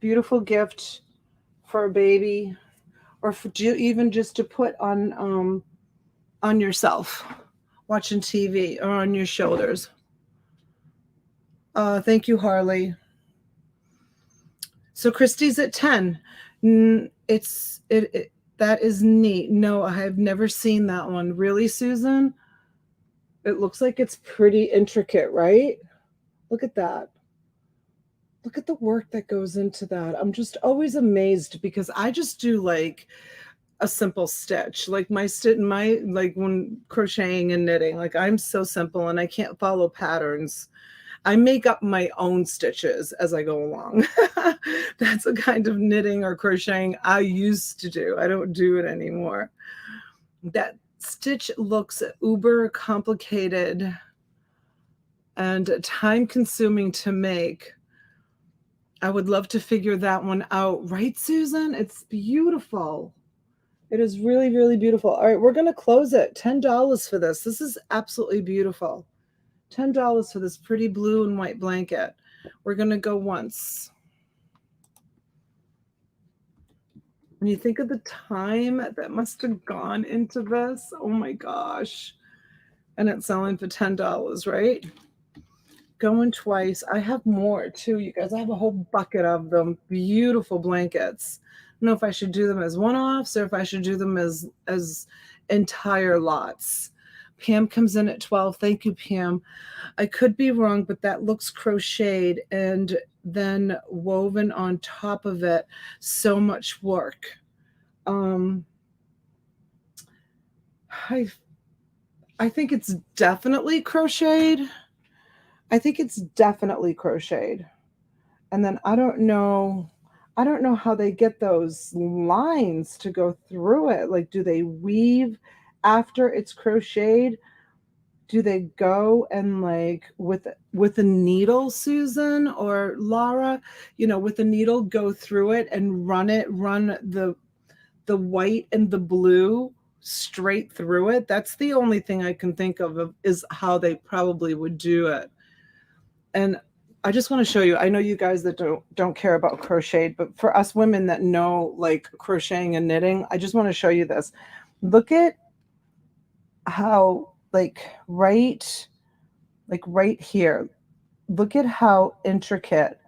Beautiful gift for a baby, or for even just to put on yourself, watching TV, or on your shoulders. Thank you, Harley. So Christie's at 10. That is neat. No, I have never seen that one. Really, Susan? It looks like it's pretty intricate, right? Look at that. Look at the work that goes into that. I'm just always amazed because I just do like a simple stitch. Like like when crocheting and knitting, like I'm so simple and I can't follow patterns. I make up my own stitches as I go along. That's a kind of knitting or crocheting I used to do. I don't do it anymore. That stitch looks uber complicated and time consuming to make. I would love to figure that one out. Right, Susan? It's beautiful. It is really, really beautiful. All right, we're going to close it. $10 for this. This is absolutely beautiful. $10 for this pretty blue and white blanket. We're going to go once. When you think of the time that must have gone into this, oh my gosh. And it's selling for $10, right? Going twice. I have more too, you guys. I have a whole bucket of them. Beautiful blankets. I don't know if I should do them as one-offs or if I should do them as entire lots. Pam comes in at 12. Thank you, Pam. I could be wrong, but that looks crocheted and then woven on top of it. So much work. I think it's definitely crocheted. I think it's definitely crocheted. And then I don't know how they get those lines to go through it. Like, do they weave after it's crocheted? Do they go and like with a needle, Susan or Laura, with a needle go through it and run the white and the blue straight through it? That's the only thing I can think of is how they probably would do it. And I just want to show you, I know you guys that don't care about crochet, but for us women that know like crocheting and knitting, I just want to show you this. Look at how like right here. Look at how intricate,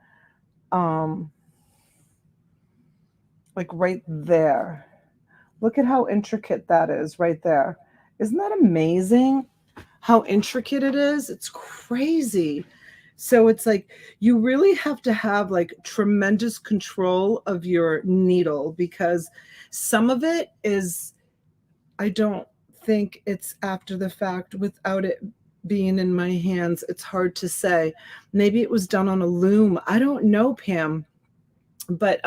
like right there. Look at how intricate that is right there. Isn't that amazing? How intricate it is? It's crazy. So it's like you really have to have like tremendous control of your needle, because some of it is, I don't think it's after the fact without it being in my hands. It's hard to say. Maybe it was done on a loom. I don't know, Pam. But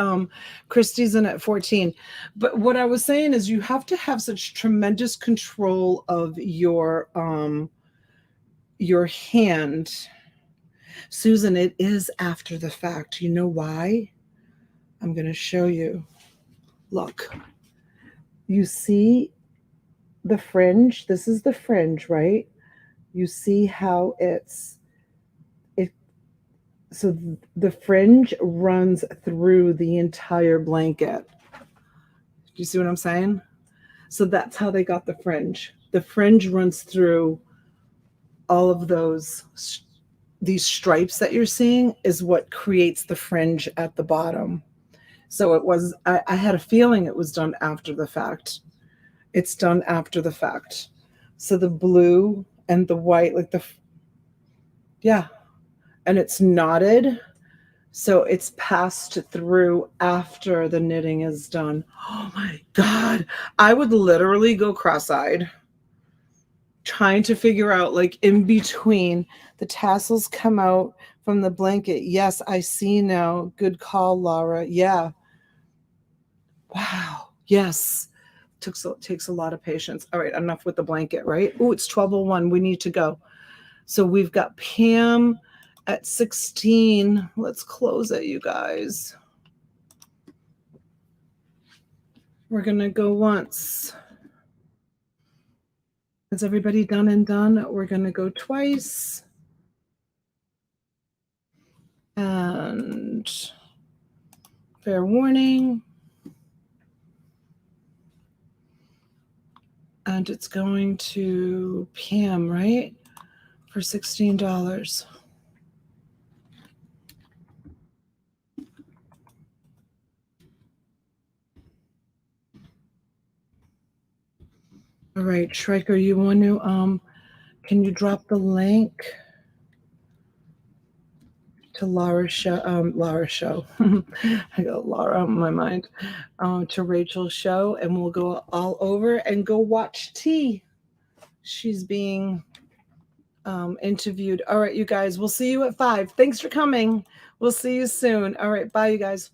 Christy's in at 14. But what I was saying is you have to have such tremendous control of your hand. Susan, it is after the fact. You know why? I'm going to show you. Look. You see the fringe? This is the fringe, right? You see how so the fringe runs through the entire blanket. Do you see what I'm saying? So that's how they got the fringe. The fringe runs through all of these stripes that you're seeing is what creates the fringe at the bottom. So it was, I had a feeling it was done after the fact. It's done after the fact. So the blue and the white, yeah, and it's knotted. So it's passed through after the knitting is done. Oh my God. I would literally go cross-eyed trying to figure out, like, in between the tassels come out from the blanket. Yes, I see now. Good call, Laura. Yeah. Wow. Yes. Takes a lot of patience. All right, enough with the blanket, right? Oh, it's 12:01. We need to go. So we've got Pam at 16. Let's close it, you guys. We're going to go once. Is everybody done and done? We're going to go twice. And fair warning. And it's going to Pam, right? For $16. All right, Schreiker, you want to, can you drop the link to Laura's show? I got Laura on my mind. To Rachel's show, and we'll go all over and go watch T. She's being interviewed. All right, you guys, we'll see you at 5. Thanks for coming. We'll see you soon. All right, bye, you guys.